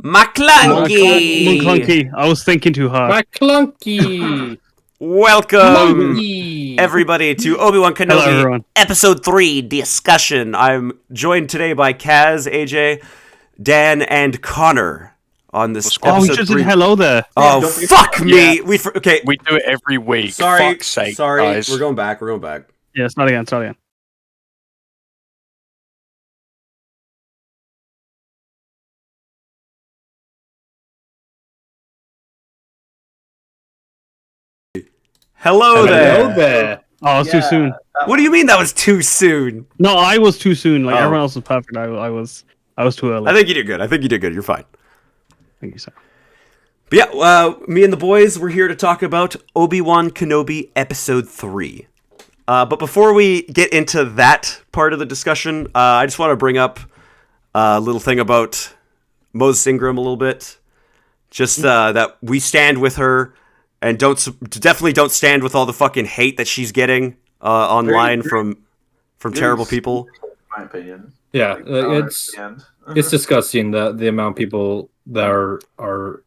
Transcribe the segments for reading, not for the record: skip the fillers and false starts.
Maclunkey! Maclunkey. I was thinking too hard. Maclunkey! Welcome, everybody, to Obi-Wan Hello, Kenobi everyone. Episode 3 discussion. I'm joined today by Kaz, AJ, Dan, and Connor on this Oh, episode we just 3. did hello there. Oh, fuck me! Okay, We do it every week. sorry, Fuck's sake, sorry. guys. We're going back. Yeah, start again. Hello there. Hello there. Oh, it's too soon. What do you mean that was too soon? No, I was too soon. Like Oh. everyone else was perfect. I was too early. I think you did good. You're fine. Thank you, sir. But yeah, me and the boys, we're here to talk about Obi-Wan Kenobi Episode 3. But before we get into that part of the discussion, I just want to bring up a little thing about Moses Ingram a little bit. Just that we stand with her, and definitely don't stand with all the fucking hate that she's getting online from terrible people. In my opinion. Yeah, it's disgusting the amount of people that are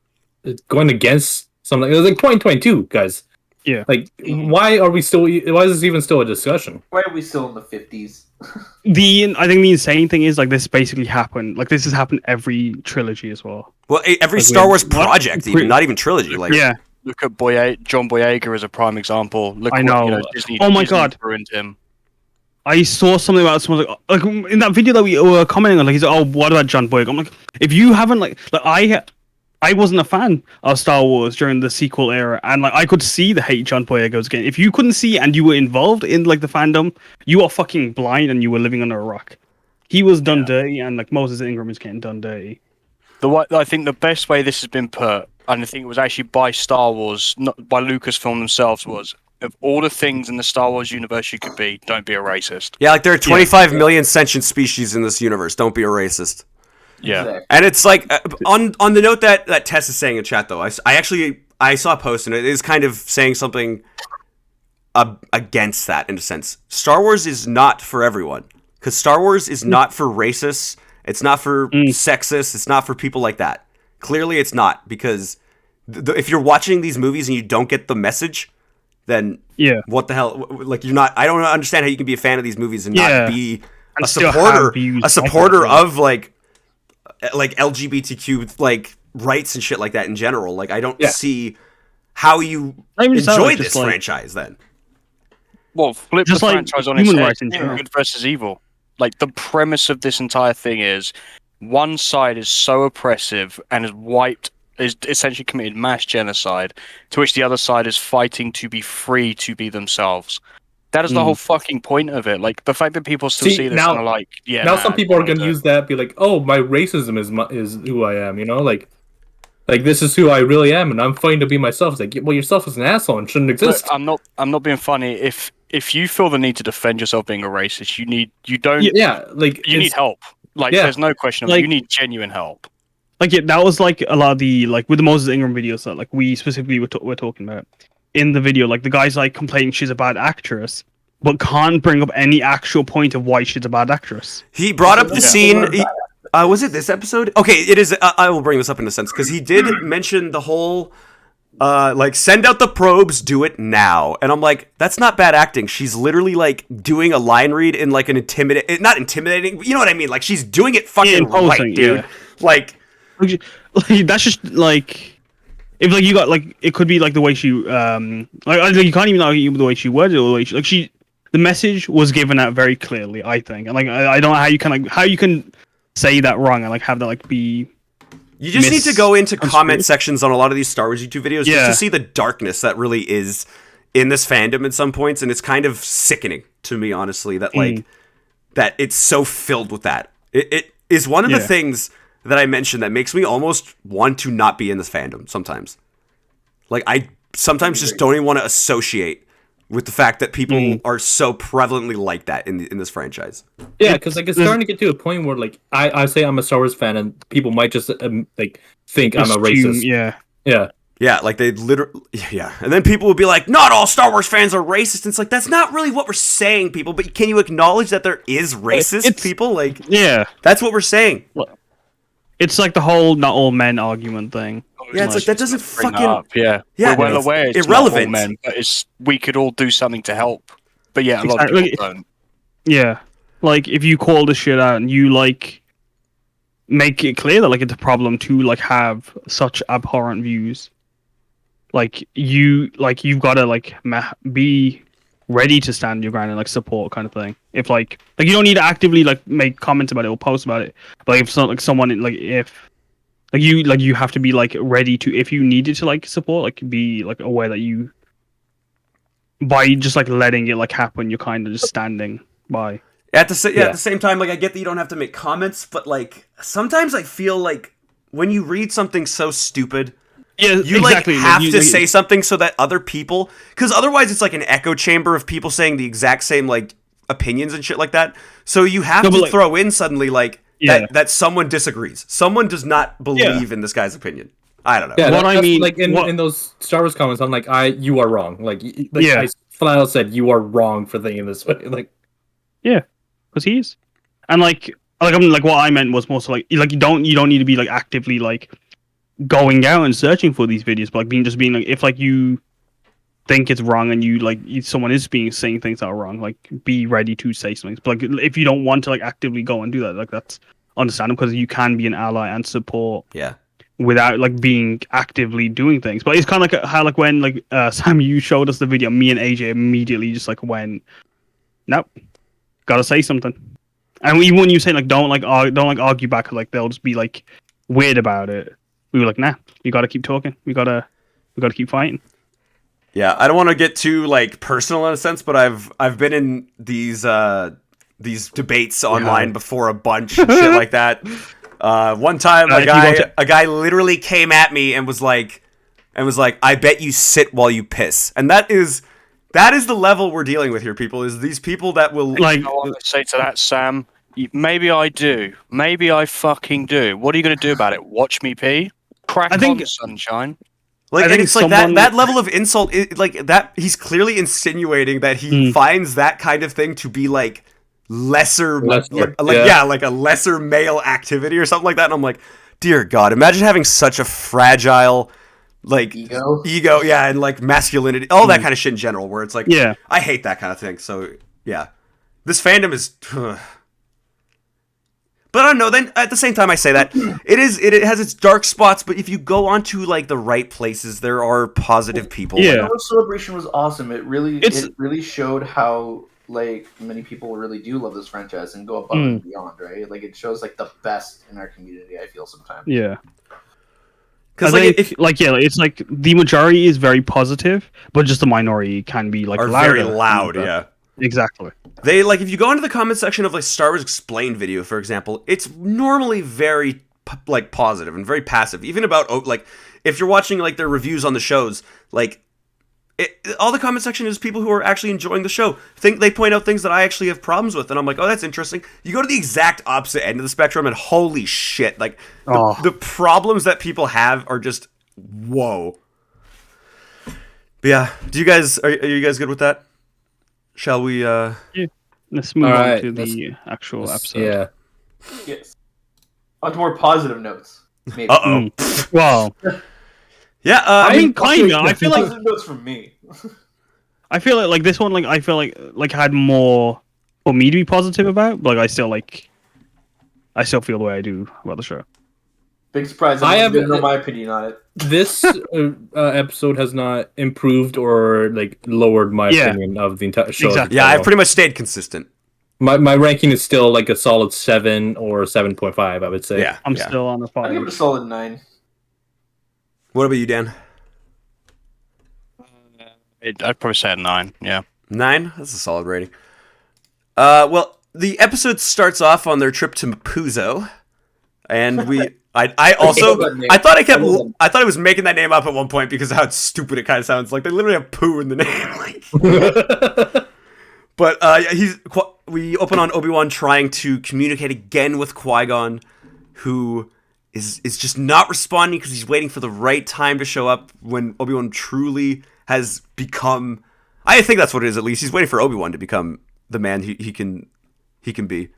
going against something. It was like 2022, guys. Yeah. Like, why is this even still a discussion? Why are we still in the 50s? I think the insane thing is like this basically happened. Like this has happened every trilogy as well. Well, every Like, Star Wars what? project, even not even trilogy. Like, Yeah. Look at John Boyega as a prime example. Look I what, know. Disney. Oh my Disney God. ruined him. I saw something about someone like in that video that we were commenting on. Like he's like, "Oh, what about John Boyega?" I'm like, if you haven't like I wasn't a fan of Star Wars during the sequel era, and like I could see the hate John Boyega was getting. If you couldn't see and you were involved in like the fandom, you are fucking blind and you were living under a rock. He was done dirty, and like Moses Ingram is getting done dirty. I think the best way this has been put, and I think it was actually by Star Wars, not by Lucasfilm themselves, was of all the things in the Star Wars universe you could be, don't be a racist. yeah, like there are 25 million sentient species in this universe. Don't be a racist. Yeah. Exactly. And it's like on the note that Tess is saying in chat, though, I saw a post and it is kind of saying something against that in a sense. Star Wars is not for everyone, because Star Wars is not for racists. It's not for sexists. It's not for people like that. Clearly, it's not, because if you're watching these movies and you don't get the message, then what the hell? Like, you're not. I don't understand how you can be a fan of these movies and not be And a still have supporter views of like like LGBTQ like rights and shit like that in general. Like, I don't see how you Not even just that, enjoy like, this just, like- franchise then. Well, flip Just the like franchise on its human head. rights in general. Good versus evil. Like, the premise of this entire thing is one side is so oppressive and is essentially committed mass genocide, to which the other side is fighting to be free to be themselves. That is the whole fucking point of it. Like, the fact that people still see this and are like, yeah. Now nah, some people are don't going do to it. use that, be like, "Oh, my racism is who I am," you know, like this is who I really am, and I'm fighting to be myself. It's like, well, yourself is an asshole and shouldn't Look, exist. I'm not being funny. If you feel the need to defend yourself being a racist, you need help. Like, there's no question of it. like- You need genuine help. Like that was like a lot of the like with the Moses Ingram videos that like we specifically were talking about in the video. Like the guy's like complaining she's a bad actress, but can't bring up any actual point of why she's a bad actress. He brought up the scene. Was it this episode? Okay, it is. I will bring this up in a sense, because he did mention the whole like, send out the probes, do it now. And I'm like, that's not bad acting. She's literally like doing a line read in like an not intimidating, but you know what I mean? Like, she's doing it fucking imposing, right, dude. yeah. Like, That's just like if like you got like it could be like the way she like you can't even argue with the way she worded it or the way the message was given out very clearly, I think, and like I don't know how you can say that wrong and like have that like be. you just need to go into comment misconstrued. sections on a lot of these Star Wars YouTube videos just to see the darkness that really is in this fandom at some points, and it's kind of sickening to me, honestly, that like that it's so filled with that. It is one of the things that I mentioned that makes me almost want to not be in this fandom sometimes. Like, I sometimes just don't even want to associate with the fact that people are so prevalently like that in this franchise. Yeah, because like it's starting to get to a point where like I say I'm a Star Wars fan, and people might just like think I'm a racist. Yeah. Yeah, like they literally, and then people would be like, not all Star Wars fans are racist. And it's like, that's not really what we're saying, people, but can you acknowledge that there is racist people? Like, Yeah. that's what we're saying. It's like the whole not all men argument thing. Yeah, it's like that doesn't Bring that fucking. up, yeah. Yeah, We're well it's aware it's irrelevant. not all men, but we could all do something to help. But yeah, a lot of Exactly. people don't. Yeah, like if you call this shit out and you like make it clear that like it's a problem to like have such abhorrent views, you've got to like be ready to stand your ground and like support kind of thing. If like you don't need to actively like make comments about it or post about it, but like, if someone like if you have to be like ready to, if you needed to like support, like be like aware that you, by just like letting it like happen, you're kind of just standing by. At the same time, like I get that you don't have to make comments, but like sometimes I feel like when you read something so stupid, Yeah, you exactly. like have to say something so that other people, because otherwise it's like an echo chamber of people saying the exact same like opinions and shit like that. So you have to like, throw in suddenly like that someone disagrees. Someone does not believe in this guy's opinion. I don't know. Yeah, What I mean, like in those Star Wars comments, I'm like, you are wrong. Like I flat out said, you are wrong for thinking this way. Like, yeah, because he is, and like I mean, like what I meant was more so like you don't need to be like actively like going out and searching for these videos, but like being like, if like you think it's wrong and you like someone is saying things that are wrong, like be ready to say something. But like if you don't want to like actively go and do that, like that's understandable, because you can be an ally and support without like being actively doing things. But it's kind of like how like when like Sam, you showed us the video, me and AJ immediately just like went, nope, gotta say something. And even when you say like don't argue back, like they'll just be like weird about it, we were like, nah, you gotta keep talking, we gotta keep fighting. Yeah, I don't want to get too like personal in a sense, but I've been in these debates online before a bunch and shit like that. One time a guy literally came at me and was like, I bet you sit while you piss. And that is the level we're dealing with here, people, is these people that will like, I want to say to that, Sam, maybe I do. Maybe I fucking do. What are you going to do about it? Watch me pee? Crack on, sunshine. Like, and it's like that level of insult, like that he's clearly insinuating that he finds that kind of thing to be like lesser like a lesser male activity or something like that. And I'm like, dear God, imagine having such a fragile like ego, yeah, and like masculinity, all that kind of shit in general, where it's like, I hate that kind of thing. So yeah, this fandom is. But I don't know. Then at the same time, I say that it has its dark spots. But if you go onto like the right places, there are positive people. Yeah, the Celebration was awesome. It really showed how like many people really do love this franchise and go above and beyond. Right? Like it shows like the best in our community. I feel sometimes. Yeah. Because it's like the majority is very positive, but just the minority can be like very loud. Yeah. Exactly. They like if you go into the comment section of like Star Wars Explained video, for example, it's normally very like positive and very passive. Even about like if you're watching like their reviews on the shows, like all the comment section is people who are actually enjoying the show. They point out things that I actually have problems with, and I'm like, oh, that's interesting. You go to the exact opposite end of the spectrum, and holy shit, like the problems that people have are just whoa. But yeah, are you guys good with that? Shall we? Yeah. Let's move on to the actual episode. Yeah. Yes. On to more positive notes. Maybe. Well. Yeah. I mean, kind of. I feel like positive notes from me. I feel like this one, like I feel like had more for me to be positive about, but like I still feel the way I do about the show. Big surprise! I didn't know my opinion on it. This episode has not improved or like lowered my opinion of the entire show. Exactly. Yeah, I've pretty much stayed consistent. My ranking is still like a solid 7 or 7.5. I would say. Yeah, I'm still on the 5. I give it a solid 9. What about you, Dan? I'd probably say a 9. Yeah, 9. That's a solid rating. Well, the episode starts off on their trip to Mapuzo, and I thought I was making that name up at one point because of how stupid it kind of sounds. Like they literally have poo in the name. But we open on Obi-Wan trying to communicate again with Qui-Gon, who is just not responding because he's waiting for the right time to show up when Obi-Wan truly has become. I think that's what it is. At least he's waiting for Obi-Wan to become the man he can be.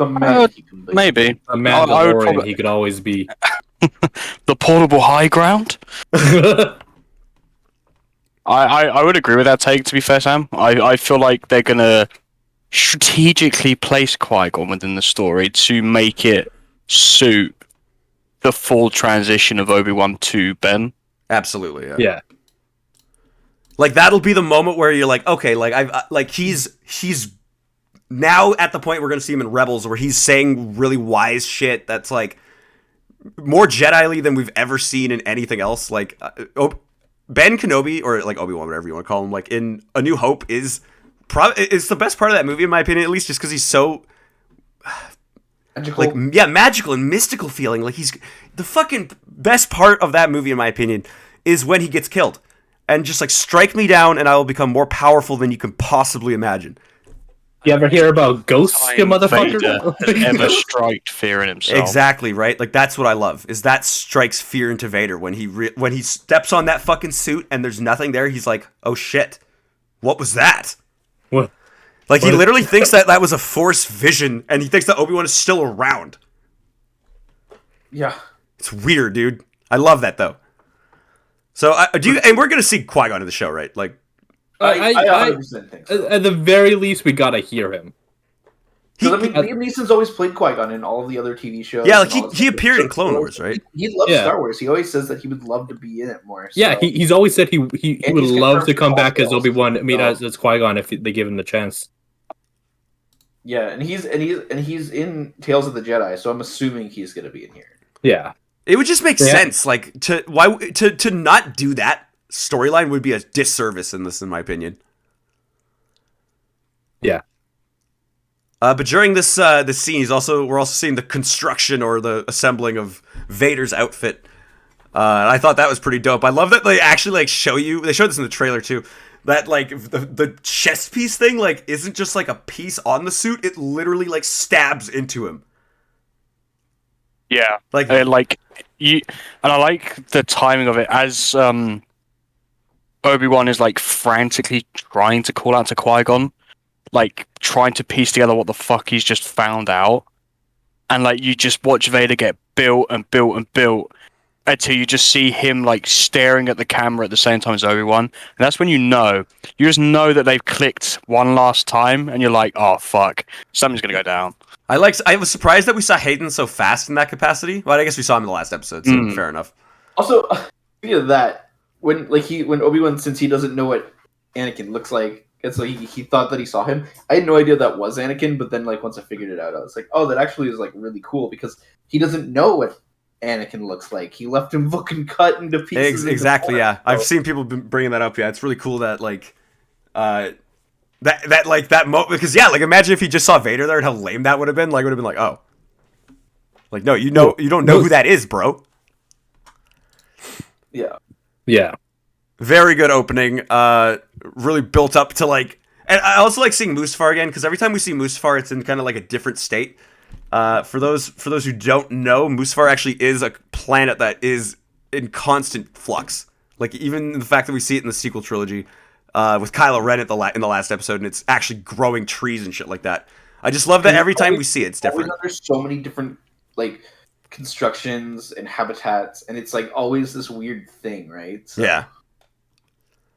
The man he can be. Maybe. A I would Mandalorian, probably- he could always be. The portable high ground. I would agree with that take. To be fair, Sam, I feel like they're gonna strategically place Qui-Gon within the story to make it suit the full transition of Obi-Wan to Ben. Absolutely, yeah. Yeah. Like that'll be the moment where you're like, okay, like he's now at the point we're gonna see him in Rebels where he's saying really wise shit that's like more Jedi-ly than we've ever seen in anything else. Like Ben Kenobi, or like Obi-Wan, whatever you want to call him, like in A New Hope is it's the best part of that movie in my opinion, at least just because he's so Magical. like magical and mystical feeling. Like he's the fucking best part of that movie in my opinion is when he gets killed and just like strike me down and I will become more powerful than you can possibly imagine. You ever hear about ghosts, you Vader motherfucker? has ever striked fear in himself. Exactly, right? Like that's what I love. Is that strikes fear into Vader when he steps on that fucking suit and there's nothing there. He's like, "Oh shit. What was that?" What? Like he literally thinks that was a Force vision and he thinks that Obi-Wan is still around. Yeah. It's weird, dude. I love that though. So, and we're going to see Qui-Gon in the show, right? Like I 100% think so. At the very least, we gotta hear him. Because I mean, Liam Neeson's always played Qui-Gon in all of the other TV shows. yeah, like and all that he stuff. appeared in Clone Wars, right? He loves Yeah. Star Wars. He always says that he would love to be in it more. So. Yeah, he's always said he would he's love to confirmed come back as also. Obi-Wan, I mean, So- as Qui-Gon if they give him the chance. Yeah, and he's in Tales of the Jedi, so I'm assuming he's going to be in here. Yeah. It would just make Yeah. sense, like to not do that storyline would be a disservice in this, in my opinion. Yeah. But during this scene, we're also seeing the construction or the assembling of Vader's outfit. And I thought that was pretty dope. I love that they actually like show you. They showed this in the trailer too. That like the chest piece thing like isn't just like a piece on the suit. It literally like stabs into him. Yeah, Like like you, and I like the timing of it as Obi-Wan is like frantically trying to call out to Qui-Gon, like trying to piece together what the fuck he's just found out, and like you just watch Vader get built and built and built until you just see him like staring at the camera at the same time as Obi-Wan, and that's when you just know that they've clicked one last time, and you're like, oh fuck, something's gonna go down. I was surprised that we saw Hayden so fast in that capacity. Well, I guess we saw him in the last episode, so fair enough. Also, speaking of that, when Obi-Wan, since he doesn't know what Anakin looks like, and so he thought that he saw him. I had no idea that was Anakin, but then like once I figured it out, I was like, oh, that actually is like really cool because he doesn't know what Anakin looks like. He left him fucking cut into pieces. Exactly, yeah. I've seen people bringing that up. Yeah, it's really cool that like, that moment because yeah, like imagine if he just saw Vader there and how lame that would have been. Like, would have been like, oh, like no, you don't know who that is, bro. Yeah. Yeah. Very good opening. Really built up to like, and I also like seeing Mustafar again because every time we see Mustafar, it's in kind of like a different state. For those who don't know, Mustafar actually is a planet that is in constant flux. Like even the fact that we see it in the sequel trilogy, with Kylo Ren in the last episode, and it's actually growing trees and shit like that. I just love that every time we see it, it's different. There's so many different like constructions and habitats, and it's like always this weird thing, right? So, Yeah.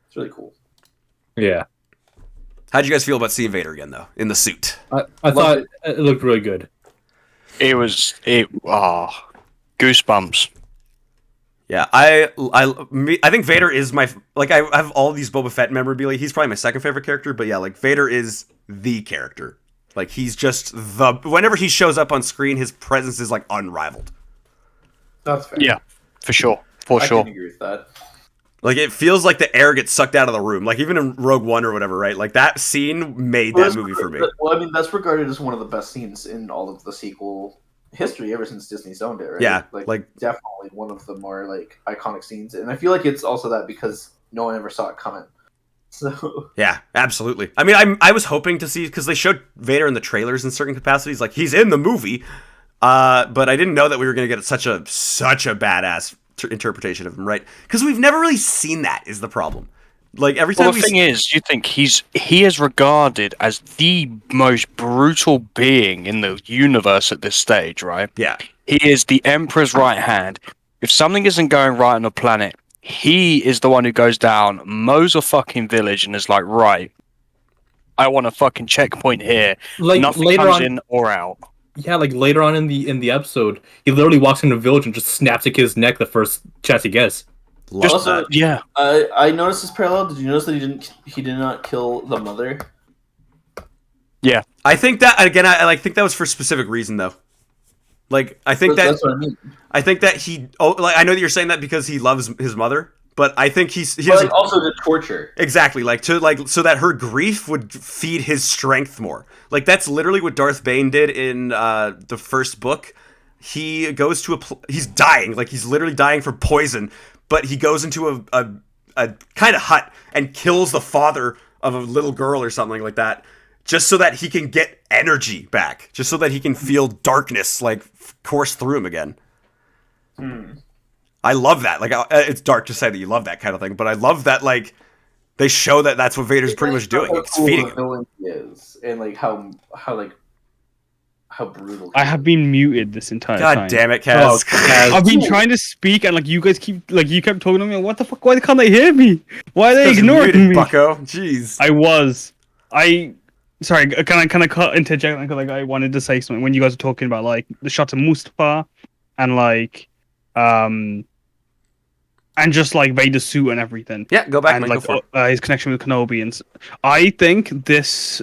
It's really cool. Yeah. How'd you guys feel about seeing Vader again, though, in the suit? I thought it looked really good. Goosebumps. Yeah, I think Vader is my like I have all these Boba Fett memorabilia. He's probably my second favorite character, but yeah, like Vader is the character. Like he's just whenever he shows up on screen, his presence is like unrivaled. That's fair. Yeah, for sure. I can agree with that. Like it feels like the air gets sucked out of the room. Like even in Rogue One or whatever, right? Like that scene made that movie for me. Well, I mean, that's regarded as one of the best scenes in all of the sequel history ever since Disney's owned it, right? Yeah, like definitely one of the more like iconic scenes, and I feel like it's also that because no one ever saw it coming. So yeah, absolutely. I mean, I was hoping to see because they showed Vader in the trailers in certain capacities, like he's in the movie, but I didn't know that we were gonna get such a badass interpretation of him, right? Because we've never really seen that is the problem. Like every time Well, the thing is, you think he is regarded as the most brutal being in the universe at this stage, right? yeah, He is the Emperor's right hand. If something isn't going right on the planet, he is the one who goes down, mows a fucking village, and is like, right, I want a fucking checkpoint here. Like Nothing later comes on, in or out. yeah, like later on in the episode, he literally walks into the village and just snaps a kid's neck the first chance he gets. love Also, that. Yeah. I noticed this parallel. Did you notice that he did not kill the mother? I think that again. I think that was for a specific reason though. Like I think That's what I mean. I think that he. Oh, like I know that you're saying that because he loves his mother, but I think he But has like, also to torture. exactly like so that her grief would feed his strength more. Like that's literally what Darth Bane did in the first book. He goes to he's dying, like he's literally dying from poison, but he goes into a kind of hut and kills the father of a little girl or something like that, just so that he can get energy back, just so that he can feel darkness like course through him again. I love that. Like it's dark to say that you love that kind of thing, but I love that like they show that that's what Vader's pretty much doing. It's feeding him. Villain he is, and like how brutal. I have been muted this entire God time. damn it, Kaz. I've been trying to speak, and like you guys keep you kept talking to me. What the fuck? Why can't they hear me? Why are they ignoring Muted, me? Bucko. Jeez. Sorry. Can I cut interject? Because like I wanted to say something when you guys were talking about like the shots of Mustafar and like and just like Vader's suit and everything. Yeah, go back And and like go for it. his connection with Kenobi, and I think this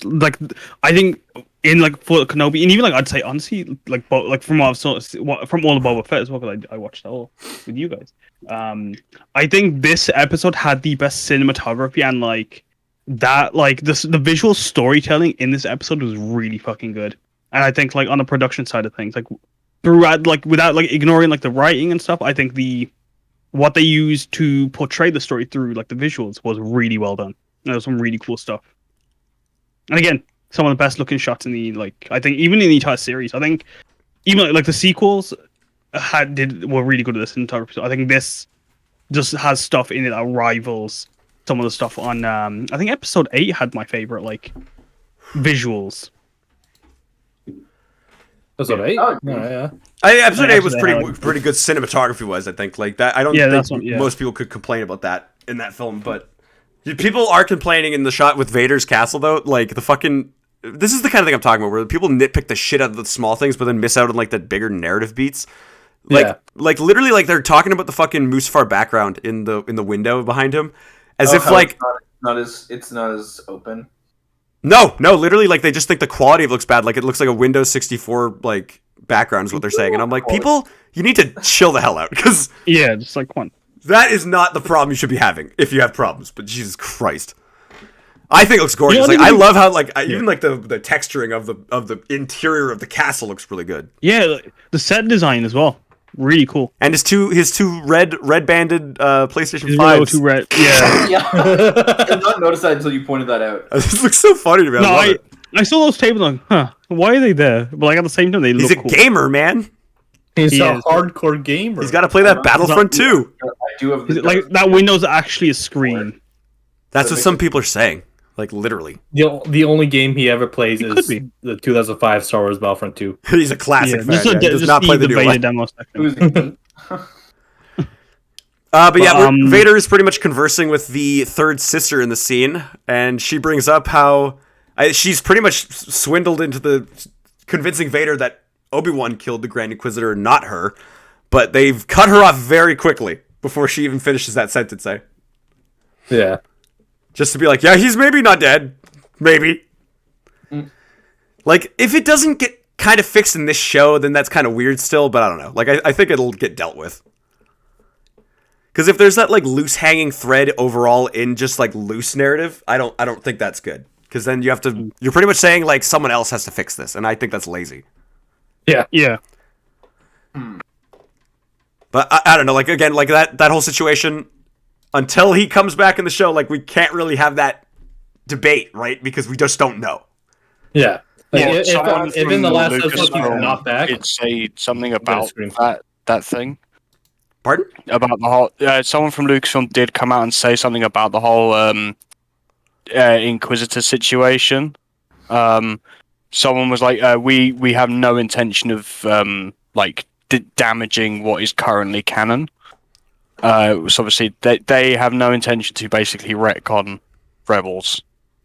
like I think in like for Kenobi, and even like I'd say honestly like from what I've saw from all the Boba Fett as well, because I watched that all with you guys. I think this episode had the best cinematography, and like that like the visual storytelling in this episode was really fucking good. And I think like on the production side of things, like throughout, like without like ignoring like the writing and stuff, I think what they used to portray the story through like the visuals was really well done. There was some really cool stuff. And again, some of the best looking shots in the like I think even in the entire series. I think even like the sequels were really good at this cinematography. So I think this just has stuff in it that rivals some of the stuff on I think episode 8 had my favorite like visuals. Episode 8? Oh, Yeah. Episode 8 was Episode pretty good cinematography wise, I think. Like that I don't Yeah, think that's most people could complain about that in that film, but people are complaining in the shot with Vader's castle though, like the fucking this is the kind of thing I'm talking about where people nitpick the shit out of the small things but then miss out on like the bigger narrative beats. Like literally like they're talking about the fucking Mustafar background in the window behind him as if like it's not as open. No, literally like they just think the quality of it looks bad, like it looks like a Windows 64 like background is what they're saying, and I'm like, people, you need to chill the hell out because Yeah, just like one. that is not the problem you should be having if you have problems. But Jesus Christ, I think it looks gorgeous. You know, Like I love how like even like the texturing of the interior of the castle looks really good, Yeah, like, the set design as well, really cool. and his two red banded PlayStation His 5s. two red. Yeah. Yeah, I did not notice that until you pointed that out. This looks so funny to me. No, I love it. I saw those tables like, huh? Why are they there? But like at the same time, they He's look a cool. gamer, man. He's He a is. hardcore gamer. He's got to play that Battlefront 2. I do have Is it like that window's actually a screen? That's what some people are saying. Like literally, the only game he ever plays It could is be. the 2005 Star Wars Battlefront 2. he's a classic fan. just Yeah. He does just not play the the new Vader one. demo section. Who's the But yeah, But, Vader is pretty much conversing with the third sister in the scene, and she brings up how she's pretty much swindled into the convincing Vader that Obi-Wan killed the Grand Inquisitor, not her. But they've cut her off very quickly before she even finishes that sentence. Yeah. Just to be like, yeah, he's maybe not dead, maybe. Like if it doesn't get kind of fixed in this show, then that's kind of weird still. But I don't know. Like I think it'll get dealt with. Because if there's that like loose hanging thread overall in just like loose narrative, I don't think that's good. Because then you're pretty much saying like someone else has to fix this, and I think that's lazy. Yeah. But I don't know, like again, like that whole situation, until he comes back in the show, like we can't really have that debate, right? Because we just don't know. Yeah. Like, Well, someone if in from the last Lucasfilm episode he's not back, did say something gonna about scream. that thing. Pardon? About the whole. Someone from Lucasfilm did come out and say something about the whole Inquisitor situation. Someone was like, "We have no intention of damaging what is currently canon." So obviously, they have no intention to basically retcon Rebels.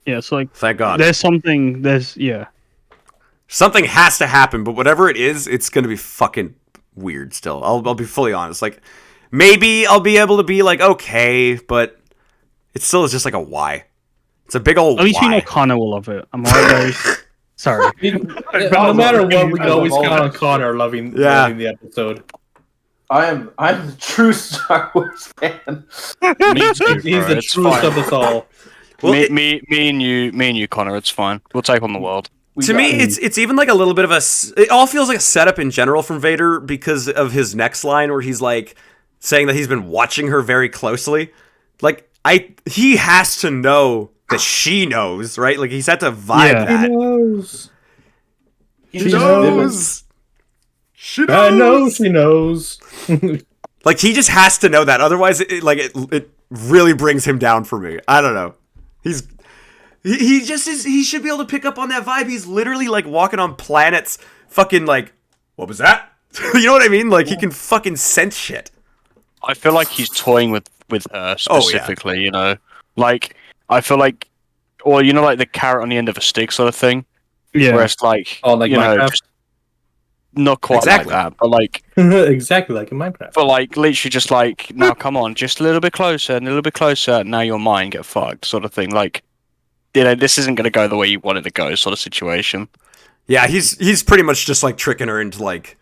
Yeah, so like, Thank God. something Something has to happen, but whatever it is, it's gonna be fucking weird. Still, I'll be fully honest. Like, maybe I'll be able to be like okay, but it still is just like a why. It's a big old. At least why. we know Connor will love it. I'm already sorry. No matter what, we can always I love count all on Connor loving Yeah. the episode. I'm the true Star Wars fan. Me too, He's bro, the it's truest fine. of us all. Well, me and you, Connor. It's fine. We'll take on the world. To me, it's even like a little bit of it all feels like a setup in general from Vader because of his next line where he's like saying that he's been watching her very closely. Like he has to know that she knows, right? Like he's had to vibe Yeah. that. knows. She knows. She knows. I know she knows. Like he just has to know that. Otherwise, it really brings him down for me. I don't know. He just is. He should be able to pick up on that vibe. He's literally like walking on planets. Fucking like, what was that? You know what I mean? Like he can fucking sense shit. I feel like he's toying with her specifically. You know, like I feel like, or you know, like the carrot on the end of a stick sort of thing. Yeah. Where it's like, Oh, like you know, Minecraft? just not quite Exactly. like that, but like, Exactly like in Minecraft. literally just like, now come on, just a little bit closer and a little bit closer. Now you're mine, get fucked, sort of thing. Like, you know, this isn't going to go the way you want it to go, sort of situation. Yeah, he's pretty much just like tricking her into like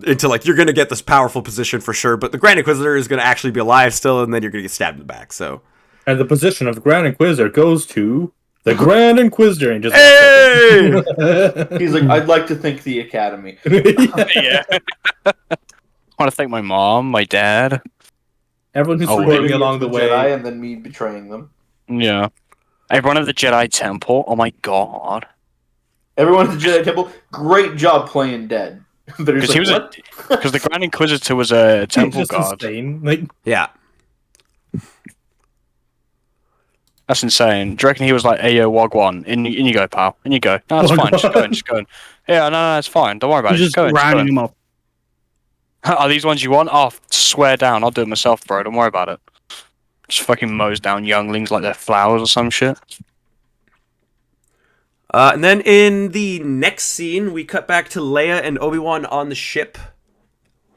you're gonna get this powerful position for sure, but the Grand Inquisitor is gonna actually be alive still, and then you're gonna get stabbed in the back. So, And the position of Grand Inquisitor goes to the Grand Inquisitor. And just hey, He's like, I'd like to thank the Academy. Yeah. I want to thank my mom, my dad. Everyone who Oh, supported me Leading along into the way. Jedi and then me betraying them. Yeah. Everyone at the Jedi Temple. Oh my god. Everyone at the Jedi Temple, great job playing dead. But Because he was because the Grand Inquisitor was a temple Just guard. insane. Like, yeah. That's insane. Do you reckon he was like, "Hey yo, Wagwan, in you go, pal, in you go." No, it's fine. Just go in. Yeah, no, it's fine. Don't worry about it. Just Just go rounding in. him up. Are these ones you want? Oh, swear down. I'll do it myself, bro. Don't worry about it. Just fucking mows down younglings like they're flowers or some shit. And then in the next scene, we cut back to Leia and Obi-Wan on the ship,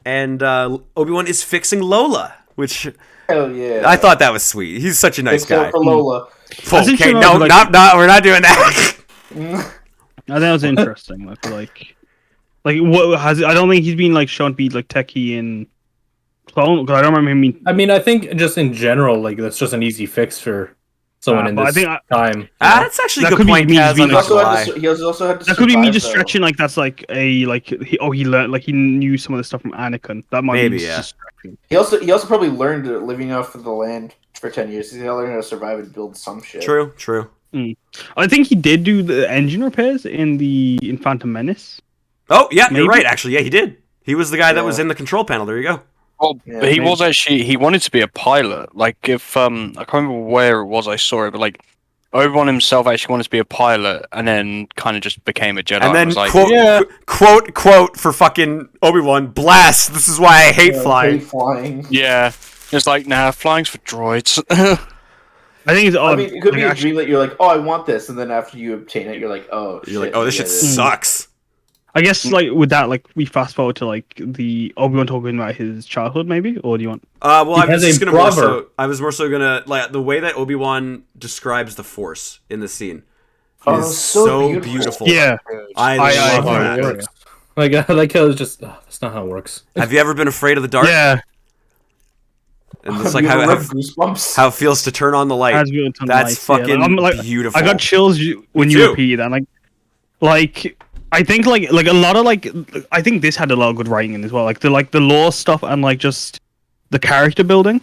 and Obi-Wan is fixing Lola, which Hell yeah. I thought that was sweet. He's such a nice Except guy. for Lola. That's Okay, interesting, no, like- not we're not doing that. I think that was interesting. I feel like what has I don't think he's been like shown to be like techie in Clone because I don't remember him being. I mean, I think just in general, like that's just an easy fix for someone in but I this think time. That's actually a That good could be point, me Kaz. being I'm not gonna lie. He also had to That could be me survive, just though. stretching like that's like he learned like he knew some of the stuff from Anakin. That might Maybe, be yeah. just stretching. He also probably learned living off of the land for 10 years. He's learned how to survive and build some shit. True. I think he did do the engine repairs in Phantom Menace. Oh, yeah, Maybe. you're right, actually. Yeah, he did. He was the guy that was Yeah. in the control panel. There you go. Well, Yeah, he maybe. was actually he wanted to be a pilot. Like if I can't remember where it was I saw it, but like Obi-Wan himself actually wanted to be a pilot, and then kind of just became a Jedi. And then was like, quote for fucking Obi-Wan, blast. This is why I hate flying. Hate flying. yeah, it's like nah, flying's for droids. I think it's I odd. mean, it could be a actually, dream that you're like, oh, I want this, and then after you obtain it, you're like, oh, You're like, oh, this shit yeah, yeah. sucks. I guess like with that, like we fast forward to like the Obi-Wan talking about his childhood, maybe, or do you want? Well, He I was has just a gonna more brother. so. I was more so gonna like the way that Obi-Wan describes the Force in the scene Oh, is so so beautiful. beautiful. Yeah, I I love How it that. works. Like I like how it's just that's not how it works. Have you ever been afraid of the dark? yeah. And Have it's like you how, ever how read Goosebumps? how it feels to turn on the light. As we went on That's lights, yeah. fucking I'm, like, beautiful. I got chills when Me you too. repeated that. Like I think like a lot of like I think this had a lot of good writing in as well. Like the lore stuff and like just the character building.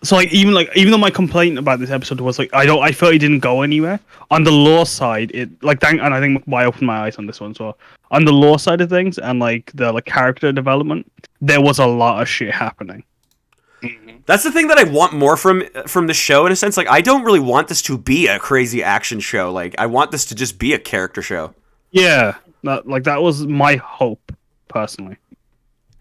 So even though my complaint about this episode was like I felt it didn't go anywhere. On the lore side, and I think why I opened my eyes on this one as well. On the lore side of things and like the character development, there was a lot of shit happening. That's the thing that I want more from the show in a sense. Like, I don't really want this to be a crazy action show. Like, I want this to just be a character show. Yeah, that was my hope personally.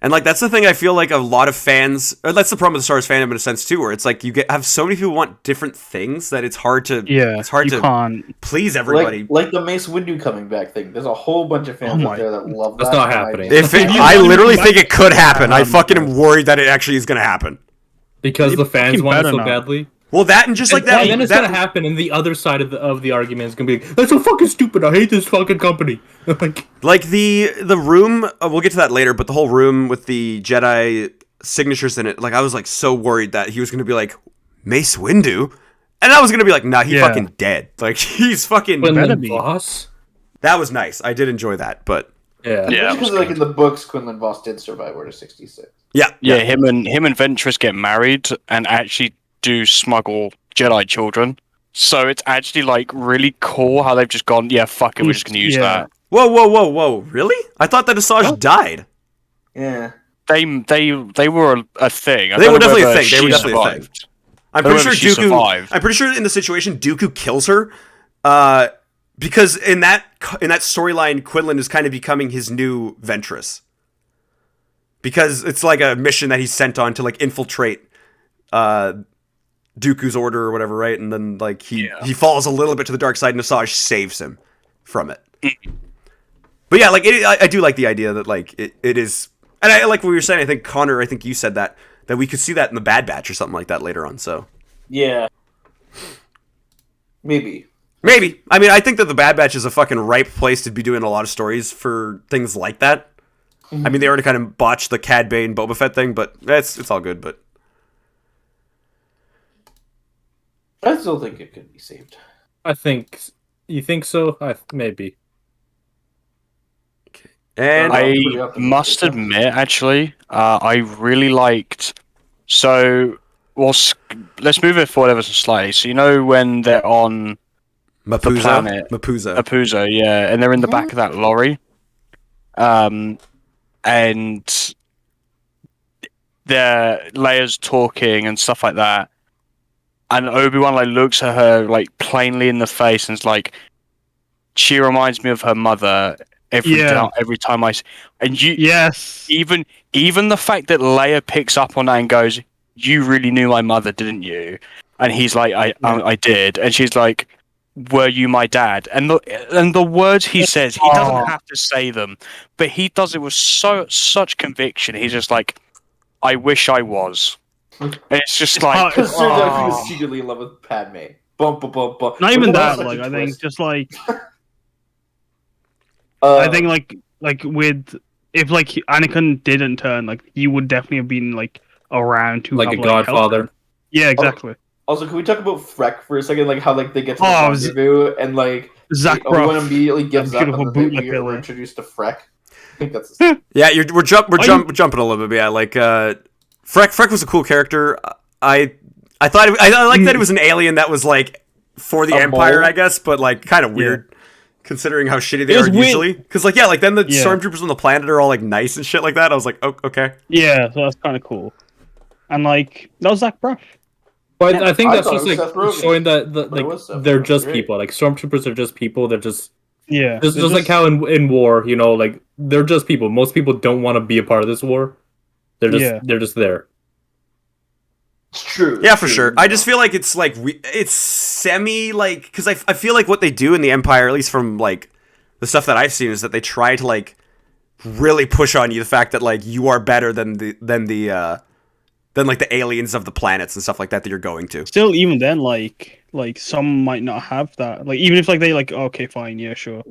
And like that's the thing I feel like a lot of fans, or that's the problem with the Star Wars fandom in a sense too, where it's like have so many people want different things that it's hard to can't please everybody. Like the Mace Windu coming back thing. There's a whole bunch of fans out there that love that. That's not happening. I literally think it could happen. I fucking am worried that it actually is going to happen. Because the fans want it so badly. Well, that and just like that. And then it's gonna happen, and the other side of the argument is gonna be like, "That's so fucking stupid. I hate this fucking company." like the room. We'll get to that later, but the whole room with the Jedi signatures in it. Like I was like so worried that he was gonna be like Mace Windu, and I was gonna be like, "Nah, he's fucking dead. Like he's fucking." Quinlan Voss. That was nice. I did enjoy that, but yeah. Because like in the books, Quinlan Voss did survive Order 66. Yeah. Him and Ventress get married and actually do smuggle Jedi children. So it's actually like really cool how they've just gone, yeah, fuck it, we're just gonna use that. Whoa, really? I thought that Asajj died. Yeah. They were a thing. They were definitely a thing. They were definitely a thing. I'm pretty sure in the situation Dooku kills her. Because in that storyline, Quinlan is kind of becoming his new Ventress. Because it's like a mission that he's sent on to like infiltrate Dooku's order or whatever, right? And then like he falls a little bit to the dark side, and Asajj saves him from it. But yeah, like I do like the idea that like it is, and I like what you were saying. I think Connor, I think you said that we could see that in the Bad Batch or something like that later on. So yeah, maybe. I mean, I think that the Bad Batch is a fucking ripe place to be doing a lot of stories for things like that. Mm-hmm. I mean, they already kind of botched the Cad Bane Boba Fett thing, but it's all good. But I still think it could be saved. I think. You think so? Maybe. Okay. And I must admit, actually, I really liked. So, let's move it forward ever so slightly. So you know when they're on the planet Mapuza, yeah, and they're in the back of that lorry, and Leia's talking and stuff like that. And Obi-Wan like looks at her like plainly in the face and is like, "She reminds me of her mother every time I." And you, even the fact that Leia picks up on that and goes, "You really knew my mother, didn't you?" And he's like, "I did." And she's like, "Were you my dad?" And the words he says, he doesn't have to say them, but he does it with such conviction. He's just like, "I wish I was." And it's just like because turns out he was secretly in love with Padme. Bum. Not even that. Like I think just like I think like with if like Anakin didn't turn, like he would definitely have been like around to like have, a godfather. Yeah, exactly. Also, can we talk about Freck for a second? Like how like they get to the rendezvous and like Zach Obi-Wan immediately gives up, and then we're introduced to Freck. I think that's yeah. We're jumping a little bit. But yeah, like Freck was a cool character. I thought I liked that it was an alien that was like for the Empire, mole. I guess, but like kind of weird considering how shitty they are usually. Because like then the stormtroopers on the planet are all like nice and shit like that. I was like, oh, okay. Yeah, so that's kind of cool. And like that was Zach Braff. But I think that's just like showing that they're just people. Like stormtroopers are just people. They're just just like how in war, you know, like they're just people. Most people don't want to be a part of this war. They're just there. It's true. Yeah, for sure. I just feel like it's like it's semi like because I feel like what they do in the Empire, at least from like the stuff that I've seen, is that they try to like really push on you the fact that like you are better than the aliens of the planets and stuff like that you're going to. Still, even then, like some might not have that. Like even if like they like okay, fine, yeah, sure.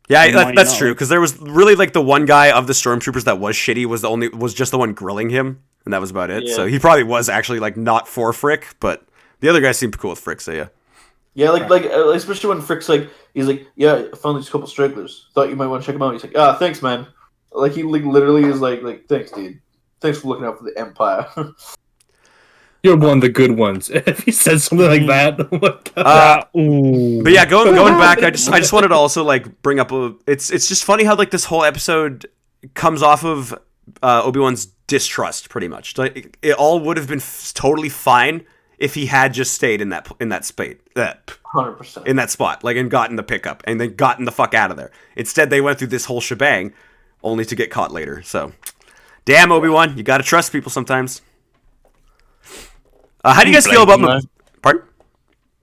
Yeah, that's true. Because there was really like the one guy of the stormtroopers that was shitty was just the one grilling him. And that was about it. Yeah. So he probably was actually like not for Frick, but the other guys seemed cool with Frick. So yeah. Yeah, like especially when Frick's like he's like, yeah, I found these couple stragglers. Thought you might want to check them out. He's like, thanks, man. Like he like literally is like thanks, dude. Thanks for looking out for the Empire. You're one of the good ones. If he said something like that, what the but yeah, going back, I just wanted to also like bring up it's just funny how like this whole episode comes off of Obi-Wan's distrust, pretty much. Like it all would have been totally fine if he had just stayed in that spot, 100% in that spot, like, and gotten the pickup and then gotten the fuck out of there. Instead, they went through this whole shebang, only to get caught later. So, damn, Obi-Wan, you gotta trust people sometimes. How do you guys feel about Pardon?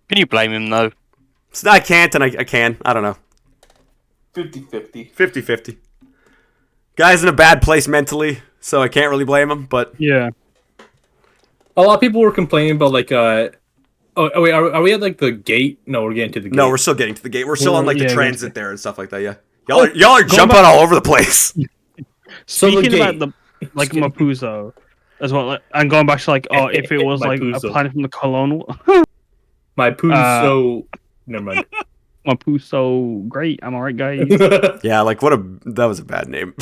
Can you blame him though? I can't, and I can. I don't know. 50-50. 50-50. Guy's in a bad place mentally, so I can't really blame him. But yeah, a lot of people were complaining about like wait, are we at like the gate? No, we're getting to the gate. No, we're still getting to the gate. We're still on like the transit there and stuff like that. Yeah, y'all are jumping all over the place. Speaking about the like Mapuzo as well, like, and going back to like, if it was like a planet from the Clone Wars. My Puzo. Never mind. My Puzo, great. I'm alright, guys. Yeah, like that was a bad name.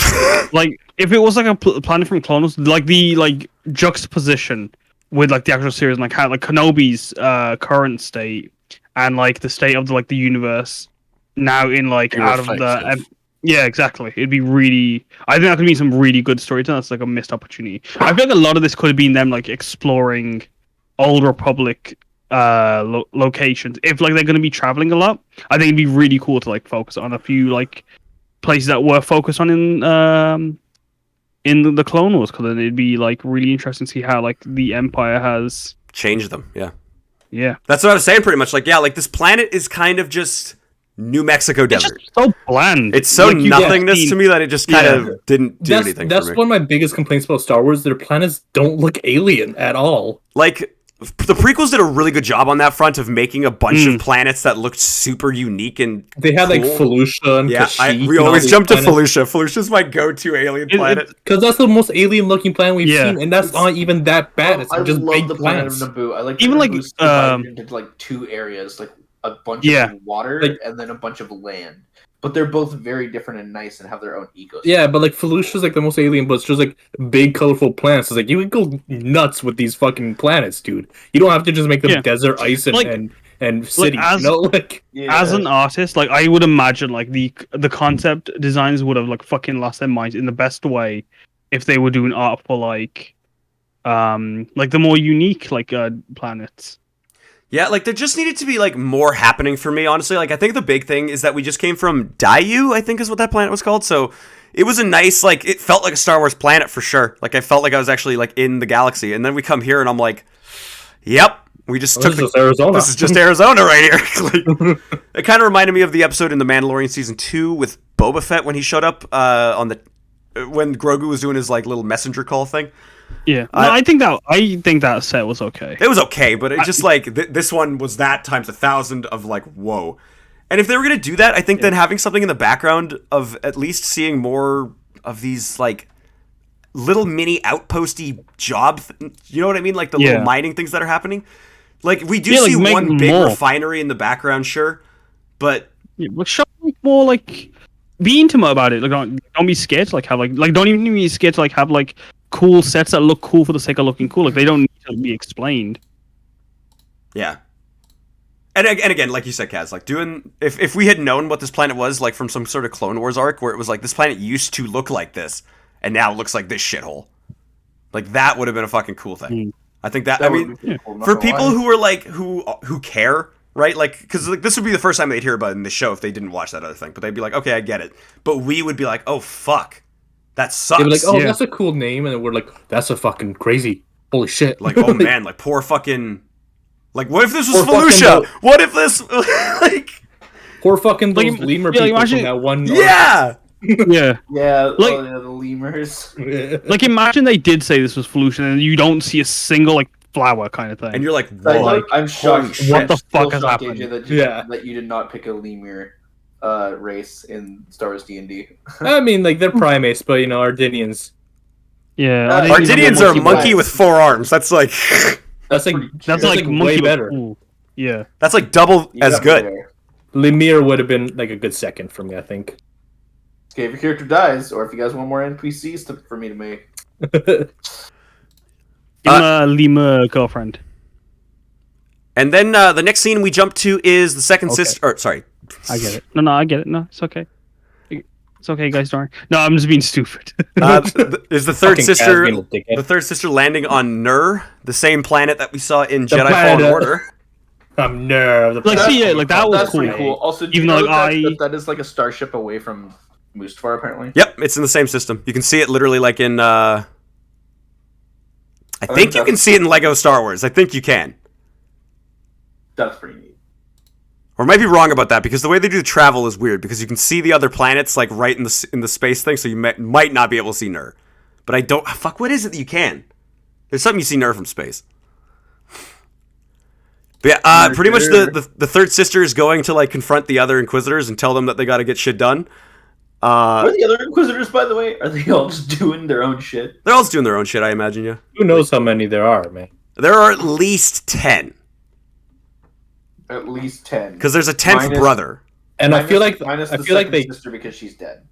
Like if it was like a planet from Clone Wars, like the like juxtaposition with like the actual series, and like how like Kenobi's current state and like the state of the universe now in like out of the. Yeah, exactly. It'd be really. I think that could be some really good storytelling. That's like a missed opportunity. I feel like a lot of this could have been them like exploring Old Republic locations. If like they're going to be traveling a lot, I think it'd be really cool to like focus on a few like places that were focused on in the Clone Wars, because then it'd be like really interesting to see how like the Empire has changed them. Yeah, yeah. That's what I was saying. Pretty much like like this planet is kind of just New Mexico desert. It's just so bland. It's so like nothingness to me that it just kind of didn't do anything. That's one of my biggest complaints about Star Wars. Their planets don't look alien at all. Like the prequels did a really good job on that front of making a bunch of planets that looked super unique and they had cool. Like Felucia and Kashyyyk. We always jump to Felucia. Felucia's my go-to alien planet because that's the most alien-looking planet we've seen, and that's not even that bad. It's just love big the planet of planets. Naboo. I like even like into like two areas, like a bunch of water and then a bunch of land. But they're both very different and nice and have their own ecosystem. Yeah, but like Felucia's like the most alien, but it's just like big, colorful planets. It's like you can go nuts with these fucking planets, dude. You don't have to just make them desert, ice, and like, and cities. As, you know, like as an artist, like I would imagine, like the concept designers would have like fucking lost their minds in the best way if they were doing art for like the more unique like planets. Yeah, like there just needed to be like more happening for me, honestly. Like I think the big thing is that we just came from Dayu, I think is what that planet was called. So it was a nice, like it felt like a Star Wars planet for sure. Like I felt like I was actually like in the galaxy. And then we come here and I'm like, yep, we just took Arizona. This is just Arizona right here. Like, it kind of reminded me of the episode in The Mandalorian season 2 with Boba Fett when he showed up when Grogu was doing his like little messenger call thing. Yeah, no, I think that set was okay. It was okay, but it just like this one was that times 1,000 of like whoa. And if they were gonna do that, I think then having something in the background of at least seeing more of these like little mini outposty job, you know what I mean? Like the little mining things that are happening. Like we do see one big refinery in the background, sure, but show more like be intimate about it. Like don't be scared to like have like don't even be scared to like have like cool sets that look cool for the sake of looking cool. Like they don't need to be explained. Yeah. And again, like you said, Kaz, like doing if we had known what this planet was, like from some sort of Clone Wars arc where it was like this planet used to look like this and now it looks like this shithole. Like that would have been a fucking cool thing. I think that I mean for people who are like who care, right? Like because like this would be the first time they'd hear about it in the show if they didn't watch that other thing. But they'd be like, okay, I get it. But we would be like, oh fuck. That sucks. They'd be like, oh, that's a cool name, and we're like, that's a fucking crazy. Holy shit. Like, oh man, like poor fucking. Like, what if this was Felucia? What if this like? Poor fucking those lemur people from that one. Yeah. Yeah. Like the lemurs. Like, imagine they did say this was Felucia, and you don't see a single like flower kind of thing, and you're like, whoa. Like, I'm shocked. What the fuck has happened? That you did not pick a lemur. Race in Star Wars D&D. I mean, like they're primates, but you know, Ardinians. Yeah, Ardinians are a monkey with 4 arms. That's like that's like monkey way better. Ooh. Yeah, that's like double as good. Lemire would have been like a good second for me, I think. Okay, if your character dies, or if you guys want more NPCs for me to make. Give him a Lima girlfriend. And then the next scene we jump to is the second sister. Or sorry, I get it. No, I get it. No, it's okay. It's okay, guys. Don't worry. No, I'm just being stupid. Is the third sister? The third sister landing on Nur, the same planet that we saw in Jedi Fallen Order. Nur. That was cool. Pretty cool. Also, even though that is like a starship away from Mustafar, apparently. Yep, it's in the same system. You can see it literally like in. I think you can see it in Lego Star Wars. I think you can. That's pretty neat. Or I might be wrong about that because the way they do the travel is weird because you can see the other planets like right in the space thing, so you might not be able to see Nur. But I don't. Fuck, what is it that you can? There's something you see Nur from space. But yeah, pretty much the third sister is going to like confront the other Inquisitors and tell them that they got to get shit done. What are the other Inquisitors, by the way? Are they all just doing their own shit? They're all just doing their own shit, I imagine. Yeah. Who knows how many there are, man? There are at least 10. At least 10. Because there's a 10th brother. And I feel like they sister because she's dead.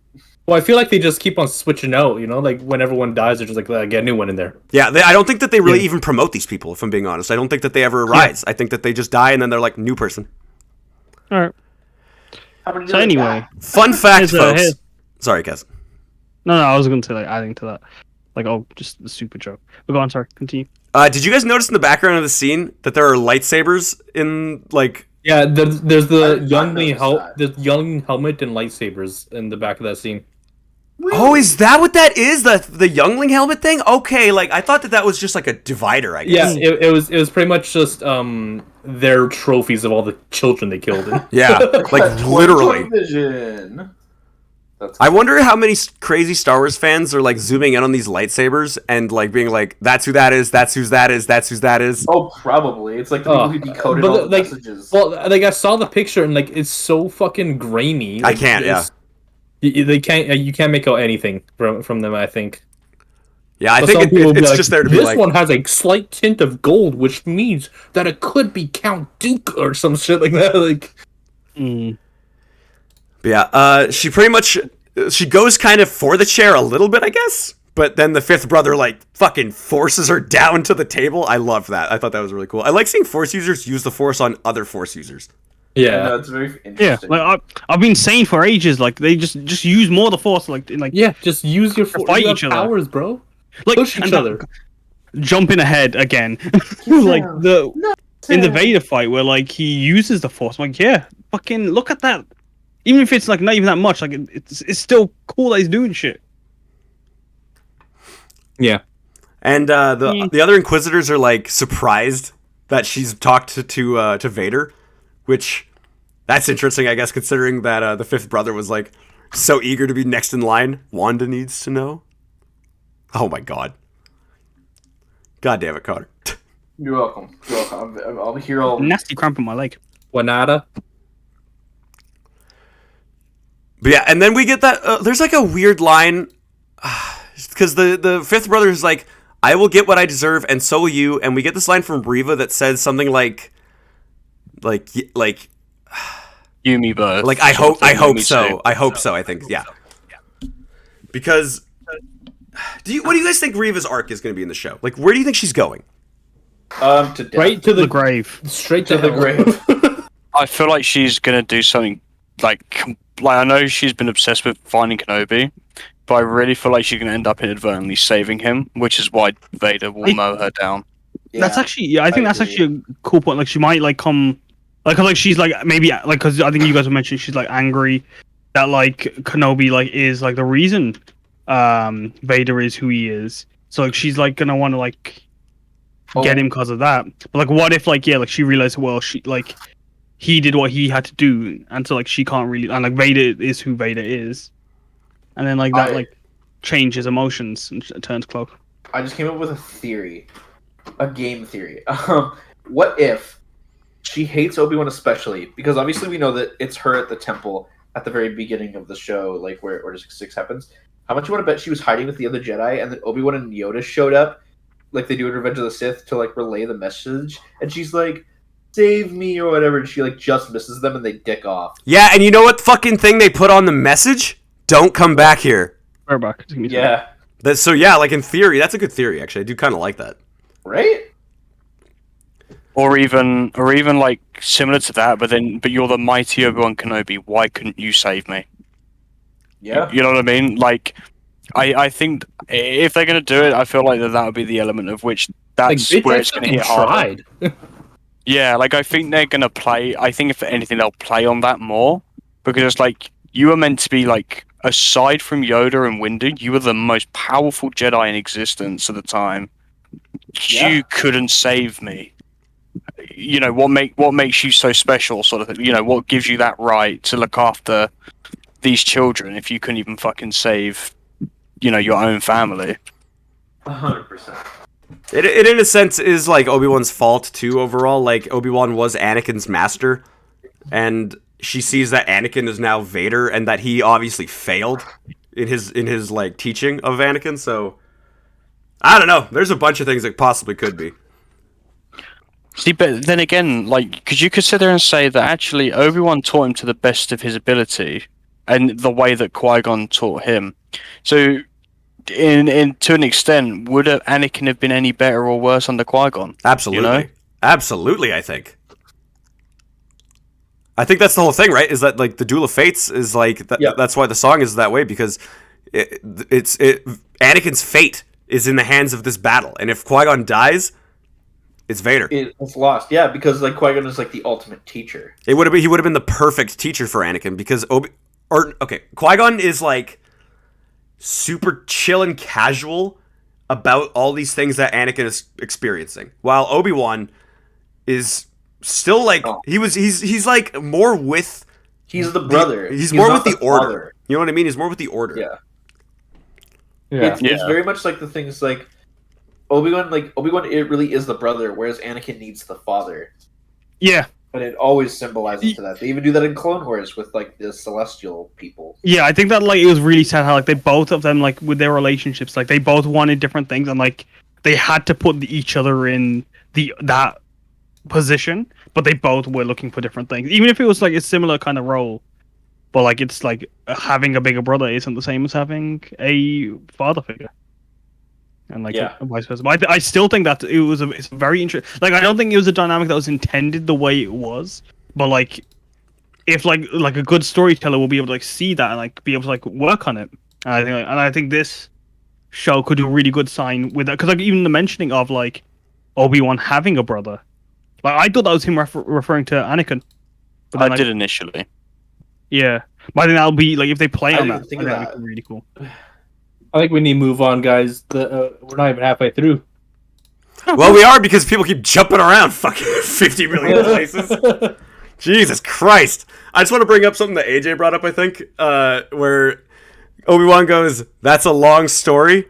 Well, I feel like they just keep on switching out, you know? Like, when everyone dies, they're just like, get a new one in there. Yeah, I don't think that they really even promote these people, if I'm being honest. I don't think that they ever rise. I think that they just die and then they're like, new person. Alright. So anyway. Fun fact, folks. Sorry, Kaz. No, I was going to say, like, adding to that. Like, just the super joke. But go on, sorry, continue. Did you guys notice in the background of the scene that there are lightsabers in, like... Yeah, there's the young helmet and lightsabers in the back of that scene. Really? Oh, is that what that is? The youngling helmet thing? Okay, like I thought that was just like a divider, I guess. Yeah, it was pretty much just their trophies of all the children they killed. Yeah, like literally. I wonder how many crazy Star Wars fans are like zooming in on these lightsabers and like being like, "That's who that is. That's whose that is. That's whose that is." Oh, probably. It's like the people who decoded all the messages. Well, like I saw the picture and like it's so fucking grainy. Like, I can't. Yeah. You can't make out anything from them, I think. Yeah, I think it's like, just there to be like... This one has a slight tint of gold, which means that it could be Count Dooku or some shit like that. Like, Yeah, she pretty much... She goes kind of for the chair a little bit, I guess. But then the fifth brother, like, fucking forces her down to the table. I love that. I thought that was really cool. I like seeing Force users use the Force on other Force users. Yeah, no, it's very interesting. Yeah, like I've been saying for ages, like they just use more of the Force, just use your fight each other, powers, bro. Like push each other. Jumping ahead again, like in the Vader fight where like he uses the Force. I'm like, yeah, fucking look at that. Even if it's like not even that much, like it's still cool that he's doing shit. Yeah, and the other Inquisitors are like surprised that she's talked to Vader. Which, that's interesting, I guess, considering that the fifth brother was, like, so eager to be next in line. Wanda needs to know. Oh, my God. God damn it, Connor. You're welcome. I'll be here all... Nasty cramp in my leg. Wanada. But yeah, and then we get that... there's, like, a weird line. Because the fifth brother is like, I will get what I deserve, and so will you. And we get this line from Reva that says something like Yumi birth. Like I hope so. I hope so. I think because what do you guys think Reva's arc is going to be in the show? Like, where do you think she's going? To death. Right to the grave. Straight to the grave. I feel like she's going to do something like I know she's been obsessed with finding Kenobi, but I really feel like she's going to end up inadvertently saving him, which is why Vader will mow her down. Yeah, that's actually, I think that's actually a cool point. Like, she might like come, like she's like maybe like because I think you guys have mentioned she's like angry that like Kenobi like is like the reason Vader is who he is. So like she's like gonna want to like get him because of that. But like, what if like she realized she like he did what he had to do, and so like she can't really, and like Vader is who Vader is, and then like that like changes emotions and turns cloak. I just came up with a theory. A game theory. What if she hates Obi-Wan especially because obviously we know that it's her at the temple at the very beginning of the show, like where Order 66 happens. How much you want to bet she was hiding with the other Jedi and then Obi-Wan and Yoda showed up, like they do in Revenge of the Sith, to like relay the message, and she's like, "Save me" or whatever, and she like just misses them and they dick off. Yeah, and you know what fucking thing they put on the message? Don't come back here. Back. Yeah. So yeah, like in theory, that's a good theory actually. I do kind of like that. Right? Or even like similar to that, but you're the mighty Obi-Wan Kenobi. Why couldn't you save me? Yeah. You know what I mean? Like, I think if they're gonna do it, I feel like that would be the element of which that's like, where it's gonna hit hard. Yeah, like I think they're gonna play. I think if anything, they'll play on that more because it's like you were meant to be like, aside from Yoda and Windu, you were the most powerful Jedi in existence at the time. Yeah. You couldn't save me. You know what makes you so special, sort of thing. You know what gives you that right to look after these children if you couldn't even fucking save, your own family. 100%. It in a sense is like Obi-Wan's fault too. Overall, like Obi-Wan was Anakin's master, and she sees that Anakin is now Vader, and that he obviously failed in his like teaching of Anakin. So I don't know. There's a bunch of things that possibly could be. See, but then again, like, could you consider and say that actually Obi-Wan taught him to the best of his ability, and the way that Qui-Gon taught him? So, in to an extent, would Anakin have been any better or worse under Qui-Gon? Absolutely, absolutely. I think that's the whole thing, right? Is that like the Duel of Fates is like that's why the song is that way, because it's Anakin's fate is in the hands of this battle, and if Qui-Gon dies, it's Vader. It's lost, yeah, because like Qui-Gon is like the ultimate teacher. He would have been the perfect teacher for Anakin, because Qui-Gon is like super chill and casual about all these things that Anakin is experiencing, while Obi-Wan is still like he's like more with. He's the brother. He's more with the Order. Father. You know what I mean? He's more with the Order. Yeah. It's very much like the things like Obi-Wan, it really is the brother, whereas Anakin needs the father. Yeah. But it always symbolizes to that. They even do that in Clone Wars with like the Celestial people. Yeah, I think that like it was really sad how like they both of them like with their relationships, like they both wanted different things, and like they had to put each other in that position, but they both were looking for different things. Even if it was like a similar kind of role, but like it's like having a bigger brother isn't the same as having a father figure. And like vice versa. But I still think that it's very interesting. Like I don't think it was a dynamic that was intended the way it was. But like, if like a good storyteller will be able to like see that and like be able to like work on it. And I think this show could do a really good sign with that, because like even the mentioning of like Obi-Wan having a brother, like I thought that was him referring to Anakin. But I did initially. Yeah, but I think that'll be like if they play on that, that'd be really cool. I think we need to move on, guys. We're not even halfway through. Well, we are, because people keep jumping around fucking 50 million places. Jesus Christ. I just want to bring up something that AJ brought up, I think, where Obi-Wan goes, "That's a long story."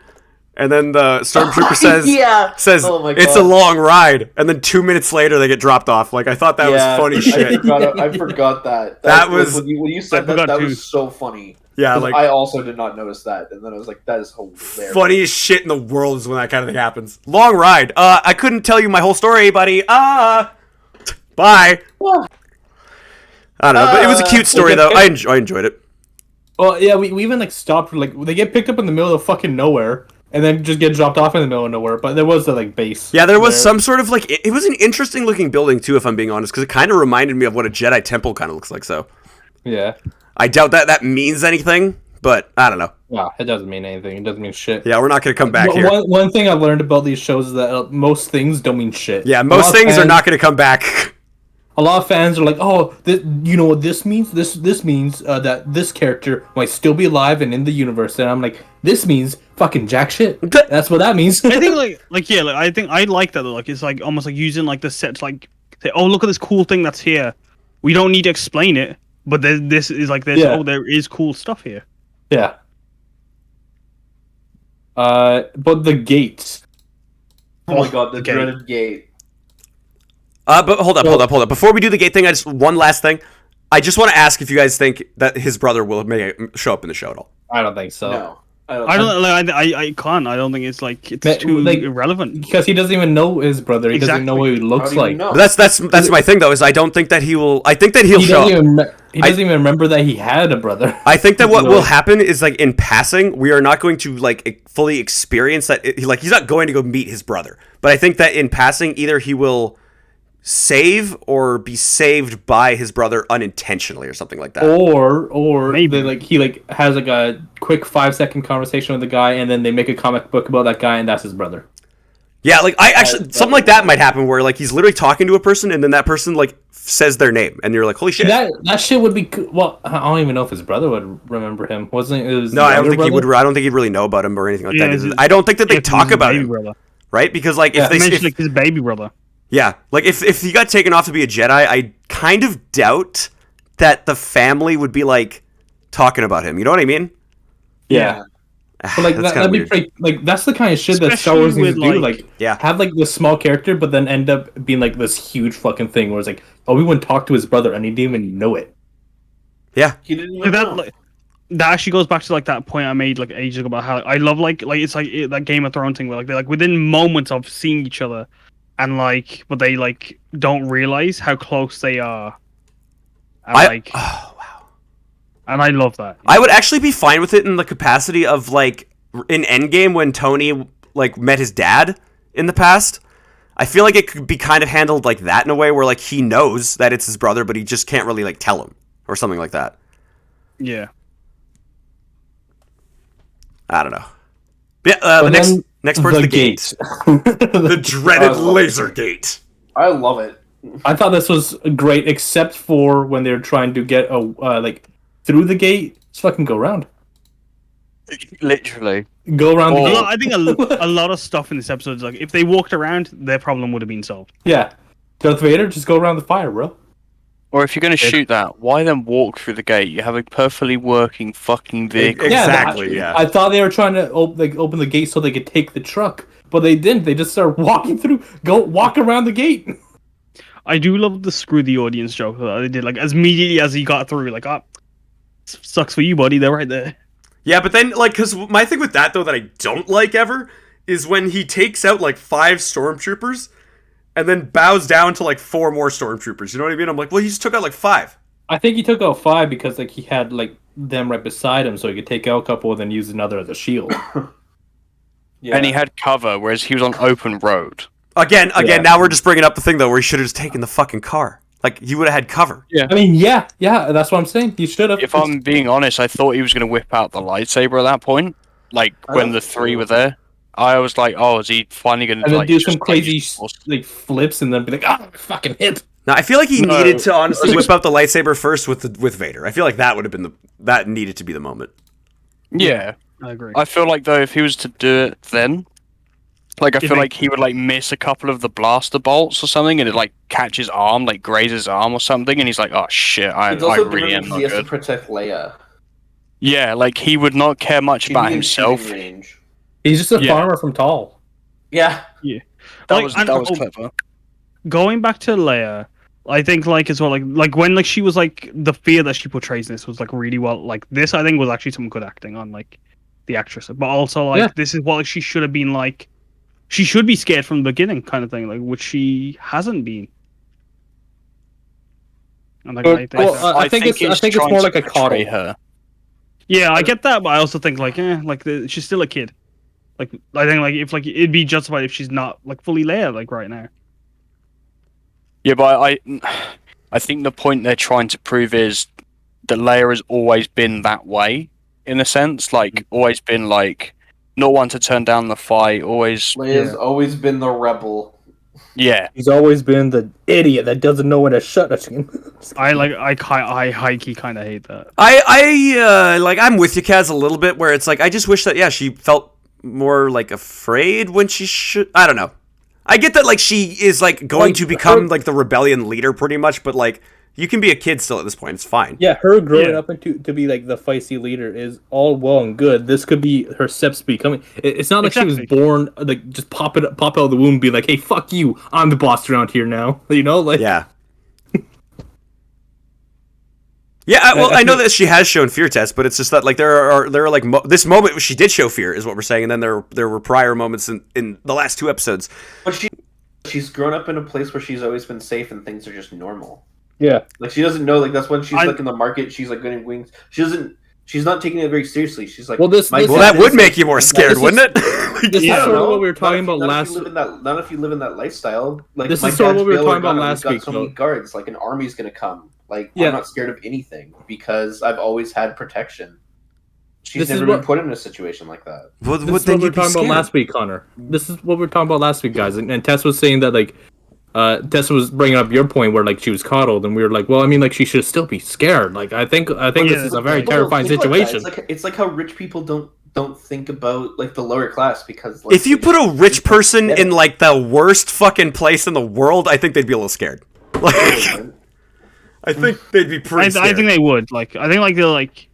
And then the Stormtrooper says, "It's a long ride." And then 2 minutes later, they get dropped off. Like, I thought that was funny shit. I forgot that. That was... When you said that was so funny. Yeah, like... I also did not notice that. And then I was like, that is hilarious. Funniest shit in the world is when that kind of thing happens. Long ride. I couldn't tell you my whole story, buddy. Bye. I don't know, but it was a cute story, though. I enjoyed it. Well, yeah, we even, like, stopped, like, they get picked up in the middle of fucking nowhere. And then just get dropped off in the middle of nowhere. But there was the like base. Yeah, there was some sort of like it was an interesting looking building too, if I'm being honest, because it kind of reminded me of what a Jedi temple kind of looks like. So yeah, I doubt that means anything, but I don't know. No, it doesn't mean anything. It doesn't mean shit. Yeah, we're not gonna come back here. One thing I've learned about these shows is that most things don't mean shit. Yeah, most things are not gonna come back. A lot of fans are like, "Oh, you know what this means? This means that this character might still be alive and in the universe." And I'm like, "This means fucking jack shit." That's what that means. I think I think I like that. Like it's like almost like using like the sets, like say, "Oh, look at this cool thing that's here." We don't need to explain it, but this is like this. Yeah. Oh, there is cool stuff here. Yeah. But the gates. Oh my god, the dreaded gate. But hold up. Before we do the gate thing, one last thing. I just want to ask if you guys think that his brother will show up in the show at all. I don't think so. No. I can't. I don't think it's like too irrelevant, because he doesn't even know his brother. He doesn't know what he looks like. That's my thing though. Is I don't think that he will. I think that he'll show up. He doesn't even remember that he had a brother. I think that what will happen is, like, in passing, we are not going to, like, fully experience that. Like, he's not going to go meet his brother. But I think that in passing, either he will save or be saved by his brother unintentionally or something like that. Or maybe he has like a quick 5-second conversation with the guy, and then they make a comic book about that guy, and that's his brother. Yeah, like something like that might happen where like he's literally talking to a person and then that person like says their name and you're like, holy shit. That shit would be well. I don't even know if his brother would remember him. Wasn't it? No, I don't think he would. I don't think he'd really know about him or anything like that. I don't think that they talk about him, brother. Right? Because like if they mention like his baby brother. Yeah, like if he got taken off to be a Jedi, I kind of doubt that the family would be like talking about him. You know what I mean? Yeah. But like that'd be pretty, like that's the kind of shit that Star Wars needs to do. Like, have like this small character, but then end up being like this huge fucking thing where it's like, Obi-Wan talked to his brother and he didn't even know it. Yeah, he didn't even know. That actually goes back to like that point I made like ages ago about how I love like it's like that Game of Thrones thing where like they're like within moments of seeing each other, and like but they like don't realize how close they are. And, and I love that. I would actually be fine with it in the capacity of, like, in Endgame when Tony, like, met his dad in the past. I feel like it could be kind of handled like that in a way where, like, he knows that it's his brother, but he just can't really, like, tell him. Or something like that. Yeah. I don't know. Yeah, the next part's the gate. The dreaded laser gate. I love it. I thought this was great, except for when they're trying to get like through the gate. Just fucking go around. Literally go around the gate. I think a lot of stuff in this episode is like if they walked around, their problem would have been solved. Yeah, Darth Vader, just go around the fire, bro. Or if you're going to shoot that, why then walk through the gate? You have a perfectly working fucking vehicle. Exactly, yeah. I thought they were trying to open the gate so they could take the truck, but they didn't. They just started walking through. Go walk around the gate. I do love the screw the audience joke that they did. Like as immediately as he got through, like, oh, sucks for you, buddy. They're right there. Yeah, but then like, because my thing with that though that I don't like ever is when he takes out like 5 stormtroopers. And then bows down to like 4 more stormtroopers. You know what I mean? I'm like, well, he just took out like 5. I think he took out 5 because like he had like them right beside him, so he could take out a couple and then use another as a shield. Yeah. And he had cover, whereas he was on open road. Again. Now we're just bringing up the thing though, where he should have just taken the fucking car. Like he would have had cover. Yeah. I mean, yeah, that's what I'm saying. He should have. If I'm being honest, I thought he was going to whip out the lightsaber at that point, like when the 3 were there. I was like, oh, is he finally going to like, do some crazy like flips and then be like, ah, fucking hit? Now I feel like he needed to honestly whip out the lightsaber first with Vader. I feel like that would have been that needed to be the moment. Yeah, I agree. I feel like though, if he was to do it then, like I feel like he would like miss a couple of the blaster bolts or something, and it like catch his arm, like graze his arm or something, and he's like, oh shit, I really am not good. He has to protect Leia. Yeah, like he would not care much about himself. Range. He's just a farmer from Tall. Yeah. That was clever. Going back to Leia, I think like as well, like when like she was like the fear that she portrays in this was like really well. Like this, I think was actually some good acting on like the actress, but also like this is what like, she should have been like. She should be scared from the beginning, kind of thing, like which she hasn't been. And, like, I think it's more like a coddle. Her. Yeah, I get that, but I also think like she's still a kid. Like I think like if like it'd be justified if she's not like fully Leia like right now. Yeah, but I think the point they're trying to prove is that Leia has always been that way, in a sense, like always been like not one to turn down the fight, always. Leia's always been the rebel. Yeah, he's always been the idiot that doesn't know when to shut us. I high-key kind of hate that. I'm with you, Kaz, a little bit where it's like I just wish that she felt more like afraid when she should. I don't know. I get that like she is like going to become like the rebellion leader pretty much, but like you can be a kid still at this point. It's fine. Yeah, her growing up into to be like the feisty leader is all well and good. This could be her steps becoming. It's not like she was born like just pop out of the womb, and be like, hey, fuck you, I'm the boss around here now. You know, like yeah. Yeah, well, I know that she has shown fear tests, but it's just that like there are like this moment she did show fear is what we're saying, and then there were prior moments in the last 2 episodes. But she's grown up in a place where she's always been safe and things are just normal. Yeah. Like she doesn't know. Like that's when she's like in the market. She's like getting wings. She's not taking it very seriously. She's like, well, that would make you more scared, wouldn't it? This is sort of what we were talking about last. Not if you live in that lifestyle. Like this is sort of what we were talking about last week. So many guards, like an army's gonna come. Like yeah. I'm not scared of anything because I've always had protection. She's never been put in a situation like that. This is what we were talking about last week, Connor. This is what we were talking about last week, guys. And Tess was saying that like. Tessa was bringing up your point where like she was coddled, and we were like, well, I mean, like she should still be scared. Like I think this is a very terrifying situation. It's like how rich people don't think about like the lower class because like, if you put a rich person in like the worst fucking place in the world, I think they'd be a little scared. Like, I think they'd be pretty. Scared. I think they would. Like I think like they're like.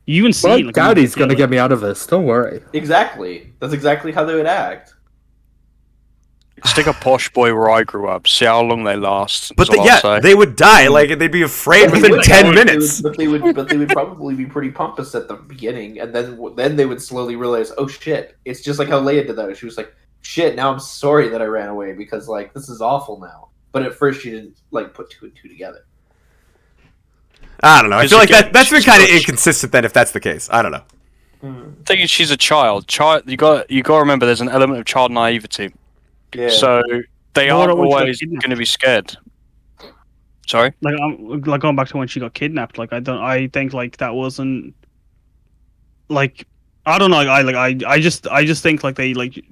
You even see. Like, Gowdy's gonna get me out of this. Don't worry. Exactly. That's exactly how they would act. Stick a posh boy where I grew up. See how long they last. But they would die. Like they'd be afraid within 10 minutes. But they would probably be pretty pompous at the beginning, and then they would slowly realize, oh shit! It's just like how Leia did that. She was like, shit! Now I'm sorry that I ran away because like this is awful now. But at first she didn't like put two and two together. I don't know. I feel like that's been kind of inconsistent then. If that's the case, I don't know. The thing is, she's a child. You got to remember, there's an element of child naivety. Yeah. So they aren't always going to be scared. Sorry. Like going back to when she got kidnapped. Like I think like that wasn't. Like I don't know. I just think like they're like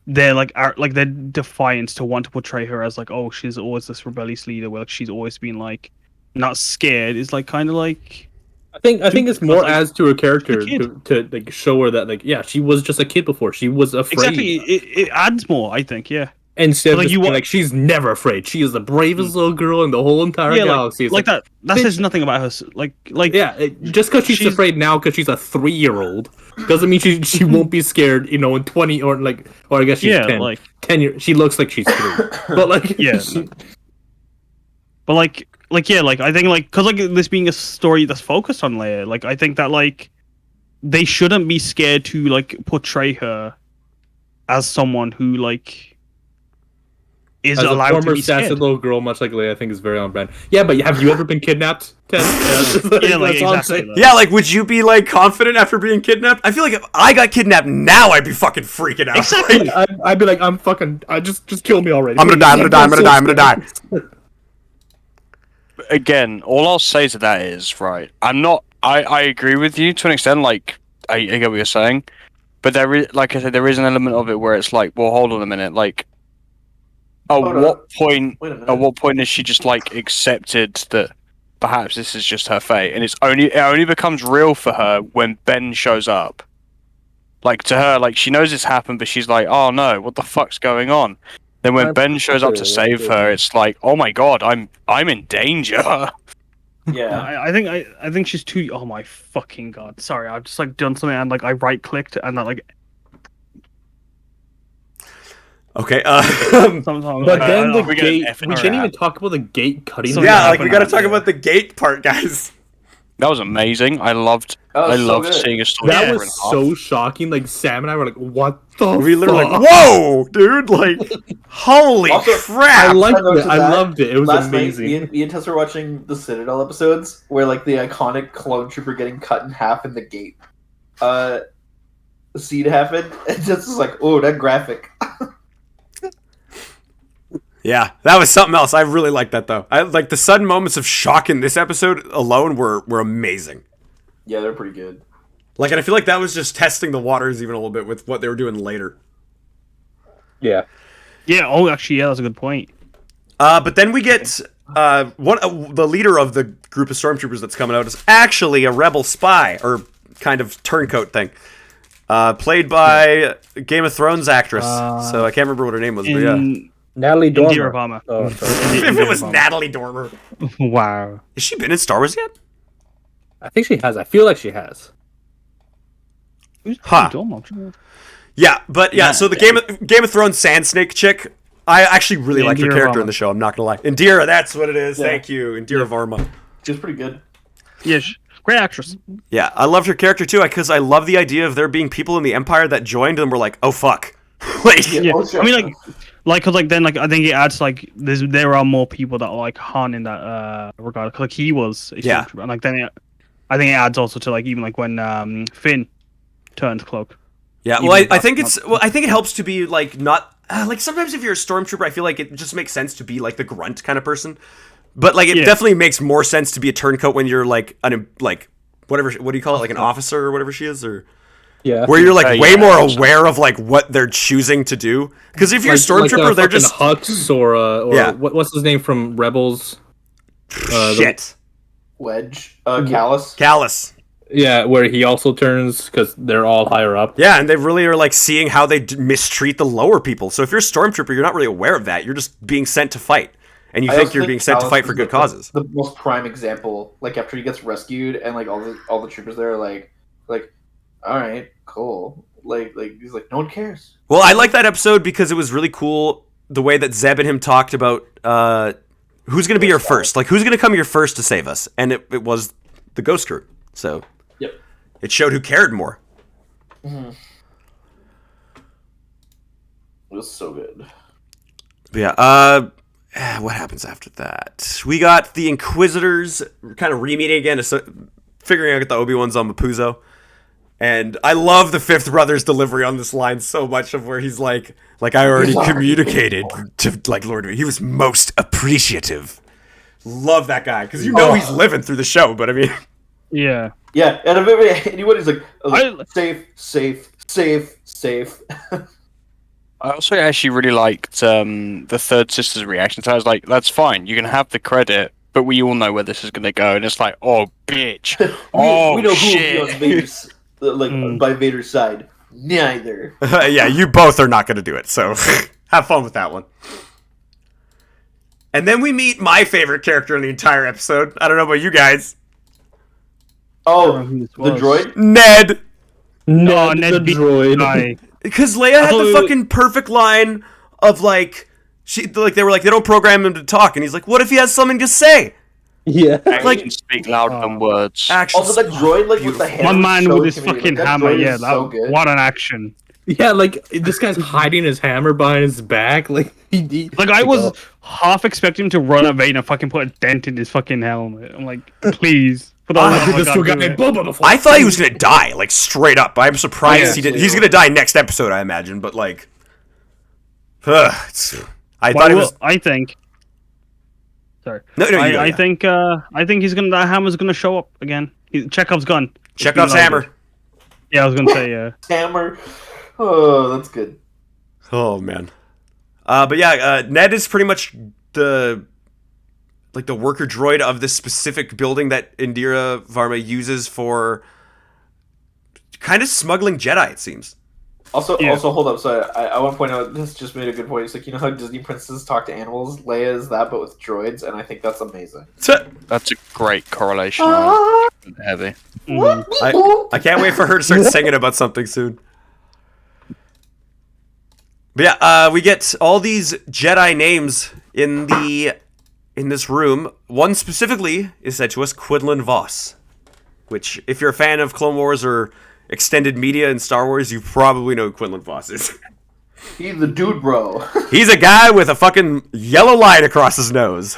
their defiance to want to portray her as like, oh, she's always this rebellious leader where like she's always been like not scared is like kind of like. I think it's more like, as to her character to like show her that like she was just a kid before, she was afraid. Exactly, it adds more. I think Instead of like she's never afraid. She is the bravest little girl in the whole entire galaxy. Like that says nothing about her. Just because she's afraid now because she's a 3-year-old doesn't mean she won't be scared. You know, in 20 or I guess she's 10. Like 10 years. She looks like she's 3, but like but I think like because like this being a story that's focused on Leia, like I think that like they shouldn't be scared to like portray her as someone who like is as allowed a former to be scared. sassy little girl, much like Leia, I think is very on brand. Yeah, but have you ever been kidnapped, Ted? Exactly. Yeah, like would you be like confident after being kidnapped? I feel like if I got kidnapped now, I'd be fucking freaking out. Exactly. I'd be like, just kill me already. I'm gonna die. Again, all I'll say to that is, right, I agree with you to an extent, like, I get what you're saying, but there is, like I said, there is an element of it where it's like, well, hold on a minute, like, at what point is she just, like, accepted that perhaps this is just her fate, and it only becomes real for her when Ben shows up. Like, to her, like, she knows it's happened, but she's like, oh no, what the fuck's going on? Then when Ben shows up to save her, it's like, oh my god, I'm in danger. Yeah, I think she's too. Oh my fucking god! Sorry, I've just like done something and like I right clicked and that like. Okay. But then the gate. We didn't even talk about the gate cutting. Yeah, like we got to talk about the gate part, guys. That was amazing. I loved seeing a story. That was so shocking. Like Sam and I were like, "What the?" We literally like, "Whoa, dude!" Like, holy crap! I liked it. I loved it. It was last amazing. Night, me and Tess were watching the Citadel episodes where like the iconic clone trooper getting cut in half in the gate scene happened, and Tess was like, "Oh, that graphic." Yeah, that was something else. I really liked that though. I like the sudden moments of shock in this episode alone were amazing. Yeah, they're pretty good. Like, and I feel like that was just testing the waters even a little bit with what they were doing later. Yeah. Yeah. Oh, actually, yeah, that's a good point. But then we get the leader of the group of stormtroopers that's coming out is actually a rebel spy or kind of turncoat thing, played by Game of Thrones actress. So I can't remember what her name was, but yeah. Natalie Dormer. Indira Varma. Oh, if it was Natalie Dormer. Wow. Has she been in Star Wars yet? I think she has. I feel like she has. Huh. Yeah, but yeah, so the Game of Thrones Sand Snake chick, I actually really liked her character in the show, I'm not gonna lie. Indira, that's what it is. Yeah. Thank you. Indira Varma. She's pretty good. Yeah, great actress. Yeah, I loved her character too, because I love the idea of there being people in the Empire that joined and were like, oh fuck. I mean, like, like, cause like then like I think it adds like there are more people that are like Han in that regard. 'Cause, like he was a stormtrooper, and like then I think it adds also to like even like when Finn turned cloak. Yeah, well, I think it helps to be like not like sometimes if you're a stormtrooper, I feel like it just makes sense to be like the grunt kind of person. But like it definitely makes more sense to be a turncoat when you're like whatever, what do you call it, like an officer or whatever she is, or where you're like way more aware of like what they're choosing to do. Because if you're a stormtrooper, they're just Hux or what's his name from Rebels? Wedge, Callus. Callus. Yeah, where he also turns because they're all higher up. Yeah, and they really are like seeing how they mistreat the lower people. So if you're a stormtrooper, you're not really aware of that. You're just being sent to fight. And you think you're being sent to fight for good causes. The most prime example, like after he gets rescued, and like all the troopers there are like, all right, cool. Like he's like, no one cares. Well, I like that episode because it was really cool the way that Zeb and him talked about who's going to be your first, like who's going to come here first to save us, and it was the Ghost Crew. So it showed who cared more. Mm-hmm. It was so good. But yeah. What happens after that? We got the Inquisitors kind of re-meeting again, figuring out the Obi-Wan's on Mapuzo. And I love the Fifth Brother's delivery on this line so much, of where he's like I already communicated to like Lord. He was most appreciative. Love that guy, because he's living through the show. But I mean, yeah. And anybody's like safe. I also actually really liked the third sister's reaction. So I was like, that's fine. You can have the credit, but we all know where this is going to go. And it's like, oh, bitch. we know shit. Who will be on Vader's, by Vader's side. Neither. Yeah, you both are not going to do it. So have fun with that one. And then we meet my favorite character in the entire episode. I don't know about you guys. Oh, the droid? Ned. No, Ned the droid. Because Leia had the fucking perfect line of like, they were like, they don't program him to talk, and he's like, what if he has something to say? Yeah, like speak louder than words. Also, that droid with the hammer. One man with his fucking hammer. Yeah, what an action. Yeah, like this guy's hiding his hammer behind his back. Like I was half expecting him to run at Vader and fucking put a dent in his fucking helmet. I'm like, please. I thought he was gonna die, like straight up. I'm surprised he didn't. He's gonna die next episode, I imagine. But like, I think. Sorry. No, I think he's gonna. That hammer's gonna show up again. Chekhov's gun. Chekhov's hammer. Yeah, I was gonna say hammer. Oh, that's good. Oh man. But yeah, Ned is pretty much the worker droid of this specific building that Indira Varma uses for kind of smuggling Jedi, it seems. Also, hold up. So I want to point out, this just made a good point. It's like, you know how Disney princesses talk to animals? Leia is that, but with droids, and I think that's amazing. That's a great correlation. Heavy. I can't wait for her to start singing about something soon. But yeah, we get all these Jedi names in this room. One specifically is said to us, Quinlan Vos, which, if you're a fan of Clone Wars or extended media in Star Wars, you probably know who Quinlan Vos is. He's the dude, bro. He's a guy with a fucking yellow line across his nose.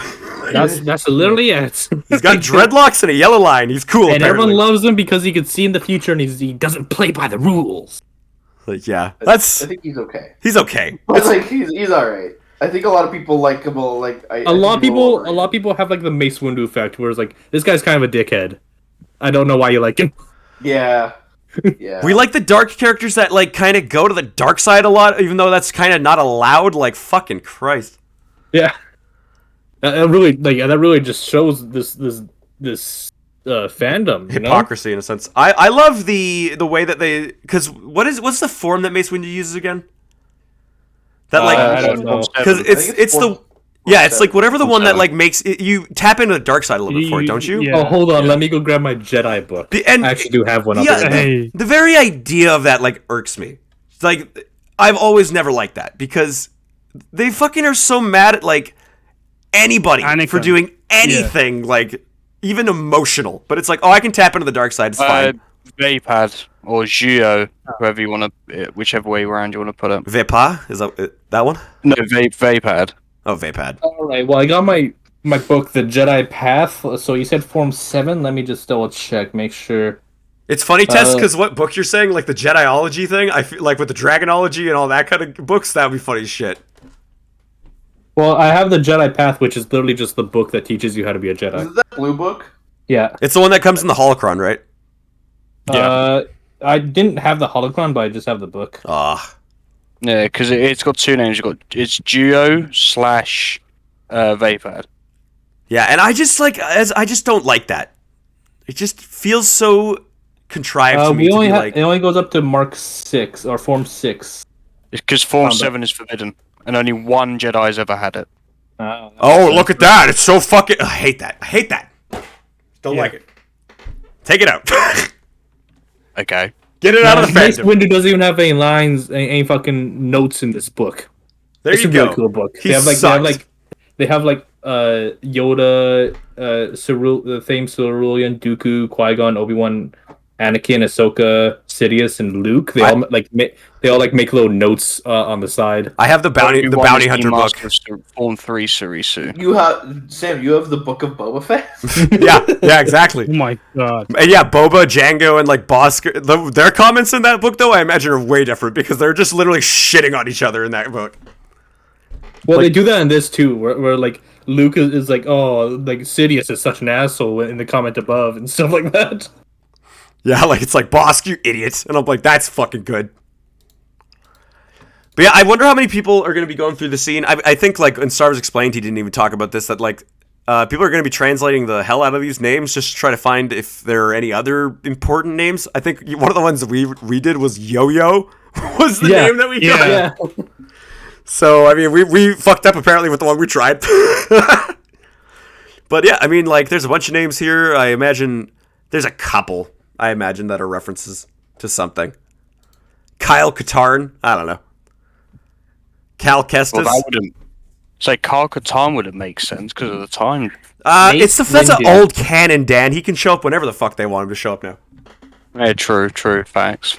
That's literally it. He's got dreadlocks and a yellow line. He's cool, and apparently. Everyone loves him because he can see in the future and he doesn't play by the rules. Like, yeah, I think he's okay. He's okay. But like, he's all right. I think a lot of people like him. Like a lot of people have like the Mace Windu effect, where it's like, this guy's kind of a dickhead. I don't know why you like him. Yeah. We like the dark characters that like kind of go to the dark side a lot, even though that's kind of not allowed. Like, fucking Christ. Yeah. That really just shows this fandom, hypocrisy in a sense. I love the way that they, because what's the form that Mace Windu uses again? That like, I don't know, because it's the it's like whatever the one that like makes it, you tap into the dark side a little bit for it, don't you? Yeah. Oh, hold on, let me go grab my Jedi book. I actually do have one. The very idea of that like irks me. Like, I've always never liked that, because they fucking are so mad at like anybody for doing anything like even emotional. But it's like, oh, I can tap into the dark side. It's fine. Vapad or Geo, whoever you want to, whichever way around you want to put it. Vepa? Is that one? No, Vapad. Oh, Vapad. All right. Well, I got my book, The Jedi Path. So you said Form 7. Let me just double check, make sure. It's funny, Tess, because what book you're saying, like the Jediology thing, I feel like with the Dragonology and all that kind of books, that would be funny as shit. Well, I have the Jedi Path, which is literally just the book that teaches you how to be a Jedi. Is that blue book? Yeah. It's the one that comes in the holocron, right? Yeah. I didn't have the holocron, but I just have the book. Ah. Yeah, because it's got two names. It's Geo / Vapad. Yeah, and I just I just don't like that. It just feels so contrived to me. It only goes up to Mark 6 or Form 6. It's because Form 7 is forbidden, and only one Jedi's ever had it. Oh, look at that! It's so fucking. I hate that. I hate that. Don't like it. Take it out. Okay. Get it out of the Mace fandom. Windu doesn't even have any lines, any fucking notes in this book. It's a really cool book. They have Yoda, the famed Cerulean, Dooku, Qui-Gon, Obi-Wan, Anakin, Ahsoka, Sidious, and Luke. They all make little notes on the side. I have the bounty hunter book. Form 3 Surisu. You have the book of Boba Fett? yeah, exactly. Oh my god. And yeah, Boba, Django, and like Bosker, their comments in that book, though, I imagine are way different because they're just literally shitting on each other in that book. Well, they do that in this too, where like Luke is like, oh, like Sidious is such an asshole in the comment above and stuff like that. Yeah, like it's like, Bosk, you idiots, and I'm like, that's fucking good. But yeah, I wonder how many people are going to be going through the scene. I think, like, when Star Wars Explained, he didn't even talk about this, that, like, people are going to be translating the hell out of these names just to try to find if there are any other important names. I think one of the ones that we did was Yo-Yo, was the name that we got. Yeah. So, I mean, we fucked up, apparently, with the one we tried. But yeah, I mean, like, there's a bunch of names here. I imagine there's a couple, I imagine, that are references to something. Kyle Katarn, I don't know. Cal Kestis. Well, that wouldn't. Say Kyle Katarn wouldn't make sense because of the time. That's an old canon, Dan. He can show up whenever the fuck they want him to show up now. Yeah, true. Facts.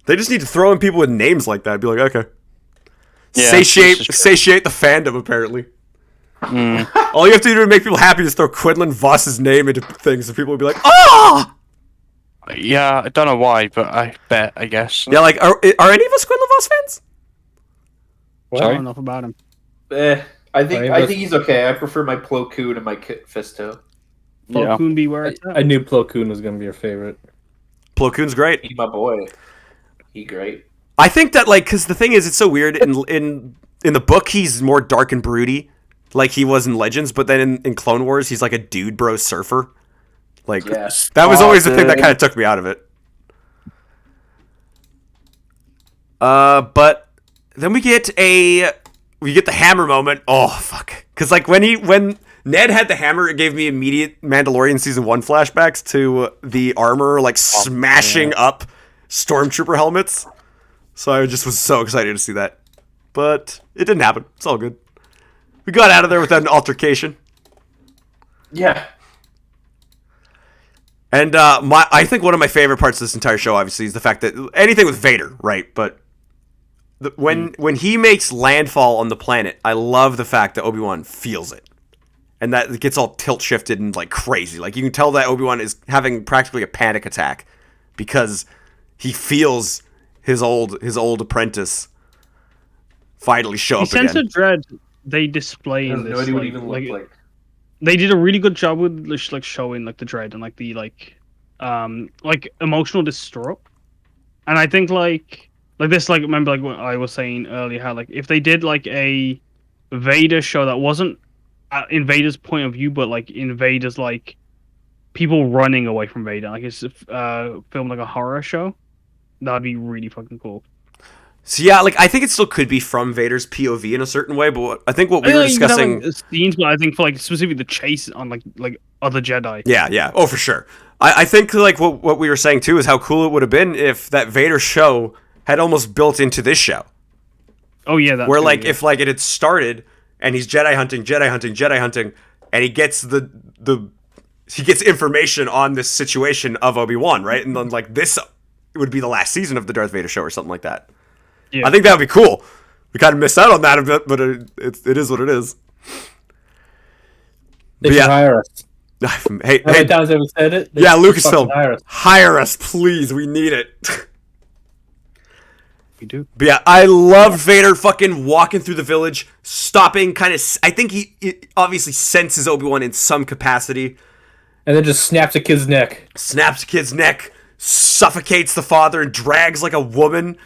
They just need to throw in people with names like that. Be like, okay. Yeah, satiate the fandom, apparently. All you have to do to make people happy is throw Quinlan Voss's name into things, and people will be like, oh! Yeah, I don't know why, but I guess. Yeah, like, are any of us Quinlan Voss fans? I don't know enough about him. I think he's okay. I prefer my Plo Koon and my Kit Fisto. Plo Koon be where I knew Plo Koon was gonna be your favorite. Plo Koon's great. He's my boy. He great. I think that, like, because the thing is, it's so weird. In the book, he's more dark and broody, like he was in Legends. But then in Clone Wars, he's like a dude bro surfer. Like, that was always the thing that kind of took me out of it. But then we get the hammer moment. Oh fuck! Because like when Ned had the hammer, it gave me immediate Mandalorian season 1 flashbacks to the armor like smashing up stormtrooper helmets. So I just was so excited to see that, but it didn't happen. It's all good. We got out of there without an altercation. Yeah. And I think one of my favorite parts of this entire show, obviously, is the fact that anything with Vader, right? But when he makes landfall on the planet, I love the fact that Obi-Wan feels it, and that it gets all tilt shifted and like crazy. Like you can tell that Obi-Wan is having practically a panic attack because he feels his old apprentice finally show up again. The sense of dread they display in this, no idea what it even looked like. They did a really good job with like showing like the dread and like the like emotional distraught. And I think like this, like, remember like what I was saying earlier, how like if they did like a Vader show that wasn't in Vader's point of view, but like in Vader's like people running away from Vader, like it's filmed like a horror show, that'd be really fucking cool. So yeah, like I think it still could be from Vader's POV in a certain way, but I think what we were discussing, like, scenes, but I think for like specifically the chase on like other Jedi. Yeah, oh for sure. I think like what we were saying too is how cool it would have been if that Vader show had almost built into this show. Oh yeah, that where like if like it had started and he's Jedi hunting, and he gets the he gets information on this situation of Obi-Wan, right? And then like this would be the last season of the Darth Vader show or something like that. Yeah. I think that would be cool. We kind of missed out on that a bit, but it is what it is. They should hire us. Hey, how many times have we said it? Yeah, Lucasfilm, hire us, please. We need it. We do. But yeah, I love Vader fucking walking through the village, stopping, kind of. I think he obviously senses Obi-Wan in some capacity, and then just snaps a kid's neck. Suffocates the father, and drags like a woman,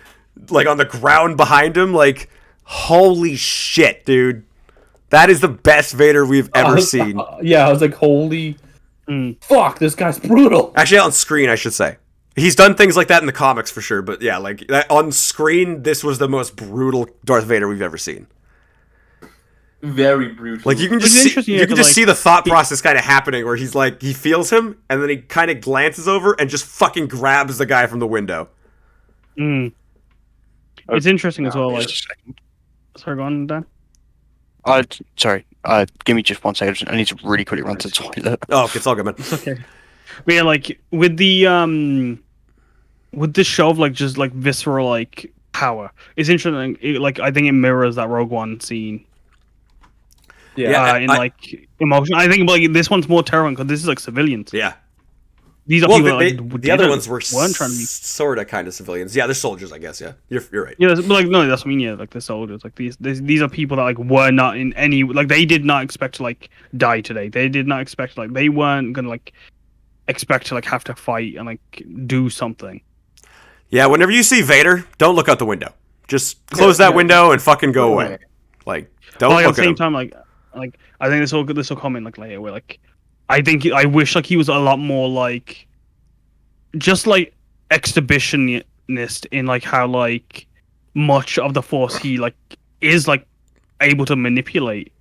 like on the ground behind him. Like, holy shit, dude! That is the best Vader we've ever seen. Yeah, I was like, holy fuck, this guy's brutal. Actually, on screen, I should say. He's done things like that in the comics for sure, but yeah, like on screen, this was the most brutal Darth Vader we've ever seen. Very brutal. Like you can just see the thought process kind of happening, where he's like he feels him, and then he kind of glances over and just fucking grabs the guy from the window. It's interesting as well. Like, sorry, go on, Dan. Sorry. Give me just 1 second. I need to really quickly run to the toilet. Oh, it's all good, man. It's okay. But yeah, like with the show of like just like visceral like power, it's interesting. Like I think it mirrors that Rogue One scene. Yeah, like emotion. I think like this one's more terrifying because this is like civilians. Yeah. These are people the other ones weren't trying to be sort of kind of civilians. Yeah, they're soldiers, I guess. Yeah, you're right. Yeah, but like no, that's what I mean. Yeah, like they're soldiers. Like these are people that like were not in any like they did not expect to like die today. They did not expect like they weren't gonna like expect to like have to fight and like do something. Yeah, whenever you see Vader, don't look out the window. Just close that window and fucking go away. Like don't look at him. At the same time, like I think this will come in like later. Where like I wish like he was a lot more like just like exhibitionist in like how like much of the Force he like is like able to manipulate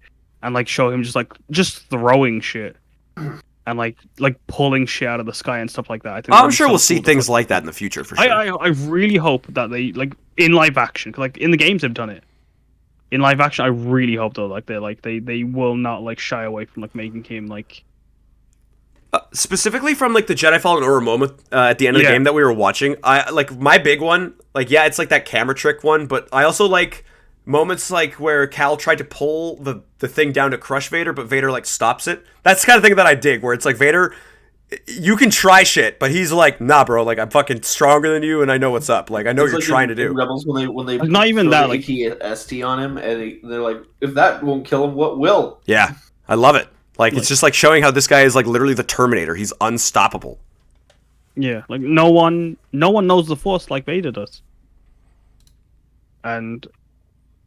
and like show him just throwing shit. And like pulling shit out of the sky and stuff like that. I think I'm sure we'll see things like that in the future for sure. I really hope that they like in live action, 'cause, like in the games they've done it. In live action, I really hope though, like they will not like shy away from like making him like specifically from like the Jedi Fallen Order moment at the end of the game that we were watching. I like my big one, like it's like that camera trick one, but I also like moments like where Cal tried to pull the thing down to crush Vader, but Vader like stops it. That's the kind of thing that I dig, where it's like Vader, you can try shit, but he's like, nah, bro, like I'm fucking stronger than you, and I know what's up. Like I know what you're trying to do. Rebels when they like, not even that like AT-ST on him, and they're like, if that won't kill him, what will? Yeah, I love it. Like it's just like showing how this guy is like literally the Terminator. He's unstoppable. Yeah, like no one knows the Force like Vader does, and.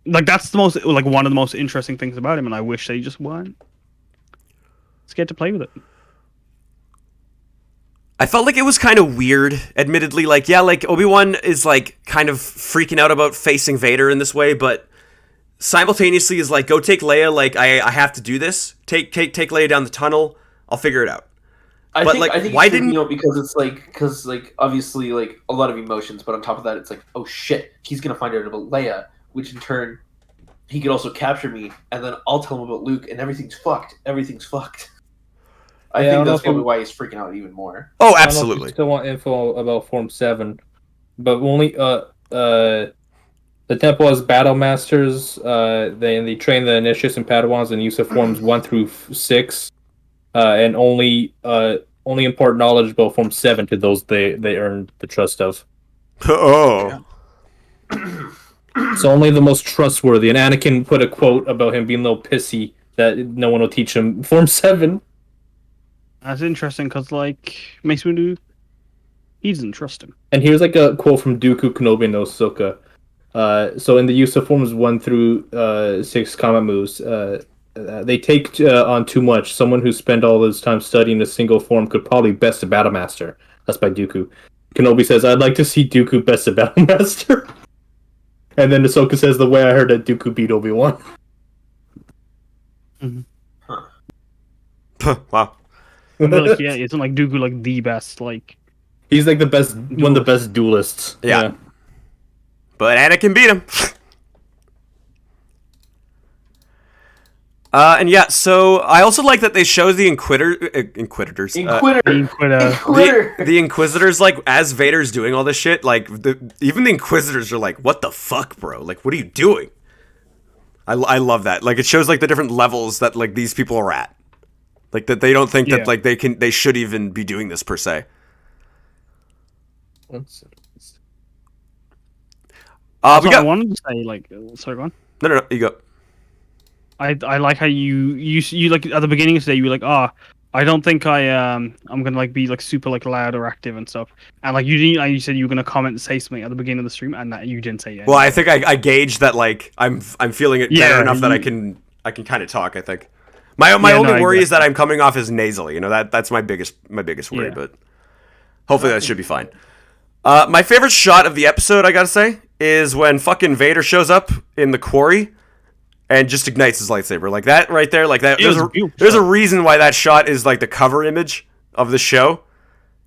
Like that's the most like one of the most interesting things about him, and I wish they just weren't scared to play with it. I felt like it was kind of weird, admittedly. Like, yeah, like Obi-Wan is like kind of freaking out about facing Vader in this way, but simultaneously is like, go take Leia. Like, I have to do this. Take Leia down the tunnel. I'll figure it out. I think why didn't because it's like obviously like a lot of emotions, but on top of that, it's like, oh shit, he's gonna find out about Leia. Which in turn, he could also capture me, and then I'll tell him about Luke, and everyth's fucked. Everything's fucked. I think that's probably why he's freaking out even more. Oh, absolutely. I still want info about Form 7, but only the Temple has battle masters. They train the initiates and Padawans in use of Forms 1 through 6, and only impart knowledge about Form 7 to those they earned the trust of. Oh. Yeah. So only the most trustworthy. And Anakin put a quote about him being a little pissy that no one will teach him Form 7. That's interesting because, like, makes me do. He doesn't trust him. And here's like a quote from Dooku, Kenobi, and Ahsoka. So in the use of Forms 1 through 6 combat moves, they take on too much. Someone who spent all this time studying a single form could probably best a battle master. That's by Dooku. Kenobi says, "I'd like to see Dooku best a battle master." And then Ahsoka says, "The way I heard that Dooku beat Obi-Wan." Mm-hmm. Huh. Wow. Like, yeah, isn't like Dooku like the best? Like he's like the best, one of the best duelists. Yeah. But Anakin beat him. And yeah, so I also like that they show the Inquisitors. The Inquisitors, like, as Vader's doing all this shit, like, even the Inquisitors are like, what the fuck, bro? Like, what are you doing? I love that. Like, it shows, like, the different levels that, like, these people are at. Like, that they don't think that, like, they should even be doing this, per se. I wanted to say, like, sorry, go on. No, you go. I like how you like at the beginning of today you were like, I don't think I'm gonna like be like super like loud or active and stuff, and like you didn't, like, you said you were gonna comment and say something at the beginning of the stream, and that you didn't say anything. Well, I think I gauged that, like, I'm feeling it better enough that I can kind of talk. I think my only worry is that I'm coming off as nasally. You know, that's my biggest worry, but hopefully that should be fine. My favorite shot of the episode, I gotta say, is when fucking Vader shows up in the quarry and just ignites his lightsaber. Like, that right there, like, that. There's a reason why that shot is, like, the cover image of the show.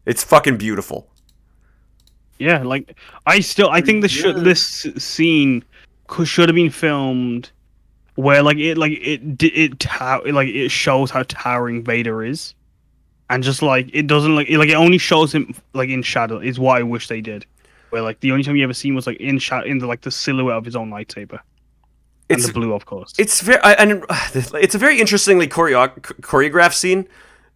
It's fucking beautiful. Yeah, like, I think this scene should have been filmed where, like, it shows how towering Vader is. And just, like, it doesn't, like, it only shows him, like, in shadow, is what I wish they did. Where, like, the only time you ever seen was, like, in the silhouette of his own lightsaber. And the blue, of course. It's a very interestingly choreographed scene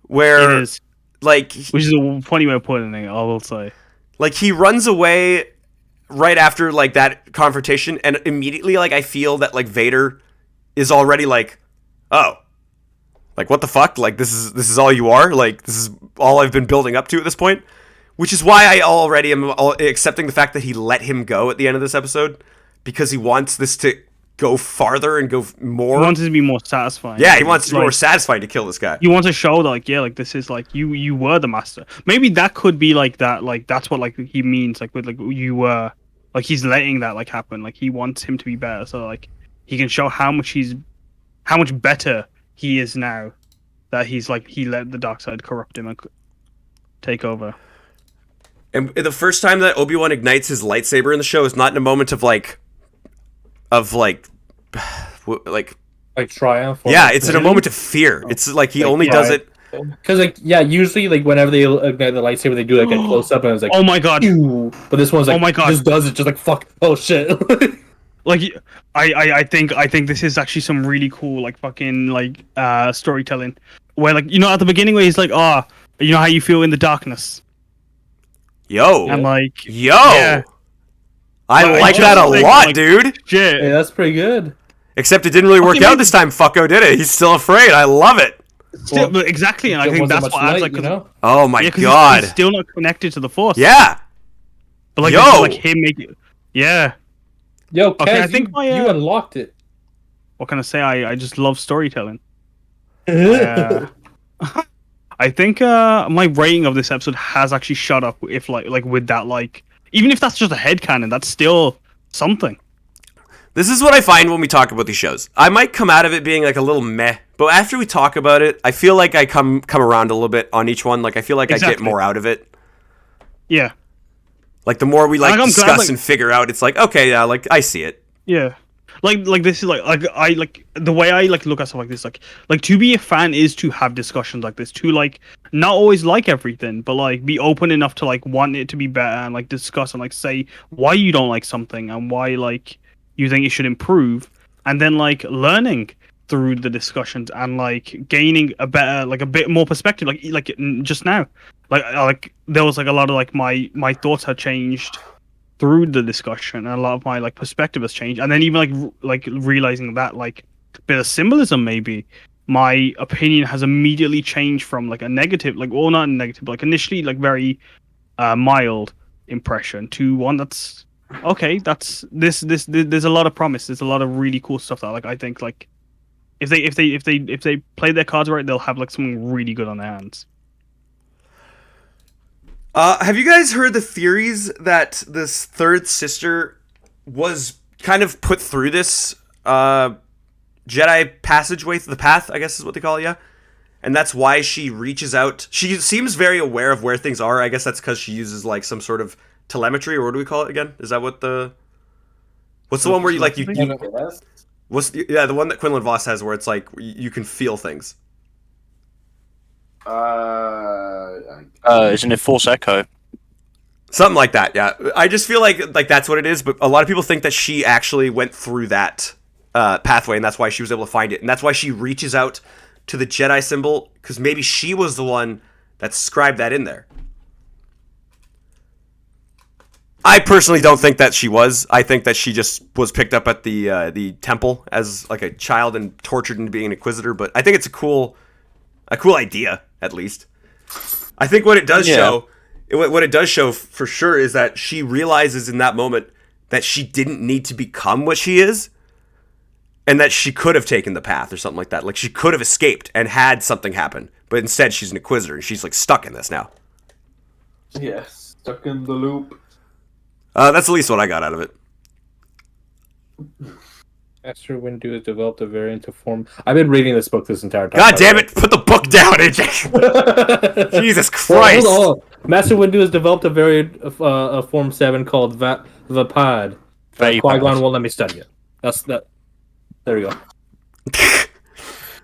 where it is, like, which is a funny way of putting it, I will say. Like, he runs away right after, like, that confrontation, and immediately, like, I feel that, like, Vader is already like, oh, like, what the fuck? Like, this is all you are? Like, this is all I've been building up to at this point? Which is why I already am accepting the fact that he let him go at the end of this episode, because he wants this to go farther and go more. He wants it to be more satisfying. Yeah, he wants it to be more satisfying to kill this guy. You want to show that, like, yeah, like, this is, like, you were the master. Maybe that could be, like, that, like, that's what, like, he means, like, with, like, you were, like, he's letting that, like, happen. Like, he wants him to be better, so, like, he can show how much better he is now, that he's, like, he let the dark side corrupt him and take over. And the first time that Obi-Wan ignites his lightsaber in the show is not in a moment of triumph. Yeah, it's in a moment of fear. It's like he only does it because, like, usually, like, whenever they ignite the lightsaber, they do, like, a close up, and it's like, oh my god. Ew. But this one's like, oh my god, just does it, just like, fuck, oh shit. Like, I think this is actually some really cool, like, fucking, like, storytelling, where, like, you know, at the beginning where he's like, you know how you feel in the darkness. Yo. And, like, yeah. I like that a lot, like, dude. Shit. Hey, that's pretty good. Except it didn't really work out this time, fucko, did it? He's still afraid. I love it. Still, well, exactly, and I think that's what adds, like, you know? Oh my god. He's still not connected to the Force. Yeah. But, like, this is, like, him making... Yeah. Yo, Kaz, okay, I think you unlocked it. What can I say? I just love storytelling. I think my rating of this episode has actually shot up if, like with that, like, even if that's just a headcanon, that's still something. This is what I find when we talk about these shows. I might come out of it being, like, a little meh, but after we talk about it, I feel like I come around a little bit on each one. Like, I feel like I get more out of it. Yeah. Like, the more we, like, discuss and figure out, it's like, okay, yeah, like, I see it. Yeah. Like this is like I like the way I, like, look at stuff like this, like to be a fan is to have discussions like this, to, like, not always like everything, but, like, be open enough to, like, want it to be better, and, like, discuss and, like, say why you don't like something and why, like, you think it should improve, and then, like, learning through the discussions and, like, gaining a better, like, a bit more perspective, like just now, like there was, like, a lot of, like, my thoughts had changed through the discussion, and a lot of my, like, perspective has changed, and then even like realizing that, like, bit of symbolism, maybe my opinion has immediately changed from, like, a negative, like, or not negative, like, initially, like, very mild impression to one that's okay. That's this there's a lot of promise. There's a lot of really cool stuff that, like, I think, like, if they play their cards right, they'll have, like, something really good on their hands. Have you guys heard the theories that this third sister was kind of put through this Jedi passageway, the path, I guess is what they call it, yeah? And that's why she reaches out. She seems very aware of where things are. I guess that's because she uses, like, some sort of telemetry, or what do we call it again? Is that what the... What's the one where you, like, you the one that Quinlan Voss has where it's like you can feel things. Isn't it Force Echo? Something like that, yeah. I just feel like that's what it is, but a lot of people think that she actually went through that pathway, and that's why she was able to find it, and that's why she reaches out to the Jedi symbol, because maybe she was the one that scribed that in there. I personally don't think that she was. I think that she just was picked up at the temple as like a child and tortured into being an Inquisitor, but I think it's a cool idea, at least. I think what it does show... What it does show for sure is that she realizes in that moment that she didn't need to become what she is, and that she could have taken the path or something like that. Like she could have escaped and had something happen, but instead she's an Inquisitor and she's like stuck in this now. Yes, stuck in the loop. That's at least what I got out of it. Master Windu has developed a variant of form. I've been reading this book this entire time. God damn it! Put the book down, AJ. Jesus Christ! Hold on. Master Windu has developed a variant of Form 7 called Vapad. Qui-Gon won't let me study it. That's that. There we go.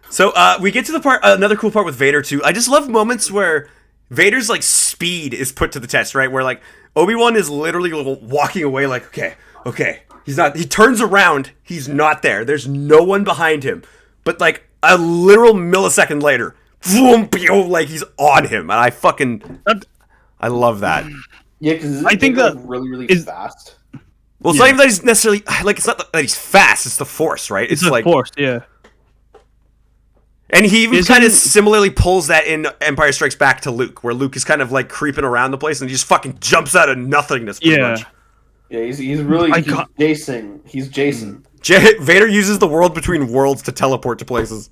So we get to the part, another cool part with Vader too. I just love moments where Vader's like speed is put to the test, right? Where like Obi-Wan is literally walking away, like okay. He's not. He turns around. He's not there. There's no one behind him. But like a literal millisecond later, boom, like he's on him, and I love that. Yeah, because I think that really fast. Well, it's not even that he's necessarily like. It's not that he's fast. It's the Force, right? It's like Force, yeah. And he even kind of similarly pulls that in Empire Strikes Back to Luke, where Luke is kind of like creeping around the place and he just fucking jumps out of nothingness. Pretty much. Yeah, he's really Jason. He's Jason. Vader uses the world between worlds to teleport to places.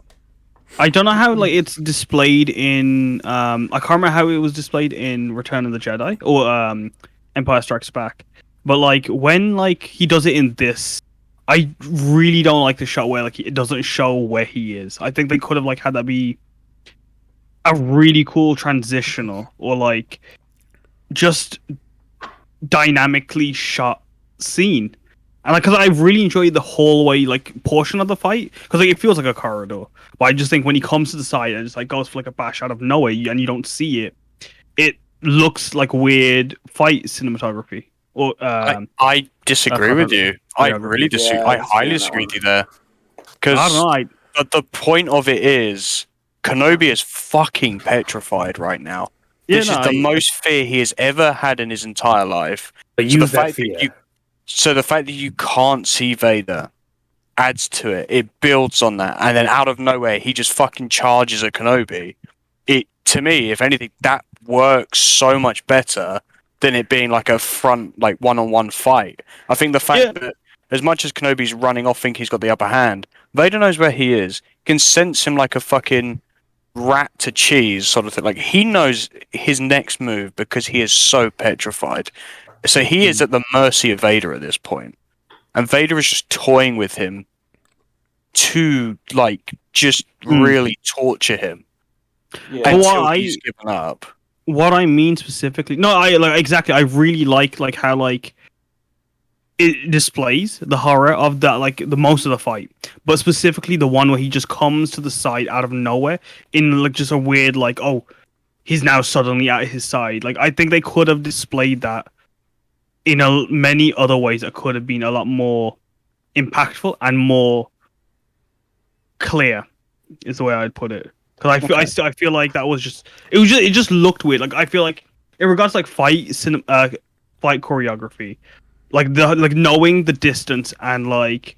I don't know how like it's displayed in I can't remember how it was displayed in Return of the Jedi or Empire Strikes Back. But like when like he does it in this, I really don't like the shot where like it doesn't show where he is. I think they could have like had that be a really cool transitional or like just dynamically shot scene, and like because I really enjoyed the hallway like portion of the fight because like it feels like a corridor, but I just think when he comes to the side and just like goes for like a bash out of nowhere and you don't see it, it looks like weird fight cinematography. Or I disagree with you. I really disagree. I highly disagree with you there. Because I don't know. The point of it is Kenobi is fucking petrified right now. This is the most fear he has ever had in his entire life. But so the fact that you can't see Vader adds to it. It builds on that, and then out of nowhere he just fucking charges at Kenobi. It to me, if anything, that works so much better than it being like a front, like one-on-one fight. I think the fact that as much as Kenobi's running off, thinking he's got the upper hand, Vader knows where he is. Can sense him like a fucking rat to cheese sort of thing. Like he knows his next move because he is so petrified. So he is at the mercy of Vader at this point, and Vader is just toying with him to like just really torture him until he's given up. What I mean specifically, no, I like exactly. I really like how like it displays the horror of that, like the most of the fight, but specifically the one where he just comes to the side out of nowhere in like just a weird like, oh, he's now suddenly at his side. Like I think they could have displayed that in many other ways that could have been a lot more impactful and more clear. Is the way I'd put it. Because I feel like that was just it just looked weird. Like I feel like in regards to like fight choreography, like knowing the distance and like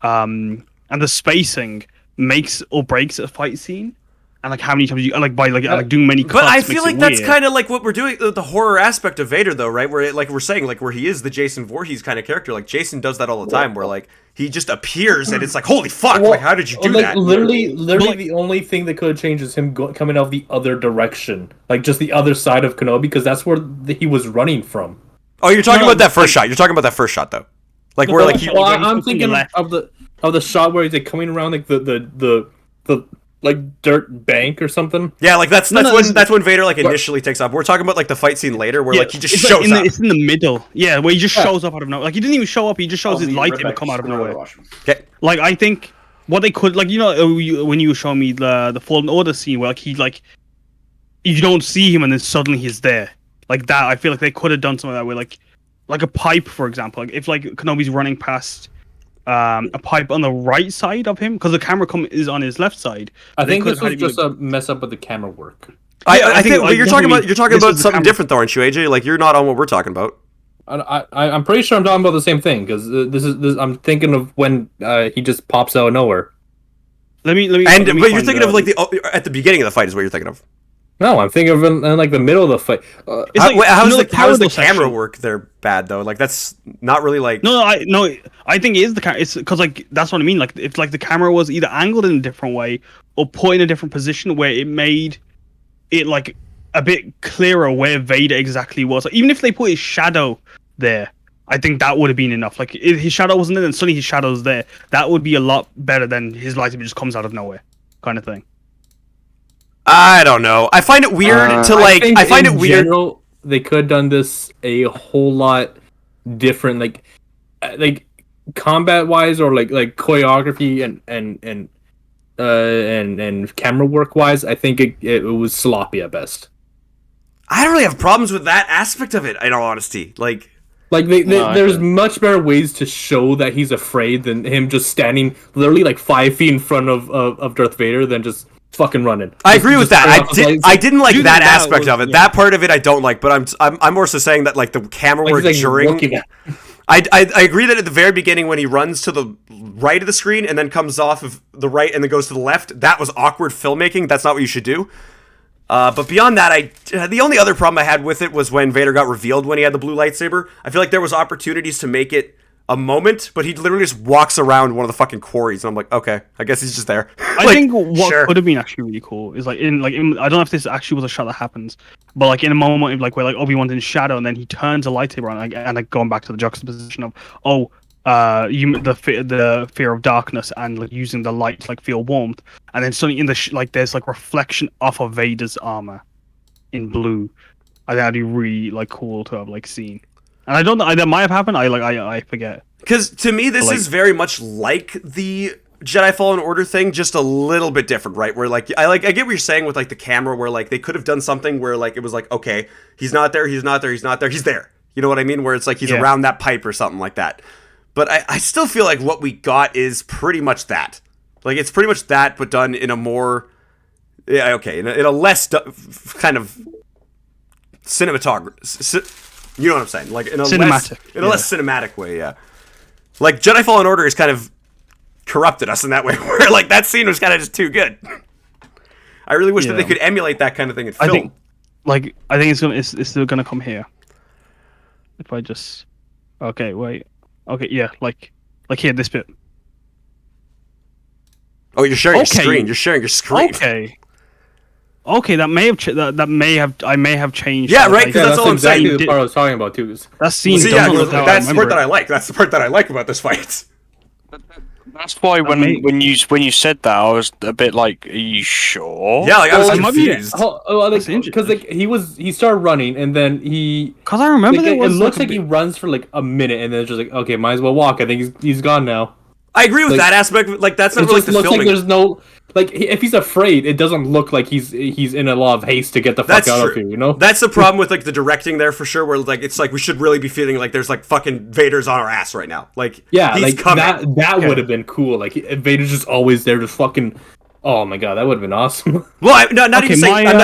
and the spacing makes or breaks a fight scene, and like how many times you like by like doing many cuts. But I feel like that's weird. kind of like what we're doing, the horror aspect of Vader, though, right? Where like we're saying, like where he is the Jason Voorhees kind of character. Like Jason does that all the time, where like he just appears and it's like, holy fuck! Like how did you do that? Literally, the only thing that could have changed is him coming out the other direction, like just the other side of Kenobi, because that's where he was running from. Oh, you're talking about that first shot. You're talking about that first shot, though. Like where like I'm thinking of the shot where he's like coming around like the like dirt bank or something. Yeah, like that's when Vader like initially takes off. We're talking about like the fight scene later where like he just shows up. It's in the middle. Yeah, where he just shows up out of nowhere. Like he didn't even show up. He just shows his lightsaber come out of nowhere. Okay. Like I think what they could like when you were showing me the Fallen Order scene where like he like you don't see him and then suddenly he's there. Like that, I feel like they could have done something that way. Like a pipe, for example. Like if like Kenobi's running past a pipe on the right side of him because the camera is on his left side. I think this was just a mess up with the camera work. I think you're talking about something different though, aren't you, AJ? Like you're not on what we're talking about. I'm pretty sure I'm talking about the same thing because I'm thinking of when he just pops out of nowhere. But you're thinking of like at the beginning of the fight is what you're thinking of. No, I'm thinking of in like the middle of the fight. How's the camera work there bad though? Like that's not really like. No, I think it is the camera. It's because like that's what I mean. Like if like the camera was either angled in a different way or put in a different position where it made it like a bit clearer where Vader exactly was. Like, even if they put his shadow there, I think that would have been enough. Like if his shadow wasn't there, and suddenly his shadow's there, that would be a lot better than his lightsaber just comes out of nowhere, kind of thing. I don't know. I find it weird to like. I find it weird. General, they could have done this a whole lot different, like combat wise, or like choreography and camera work wise. I think it was sloppy at best. I don't really have problems with that aspect of it. In all honesty, there's much better ways to show that he's afraid than him just standing literally like 5 feet in front of Darth Vader, than just fucking running. I agree with that. I didn't like that aspect of it. Yeah. That part of it I don't like, but I'm more so saying that like the camera work during. I agree that at the very beginning when he runs to the right of the screen and then comes off of the right and then goes to the left, that was awkward filmmaking. That's not what you should do. But beyond that, the only other problem I had with it was when Vader got revealed when he had the blue lightsaber. I feel like there was opportunities to make it a moment, but he literally just walks around one of the fucking quarries, and I'm like, okay, I guess he's just there. I think what could have been actually really cool is like in I don't know if this actually was a shot that happens, but like in a moment of, like where like Obi-Wan's in shadow and then he turns a lightsaber on, and like going back to the juxtaposition of the fear of darkness and like using the light to like feel warmth, and then suddenly in the there's like reflection off of Vader's armor in blue. I think that'd be really like cool to have like seen. And I don't know, that might have happened. I forget. Because to me, this is very much like the Jedi Fallen Order thing, just a little bit different, right? Where I get what you're saying with like the camera, where like they could have done something where like it was like, okay, he's not there, he's there. You know what I mean? Where it's like he's around that pipe or something like that. But I still feel like what we got is pretty much that. Like it's pretty much that, but done in a more in a less kind of cinematography. You know what I'm saying? Like in a less cinematic way, yeah. Like Jedi Fallen Order has kind of corrupted us in that way, where like that scene was kind of just too good. I really wish that they could emulate that kind of thing in film. I think it's still gonna come here. If I just like here, this bit. Oh, you're sharing your screen. You're sharing your screen. Okay, that may have I may have changed. Yeah, right. Because that's all I'm saying. The part I was talking about too. That scene. That's the part that I like. That's the part that I like about this fight. That's why when you said that, I was a bit like, "Are you sure?" Yeah, like I was confused. Because he started running and then he. Because I remember it looks like he runs for like a minute and then it's just like, okay, might as well walk. I think he's gone now. I agree with that aspect. Like that's not really the filming. Like there's no. Like if he's afraid, it doesn't look like he's in a lot of haste to get the fuck out of here. You know, that's the problem with like the directing there for sure. Where like it's like we should really be feeling like there's like fucking Vader's on our ass right now. Like he's coming. That would have been cool. Like if Vader's just always there, just fucking. Oh my god, that would have been awesome. Well, I'm not even saying that.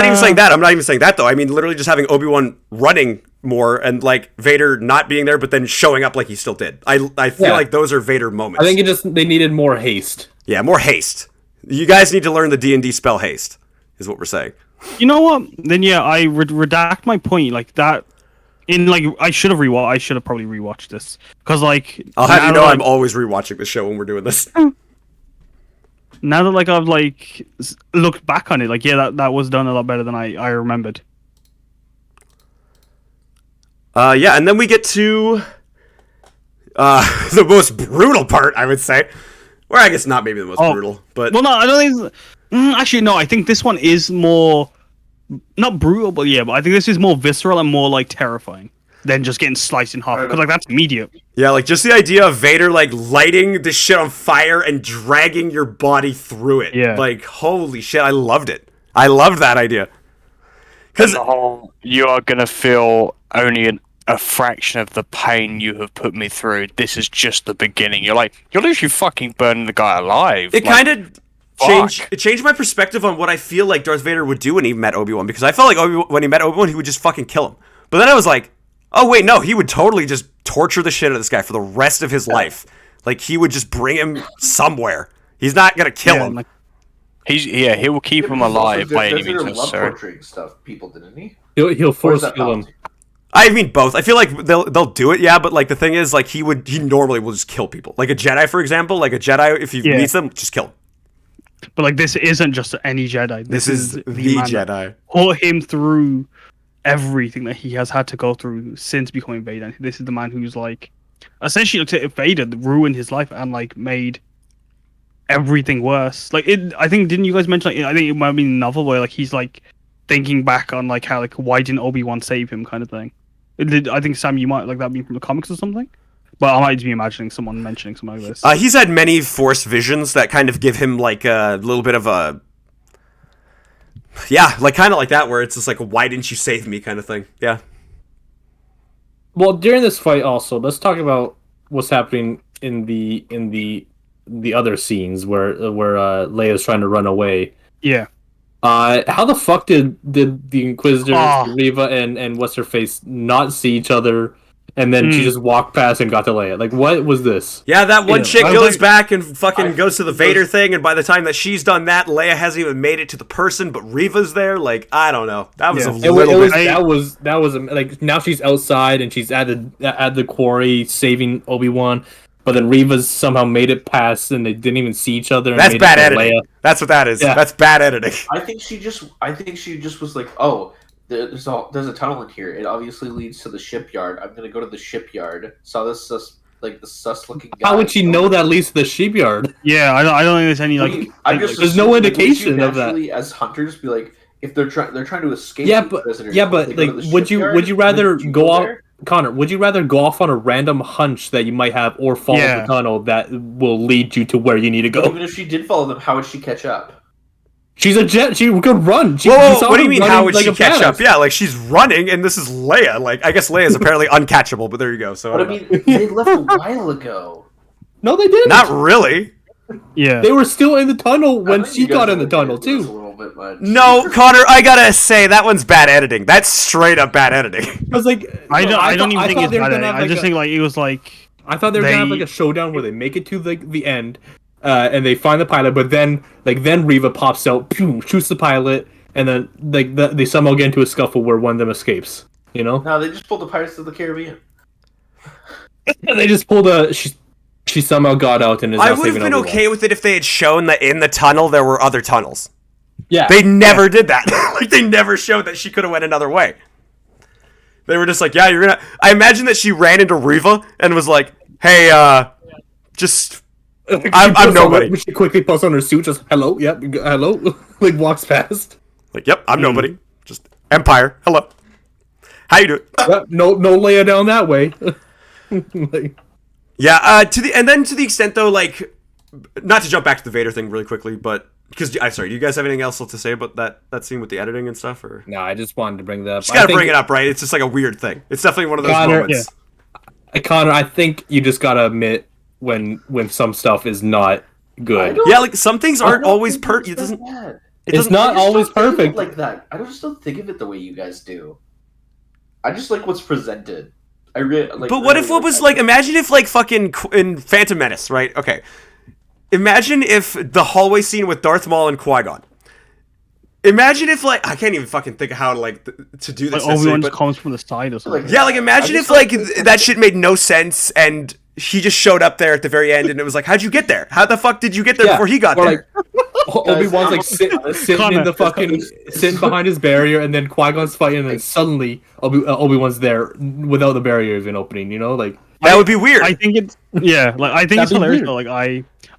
I'm not even saying that though. I mean, literally just having Obi-Wan running more and like Vader not being there, but then showing up like he still did. I feel like those are Vader moments. I think they needed more haste. Yeah, more haste. You guys need to learn the D&D spell haste, is what we're saying. You know what? Then I redact my point like that. In like, I should have probably rewatched this because like I'll have you know I'm always rewatching the show when we're doing this. Now that like I've like looked back on it, like that was done a lot better than I remembered. And then we get to the most brutal part, I would say. Or I guess not maybe the most brutal, but... Well, no, I don't think... Actually, no. I think this one is more not brutal, but but I think this is more visceral and more like terrifying than just getting sliced in half. Because like that's immediate. Yeah, like just the idea of Vader like lighting this shit on fire and dragging your body through it. Yeah. Like holy shit, I loved it. I loved that idea. Because you are gonna feel only a fraction of the pain you have put me through. This is just the beginning. You're literally fucking burning the guy alive. It kind of changed my perspective on what I feel like Darth Vader would do when he met Obi-Wan, because I felt like when he met Obi-Wan, he would just fucking kill him. But then I was like, oh wait, no, he would totally just torture the shit out of this guy for the rest of his life. Like he would just bring him somewhere. He's not gonna kill him. Like, he will keep him alive by any means necessary. Torturing stuff, people, didn't he? He'll force kill him. I mean both. I feel like they'll do it, yeah, but like the thing is, like he normally will just kill people. Like a Jedi, for example, like a Jedi, if he meets them, just kill him. But like this isn't just any Jedi. This is the Jedi. Put him through everything that he has had to go through since becoming Vader. This is the man who's like essentially looked at Vader, ruined his life and like made everything worse. Like I think didn't you guys mention? Like, I think it might have been a novel where like he's like thinking back on like how like why didn't Obi-Wan save him kind of thing. I think Sam, you might like that being from the comics or something. But I might be imagining someone mentioning something like this. He's had many Force visions that kind of give him like a little bit of a like kind of like that, where it's just like, why didn't you save me kind of thing. Yeah. Well, during this fight also, let's talk about what's happening in the other scenes where Leia's trying to run away. Yeah. How the fuck did the Inquisitors, Reva and what's her face not see each other, and then she just walked past and got to Leia? Like, what was this? Yeah, that one chick goes back and fucking goes to the Vader thing, and by the time that she's done that, Leia hasn't even made it to the person, but Reva's there. Like, I don't know. That was that was like, now she's outside and she's at the quarry saving Obi-Wan. But then Reva's somehow made it past, and they didn't even see each other. And that's bad editing. Leia. That's what that is. Yeah. That's bad editing. I think she just was like, oh, there's a tunnel in here. It obviously leads to the shipyard. I'm gonna go to the shipyard. Saw this sus looking guy. How would she know that leads to the shipyard? Yeah, I don't think there's any like. There's no indication of that. As hunters, be like, if they're trying to escape. But like, would you rather go off? Connor, would you rather go off on a random hunch that you might have, or follow the tunnel that will lead you to where you need to go? Even if she did follow them, how would she catch up? She's a jet. She could run. Whoa, what do you mean? How would she catch up? Yeah, like she's running, and this is Leia. Like, I guess Leia's apparently uncatchable, but there you go. So, but I mean, they left a while ago. No, they didn't. Not really. Yeah, they were still in the tunnel when she got in the tunnel too. No, Connor, I gotta say that one's bad editing. That's straight up bad editing. I was like, I don't even think it's bad editing. I just think like it was like I thought they were gonna have like a showdown where they make it to the end, and they find the pilot, but then Reva pops out, shoots the pilot, and then they somehow get into a scuffle where one of them escapes. You know? No, they just pulled the Pirates of the Caribbean. They just pulled she somehow got out and is. I would have been okay with it if they had shown that in the tunnel there were other tunnels. Yeah, they never did that. Like they never showed that she could have went another way. They were just like, yeah, you're gonna. I imagine that she ran into Reva and was like, hey, just. I'm nobody. She quickly puts on her suit, just hello, yep, hello, like walks past. Like, yep, I'm nobody. Just Empire, hello. How you doing? Yep, no Leia down that way. Like, yeah, to the extent though, like, not to jump back to the Vader thing really quickly, but because I'm sorry, do you guys have anything else to say about that scene with the editing and stuff? Or no, I just wanted to bring that up. Just gotta bring it up, right? It's just like a weird thing. It's definitely one of those moments. Yeah. Connor, I think you just gotta admit when some stuff is not good. Yeah, like some things aren't always perfect. It's not always perfect like that. I just don't think of it the way you guys do. I just like what's presented. I really like. But what if it was like? Imagine if like fucking in Phantom Menace, right? Okay. Imagine if the hallway scene with Darth Maul and Qui-Gon. Imagine if like I can't even fucking think of how to like to do this. Like Obi-Wan just comes from the side or something. Yeah, like imagine if like that shit made no sense and he just showed up there at the very end and it was like, how'd you get there? How the fuck did you get there before he got there? Like, Obi-Wan's like sitting in the fucking sitting behind his barrier, and then Qui-Gon's fighting, and then suddenly Obi-Wan's there without the barrier even opening. You know, like that would be weird. I think it's like I think it's hilarious. Though. Like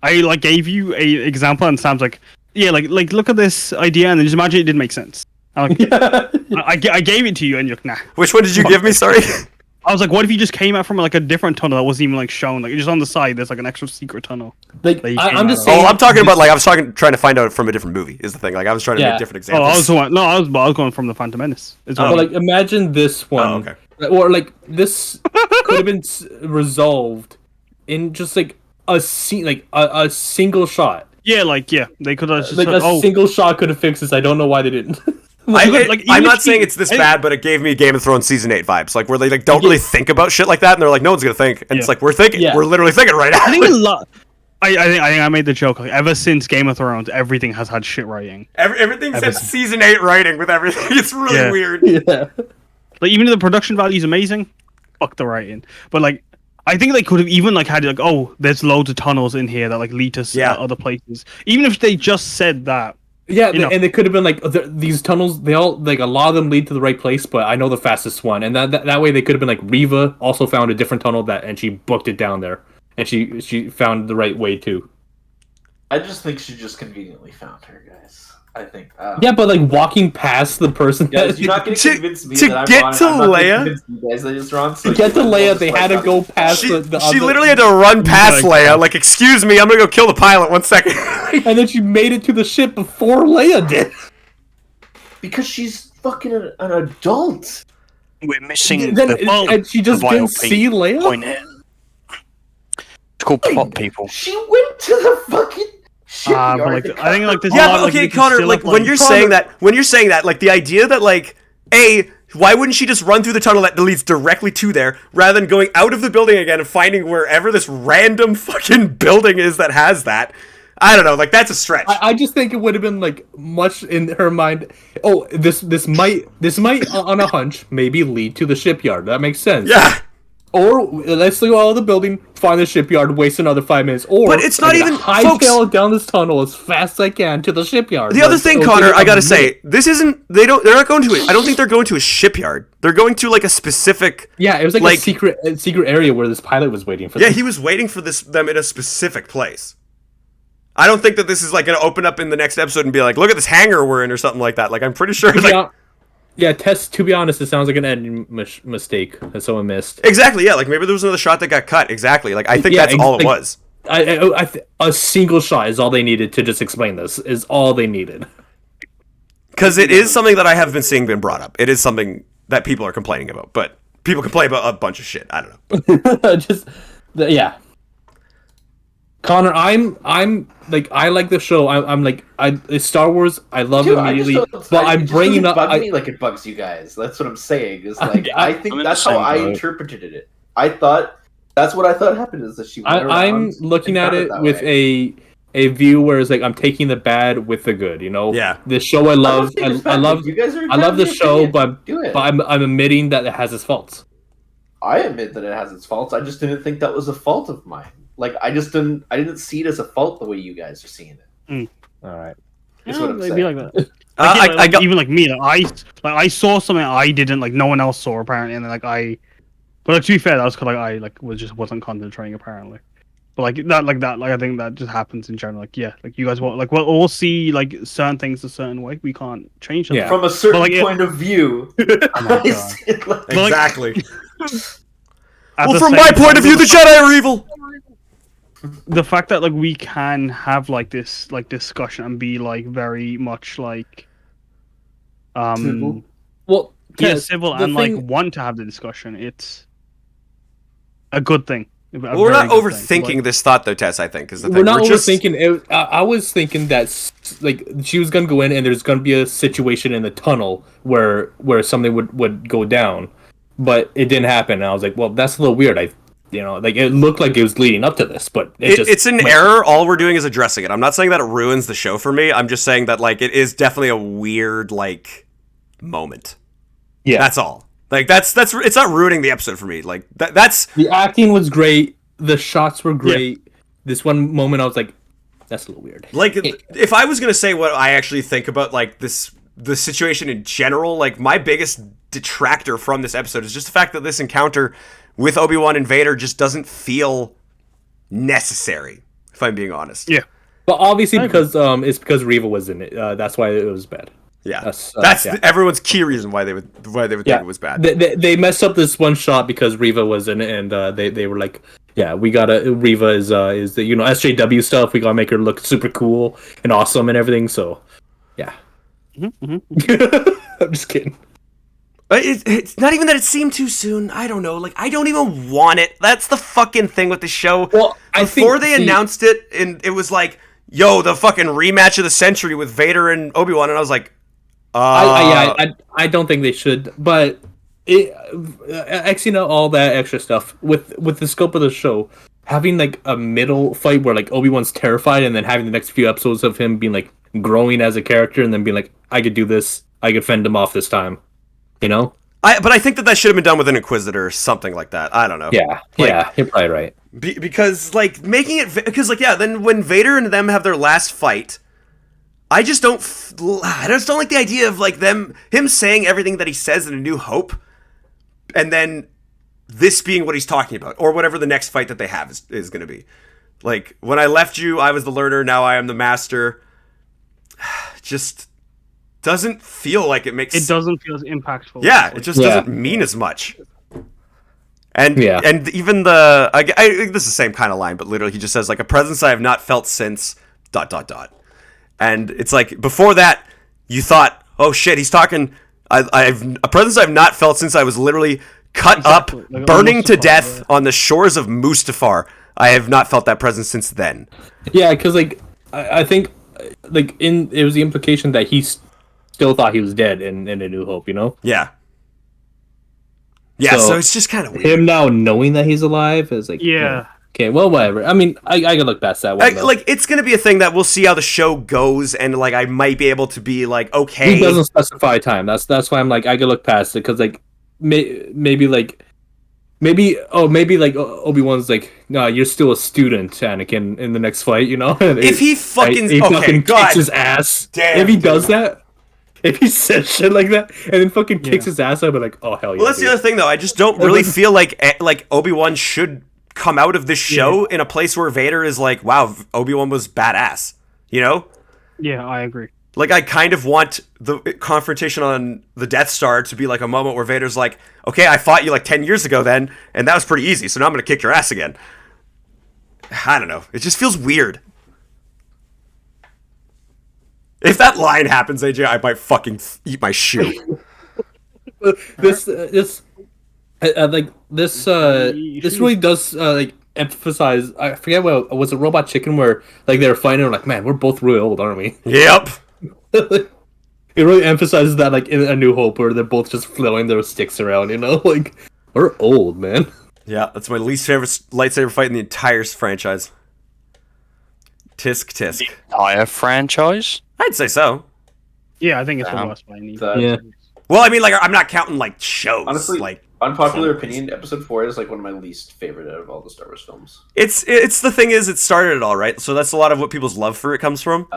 I like gave you a example, and Sam's like, yeah, like look at this idea and then just imagine it didn't make sense. I gave it to you and you're like, nah. Which one did you give me? Sorry. I was like, what if you just came out from like a different tunnel that wasn't even like shown? Like just on the side, there's like an extra secret tunnel. Like I'm just saying. Oh, I'm talking about like I was trying to find out from a different movie. Is the thing like I was trying to make different examples. I was going from the Phantom Menace. But like imagine this one, oh, okay. Or like this could have been resolved in just like a scene, like a single shot. Yeah, they could have just like a single shot could have fixed this. I don't know why they didn't. I'm not saying it's this bad, but it gave me Game of Thrones season 8 vibes, like where they like don't really think about shit like that, and they're like, no one's gonna think, and it's like we're thinking, we're literally thinking right now. I think a lot. I think I made the joke. Like, ever since Game of Thrones, everything has had shit writing. Everything says season 8 writing with everything. It's really weird. Yeah. Like even if the production value is amazing, fuck the writing. But like, I think they could have even like had like, oh, there's loads of tunnels in here that like lead to other places. Even if they just said that. Yeah, and it could have been like these tunnels. They all like a lot of them lead to the right place, but I know the fastest one, and that way they could have been like Reva also found a different tunnel and she booked it down there, and she found the right way too. I just think she just conveniently found her, guys. I think. Yeah, but like walking past the person. Guys, you're not going to convince me to that get I'm to wrong. I'm not Leia. gonna convince you guys that it's wrong. So to get to Leia, they had to go past the She literally had to run past Leia. Like, excuse me, I'm gonna go kill the pilot. 1 second. And then she made it to the ship before Leia did. Because she's fucking an adult. We're missing and she just didn't see Leia. Point here. It's called plot people. She went to the fucking shipyard. But like, I think like this. Yeah, but okay, Connor. Like when you're saying that, like the idea that like why wouldn't she just run through the tunnel that leads directly to there, rather than going out of the building again and finding wherever this random fucking building is that has that? I don't know, like that's a stretch. I just think it would have been like much in her mind. Oh, this might on a hunch maybe lead to the shipyard. That makes sense. Yeah. Or let's go out of the building, find the shipyard, waste another 5 minutes. Or but it's not even hightail it down this tunnel as fast as I can to the shipyard. The other thing, Connor, I gotta say, this isn't. They're not going to it. I don't think they're going to a shipyard. They're going to like a specific. Yeah, it was like a secret area where this pilot was waiting for them. Yeah, he was waiting for them in a specific place. I don't think that this is like going to open up in the next episode and be like, look at this hangar we're in or something like that. Like, I'm pretty sure. Yeah, Tess, to be honest, it sounds like an editing mistake that someone missed. Exactly, yeah. Like, maybe there was another shot that got cut. Exactly. Like, I think that's all it was. A single shot is all they needed to just explain this, is all they needed. Because it is something that I have been seeing been brought up. It is something that people are complaining about. But people complain about a bunch of shit. I don't know. Yeah. Connor, I'm like, I like the show. I'm like, it's Star Wars. I love it immediately, but I'm bringing up. Me like it bugs you guys. That's what I'm saying. Is like I think that's how I interpreted it. I thought that's what I thought happened is that she. I'm looking at it with a view where it's like I'm taking the bad with the good. You know. Yeah. The show I love. I love. You guys are. I love the show, but I'm admitting that it has its faults. I admit that it has its faults. I just didn't think that was a fault of mine. Like I didn't see it as a fault the way you guys are seeing it. All right, is what I'm saying. Be like that. Even like me, I saw something I didn't like. No one else saw apparently, and then like but like, to be fair, that was because like I wasn't concentrating apparently. But like I think that just happens in general. Like like you guys will like we'll all see like certain things a certain way. We can't change them. Yeah. From a certain point of view. Exactly. Well, from my point of view, the Jedi are evil. The fact that like we can have like this like discussion and be like very much like civil. Civil and like want to have the discussion, it's a good thing. Well, we're not overthinking this thought though, Tess. I think is the thing. We're not overthinking it. I was thinking that like she was gonna go in and there's gonna be a situation in the tunnel where something would go down, but it didn't happen. And I was like, well, that's a little weird. Like it looked like it was leading up to this, but it's an error. All we're doing is addressing it. I'm not saying that it ruins the show for me. I'm just saying that like it is definitely a weird like moment. Yeah, that's all. Like that's it's not ruining the episode for me. Like that's the acting was great. The shots were great. Yeah. This one moment, I was like, that's a little weird. Like if I was gonna say what I actually think about like the situation in general, like my biggest detractor from this episode is just the fact that this encounter with Obi-Wan and Vader just doesn't feel necessary, if I'm being honest. Yeah. But obviously because it's because Reva was in it. That's why it was bad. Yeah, that's everyone's key reason why they would think it was bad. They messed up this one shot because Reva was in it, and they were like, yeah, we gotta Reva is the SJW stuff. We gotta make her look super cool and awesome and everything. So yeah, I'm just kidding. It's not even that it seemed too soon. I don't know. Like, I don't even want it. That's the fucking thing with the show. Well, Before they announced it, and it was like, yo, the fucking rematch of the century with Vader and Obi-Wan, and I was like, I don't think they should. But all that extra stuff with the scope of the show, having like a middle fight where like Obi-Wan's terrified, and then having the next few episodes of him being like growing as a character, and then being like, I could do this. I could fend him off this time. You know? But I think that should have been done with an Inquisitor or something like that. I don't know. Yeah, you're probably right. Because, like, making it... Because, like, yeah, then when Vader and them have their last fight, I just don't like the idea of, like, him saying everything that he says in A New Hope, and then this being what he's talking about, or whatever the next fight that they have is going to be. Like, when I left you, I was the learner, now I am the master. Just... doesn't feel like it makes... It doesn't feel as impactful. Yeah, it just doesn't mean as much. And even the... I think this is the same kind of line, but literally he just says, like, a presence I have not felt since... ... And it's like, before that, you thought, oh shit, he's talking... I've a presence I've not felt since I was literally cut up, like, burning to death on the shores of Mustafar. I have not felt that presence since then. Yeah, because, like, I think, like, it was the implication that he's... still thought he was dead in A New Hope, you know? Yeah. Yeah, so it's just kind of weird. Him now knowing that he's alive is like... Yeah. Okay, well, whatever. I mean, I can look past that one. Like, it's going to be a thing that we'll see how the show goes, and, like, I might be able to be, like, okay. He doesn't specify time. That's why I'm like, I can look past it, because, like, maybe Obi-Wan's like, no, you're still a student, Anakin, in the next fight, you know? If he fucking... kicks his ass. Damn, if he does that... If he says shit like that and then fucking kicks his ass, I'd be like, oh, hell yeah. Well, that's the other thing, though. I just don't really feel like Obi-Wan should come out of this show in a place where Vader is like, wow, Obi-Wan was badass. You know? Yeah, I agree. Like, I kind of want the confrontation on the Death Star to be like a moment where Vader's like, okay, I fought you like 10 years ago then, and that was pretty easy, so now I'm going to kick your ass again. I don't know. It just feels weird. If that line happens, AJ, I might fucking eat my shoe. This really does like emphasize. I forget what was a Robot Chicken where like they were fighting. And like, man, we're both really old, aren't we? Yep. It really emphasizes that, like in A New Hope, where they're both just flailing their sticks around. You know, like we're old, man. Yeah, that's my least favorite lightsaber fight in the entire franchise. Tisk tisk. The entire franchise? I'd say so. Yeah, I think it's the worst fight. Yeah. Well, I mean, like, I'm not counting like shows. Honestly, like unpopular opinion, Episode 4 is like one of my least favorite out of all the Star Wars films. It's the thing is, it started it all, right? So that's a lot of what people's love for it comes from.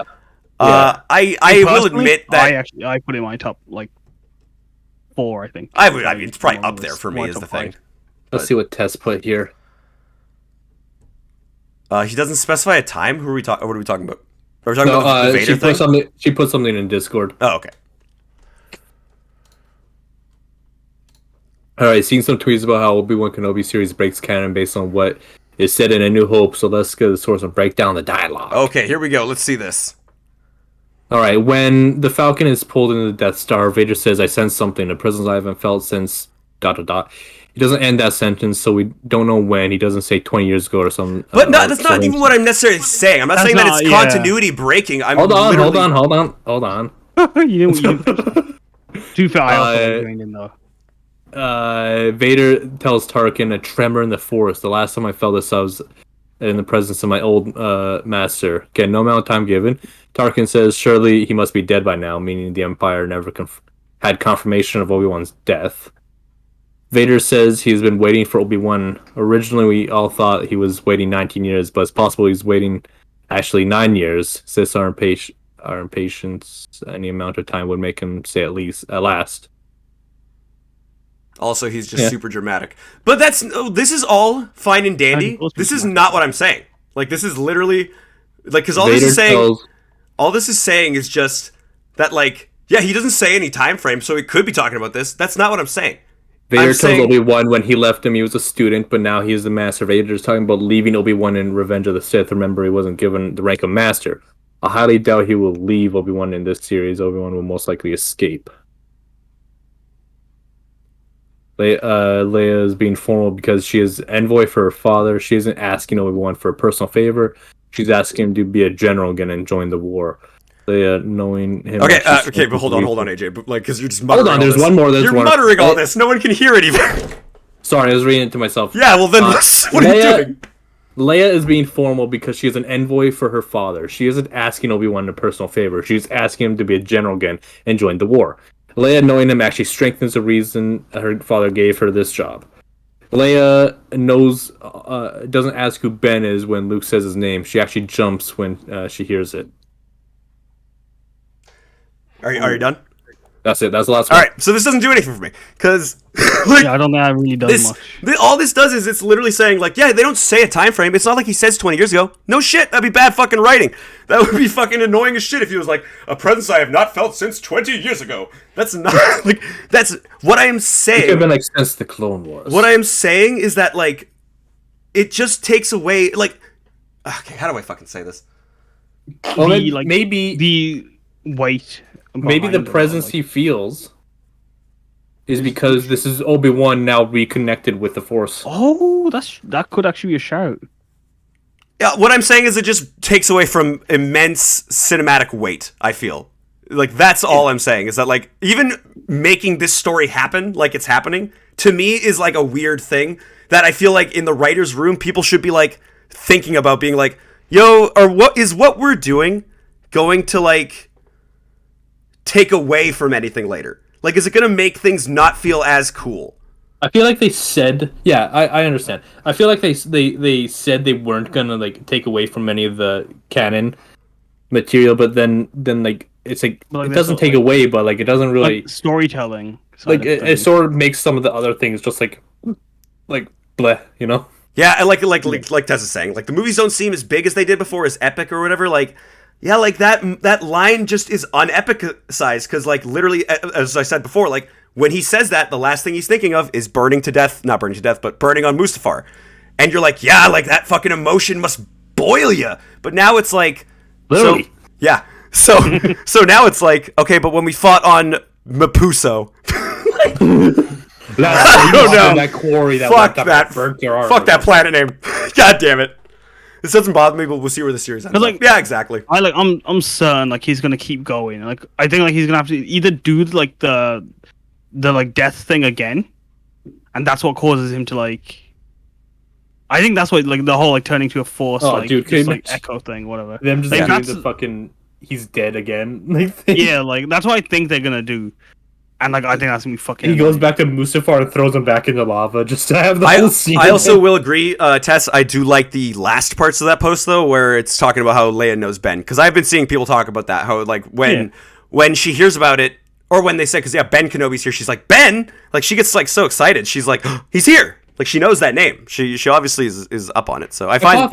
I will admit that I put it in my top like 4. I think. I mean, it's probably up there for me is the thing. Let's see what Tess put here. He doesn't specify a time. Who are we talking? What are we talking about? Are we talking about the Vader thing? She put something in Discord. Oh, okay. Alright, seeing some tweets about how Obi-Wan Kenobi series breaks canon based on what is said in A New Hope, so let's get the source and break down the dialogue. Okay, here we go. Let's see this. Alright, when the Falcon is pulled into the Death Star, Vader says, I sense something, a presence I haven't felt since... ... He doesn't end that sentence, so we don't know when. He doesn't say 20 years ago or something. But that's not even what I'm necessarily saying. I'm not saying that it's continuity breaking. Hold on. You too far. I also in though. Vader tells Tarkin, a tremor in the force. The last time I felt this, I was in the presence of my old master. Again, no amount of time given. Tarkin says, surely he must be dead by now, meaning the Empire never had confirmation of Obi-Wan's death. Vader says he's been waiting for Obi-Wan. Originally, we all thought he was waiting 19 years, but it's possible he's waiting actually 9 years. Since our impatience, any amount of time would make him say at last. Also, he's just super dramatic. But this is all fine and dandy. This is not what I'm saying. Like, this is literally Like, because all this is saying is just that, like, yeah, he doesn't say any time frame, so he could be talking about this. That's not what I'm saying. Vader tells Obi-Wan when he left him he was a student, but now he's the master. Vader's talking about leaving Obi-Wan in Revenge of the Sith. Remember, he wasn't given the rank of master. I highly doubt he will leave Obi-Wan in this series. Obi-Wan will most likely escape. Leia is being formal because she is envoy for her father. She isn't asking Obi-Wan for a personal favor. She's asking him to be a general again and join the war. Leia, knowing him. Okay, but hold on, AJ. But, like, because you're just muttering. Hold on, there's this. one more. You're muttering all this. No one can hear it even. Sorry, I was reading it to myself. Yeah, well then, what are you doing? Leia is being formal because she is an envoy for her father. She isn't asking Obi-Wan a personal favor. She's asking him to be a general again and join the war. Leia, knowing him, actually strengthens the reason her father gave her this job. Leia knows, doesn't ask who Ben is when Luke says his name. She actually jumps when she hears it. Are you done? That's it. That's the last one. All right, so this doesn't do anything for me because, like, I don't think that really does much. All this does is it's literally saying, like, yeah, they don't say a time frame. It's not like he says 20 years ago. No shit, that'd be bad fucking writing. That would be fucking annoying as shit if he was like, a presence I have not felt since 20 years ago. That's not like that's what I am saying. It could have been like since the Clone Wars. What I am saying is that, like, it just takes away, like, okay, how do I fucking say this? Well, maybe the weight. Maybe the presence he feels is because this is Obi-Wan now reconnected with the Force. Oh, that could actually be a shout. Yeah, what I'm saying is it just takes away from immense cinematic weight, I feel. Like, that's all I'm saying, is that, like, even making this story happen like it's happening, to me, is, like, a weird thing that I feel like in the writer's room, people should be, like, thinking about being like, yo, or what we're doing going to, like, take away from anything later? Like, is it going to make things not feel as cool? I feel like they said, yeah, I understand. I feel like they said they weren't gonna, like, take away from any of the canon material, but then like it's like it doesn't take away, but like it doesn't really like storytelling. Like it sort of makes some of the other things just like bleh, you know? Yeah, and like Tess is saying, like, the movies don't seem as big as they did before, as epic or whatever. Like, yeah, like that line just is unepicized because, like, literally, as I said before, like, when he says that, the last thing he's thinking of is not burning to death, but burning on Mustafar. And you're like, yeah, like, that fucking emotion must boil you. But now it's like, literally. So, yeah. So now it's like, okay, but when we fought on Mapuso, I don't know. That quarry that fuck that planet name. God damn it. This doesn't bother me, but we'll see where the series ends. Like, yeah, exactly. I'm certain, like, he's gonna keep going. Like, I think, like, he's gonna have to either do, like, the like death thing again, and that's what causes him to, like, I think that's what, like, the whole, like, turning to a force, like echo thing, whatever. Them just doing the fucking he's dead again. Yeah, like, that's what I think they're gonna do. And, like, I think that's gonna be fucking. He goes back to Mustafar and throws him back into lava just to have the whole scene. I also will agree, Tess. I do like the last parts of that post though, where it's talking about how Leia knows Ben, because I've been seeing people talk about that. How, like, when she hears about it, or when they say, because Ben Kenobi's here, she's like, Ben, like, she gets, like, so excited. She's like, oh, he's here. Like, she knows that name. She obviously is up on it. So I find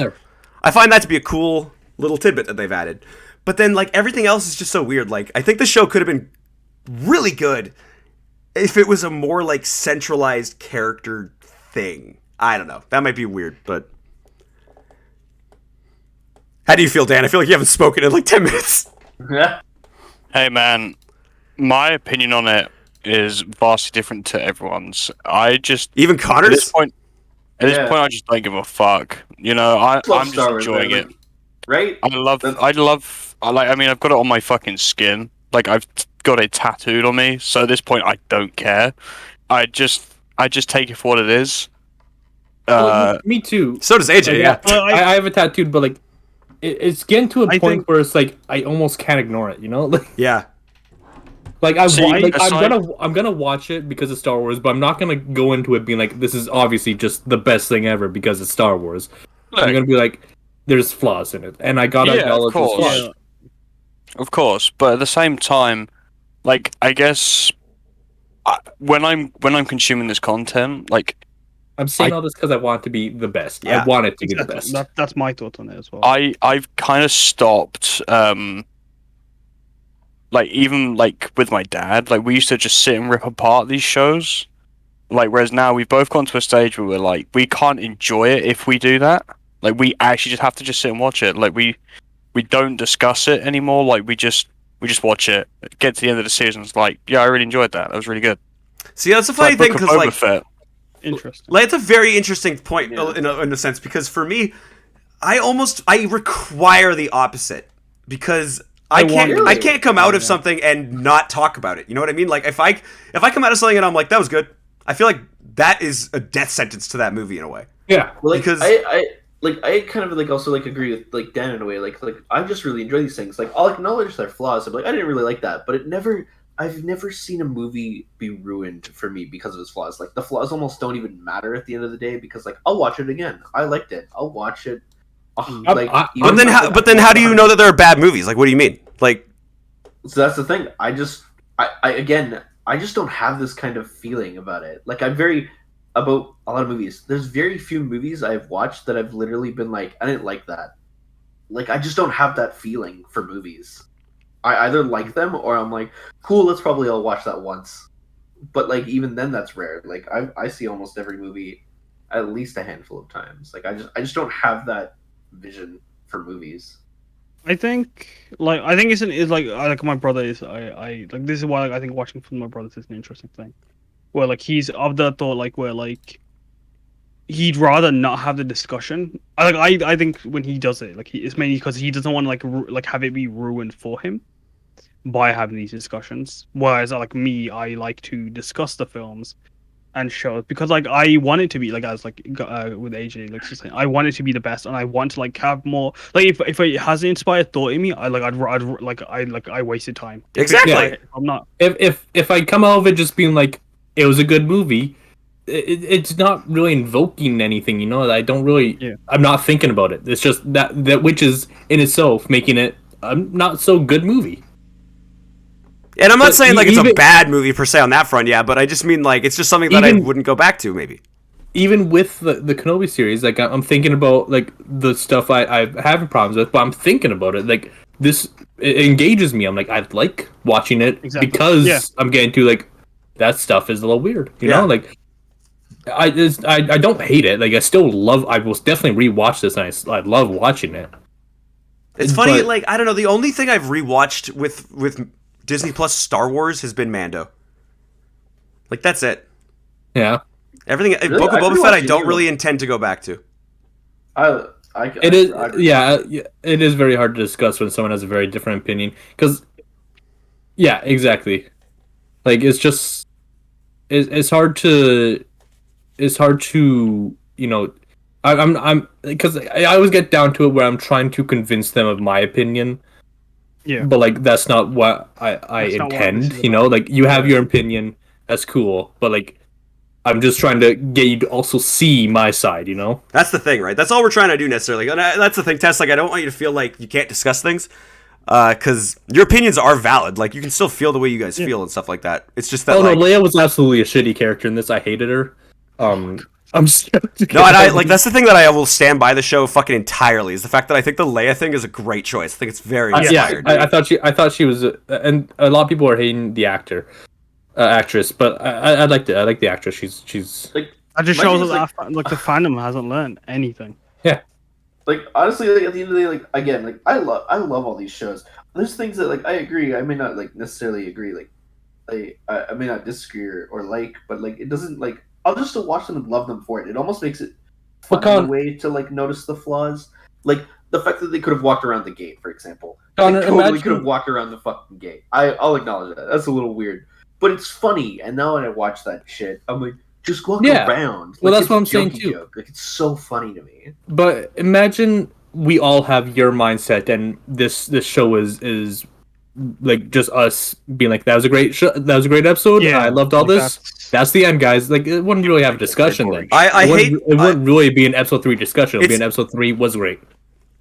that to be a cool little tidbit that they've added. But then, like, everything else is just so weird. Like, I think the show could have been really good if it was a more, like, centralized character thing. I don't know. That might be weird, but how do you feel, Dan? I feel like you haven't spoken in like 10 minutes. Yeah. Hey, man, my opinion on it is vastly different to everyone's. Even Connor's? At this point, I just don't give a fuck. You know, I'm just enjoying it. Right? I mean, I've got it on my fucking skin. Like, I've got it tattooed on me, so at this point I don't care. I just take it for what it is. Me too. So does AJ, yeah. I have it tattooed, but, like, it's getting to a point where it's like I almost can't ignore it, you know? Like, yeah. Like, I'm gonna watch it because it's Star Wars, but I'm not gonna go into it being like, this is obviously just the best thing ever because it's Star Wars. I'm gonna be like, there's flaws in it, and I gotta acknowledge those flaws. Of course, but at the same time, like, I guess when I'm consuming this content, like, I'm saying all this because I want it to be the best. Yeah. I want it to be the best. That's my thought on it as well. I've kind of stopped. Like even like with my dad, like we used to just sit and rip apart these shows. Like whereas now we've both gone to a stage where we're like we can't enjoy it if we do that. Like we actually just have to just sit and watch it. Like we don't discuss it anymore. Like we just watch it. Get to the end of the season, it's like yeah, I really enjoyed that. That was really good. See, that's a funny thing because like. Interesting. Like, it's a very interesting point in a sense because for me, I require the opposite because I can't come out of something and not talk about it. You know what I mean? Like if I come out of something and I'm like that was good, I feel like that is a death sentence to that movie in a way. Yeah, well, like, because I kind of like also like agree with like Dan in a way. Like I just really enjoy these things. Like I'll acknowledge their flaws. I'm like I didn't really like that, but I've never seen a movie be ruined for me because of its flaws. Like the flaws almost don't even matter at the end of the day because like I'll watch it again. I liked it. I'll watch it. Like, but then how do you know that there are bad movies? Like, what do you mean? Like, so that's the thing. I just don't have this kind of feeling about it. Like about a lot of movies. There's very few movies I've watched that I've literally been like, I didn't like that. Like I just don't have that feeling for movies. I either like them or I'm like, cool, let's probably all watch that once. But like even then that's rare. Like I see almost every movie at least a handful of times. Like I just don't have that vision for movies. I think it's like my brother is I like this is why like, I think watching from my brothers is an interesting thing. Where like he's of the thought like where like he'd rather not have the discussion. I think when he does it, like it's mainly because he doesn't want to like have it be ruined for him by having these discussions. Whereas like me, I like to discuss the films and shows because like I want it to be like as like with AJ like just saying, I want it to be the best and I want to like have more like if it has an inspired thought in me, I wasted time. Exactly. I'm not if I come out of it just being like it was a good movie. It's not really invoking anything, you know. I don't really. Yeah. I'm not thinking about it. It's just that which is in itself making it a not so good movie. And I'm not saying like it's a bad movie per se on that front, yeah. But I just mean like it's just something that I wouldn't go back to, maybe. Even with the Kenobi series, like I'm thinking about like the stuff I have problems with, but I'm thinking about it. Like this it engages me. I'm like I like watching it because I'm getting to like that stuff is a little weird, you know, like. I don't hate it. Like I still love. I will definitely rewatch this, and I love watching it. It's funny. Like I don't know. The only thing I've rewatched with Disney Plus Star Wars has been Mando. Like that's it. Yeah. Everything. Really? Book of Boba Fett. I don't really intend to go back to. It is very hard to discuss when someone has a very different opinion. Because, yeah, exactly. Like it's just, it's hard to. It's hard to, you know, I'm because I always get down to it where I'm trying to convince them of my opinion. Yeah. But like that's not what I intend, you know. Like you have your opinion, that's cool. But like I'm just trying to get you to also see my side, you know. That's the thing, right? That's all we're trying to do necessarily. And that's the thing, Tess. Like I don't want you to feel like you can't discuss things, because your opinions are valid. Like you can still feel the way you guys feel and stuff like that. It's just that. Oh no, Leia was absolutely a shitty character in this. I hated her. I'm just no, and I like that's the thing that I will stand by the show fucking entirely is the fact that I think the Leia thing is a great choice. I think it's very inspired. I thought she was, and a lot of people are hating the actress, but I liked it. I like the actress. She's like that just shows that like the fandom hasn't learned anything. Yeah, like honestly, like at the end of the day, like again, like I love all these shows. There's things that like I agree. I may not like necessarily agree. Like I may not disagree or like, but like it doesn't like. I'll just still watch them and love them for it. It almost makes it fun in a way to like notice the flaws, like the fact that they could have walked around the gate, for example. Connor, they totally could have walked around the fucking gate. I'll acknowledge that. That's a little weird, but it's funny. And now when I watch that shit, I'm like, just walk around. Like, well, that's what I'm saying too. Joke. Like it's so funny to me. But imagine we all have your mindset, and this show is. Like just us being like that was a great show, that was a great episode. Yeah, I loved all like this. That's the end, guys. Like it wouldn't really have a discussion then. It wouldn't really be an episode 3 discussion. It'd be an episode 3 was great.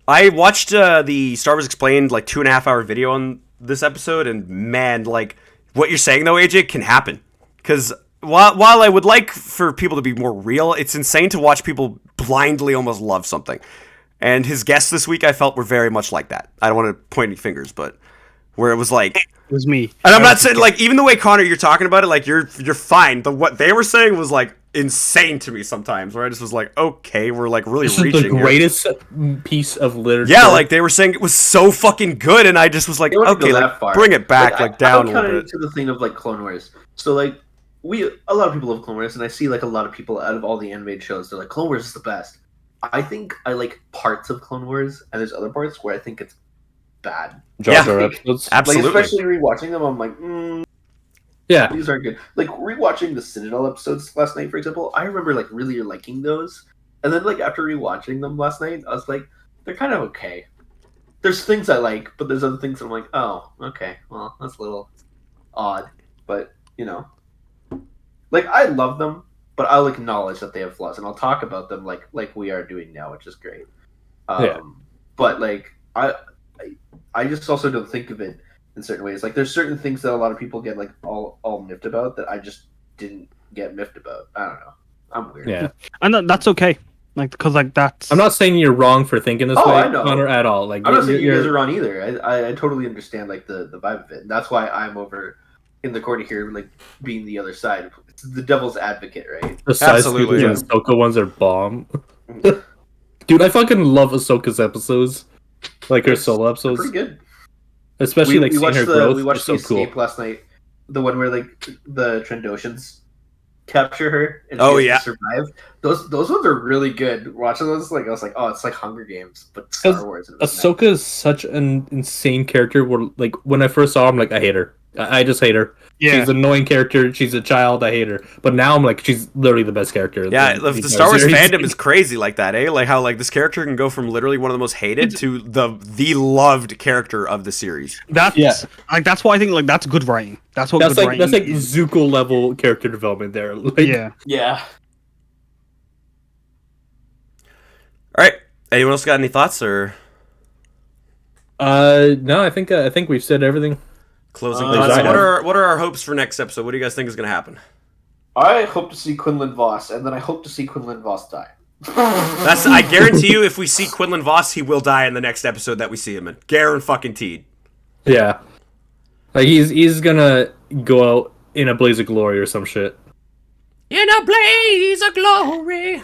I watched the Star Wars Explained like 2.5 hour video on this episode, and man, like what you're saying though, AJ, can happen because while I would like for people to be more real, it's insane to watch people blindly almost love something. And his guests this week, I felt, were very much like that. I don't want to point any fingers, but where it was like... It was me. And I'm not saying, like, even the way, Connor, you're talking about it, like, you're fine. What they were saying was, like, insane to me sometimes, where I just was like, okay, we're, like, really this reaching is the greatest piece of literature. Yeah, like, they were saying it was so fucking good, and I just was like, okay, like, bring it back, like, down a little bit. To the thing of, like, Clone Wars. So, like, a lot of people love Clone Wars, and I see, like, a lot of people out of all the animated shows, they're like, Clone Wars is the best. I think I like parts of Clone Wars, and there's other parts where I think it's bad. Episodes. Absolutely. Like, especially rewatching them, I'm like, yeah, these are good. Like, rewatching the Citadel episodes last night, for example, I remember, like, really liking those. And then, like, after rewatching them last night, I was like, they're kind of okay. There's things I like, but there's other things I'm like, oh, okay, well, that's a little odd. But, you know. Like, I love them, but I'll acknowledge that they have flaws, and I'll talk about them like we are doing now, which is great. But, like, I just also don't think of it in certain ways. Like, there's certain things that a lot of people get, like, all miffed about that I just didn't get miffed about. I don't know. I'm weird. Yeah. And that's okay. Like, because, like, that's... I'm not saying you're wrong for thinking this way, I know. Connor, at all. Like, I'm not saying you guys are wrong either. I totally understand, like, the vibe of it. And that's why I'm over in the corner here, like, being the other side. It's the devil's advocate, right? The Absolutely, yeah. Ahsoka ones are bomb. Dude, I fucking love Ahsoka's episodes. Like, her solo episodes. Pretty good. Especially, like, seeing her growth. We watched so the Escape cool. last night. The one where, like, the Trandoshans capture her and she has to survive. Those ones are really good. Watching those, like, I was like, oh, it's like Hunger Games, but Star Wars. Ahsoka is such an insane character where, like, when I first saw her, I'm like, I hate her. I just hate her. Yeah. She's an annoying character. She's a child. I hate her. But now I'm like, she's literally the best character. Yeah, the Star Wars fandom is crazy like that, eh? Like how, like, this character can go from literally one of the most hated to the loved character of the series. That's why I think, like, that's good writing. That's what good writing is. That's like Zuko level character development there. Like, yeah. All right. Anyone else got any thoughts or? No, I think we've said everything. Closing thoughts. What are our hopes for next episode? What do you guys think is going to happen? I hope to see Quinlan Voss, and then I hope to see Quinlan Voss die. I guarantee you, if we see Quinlan Voss, he will die in the next episode that we see him in. Guaranteed. Yeah, like he's gonna go out in a blaze of glory or some shit. In a blaze of glory.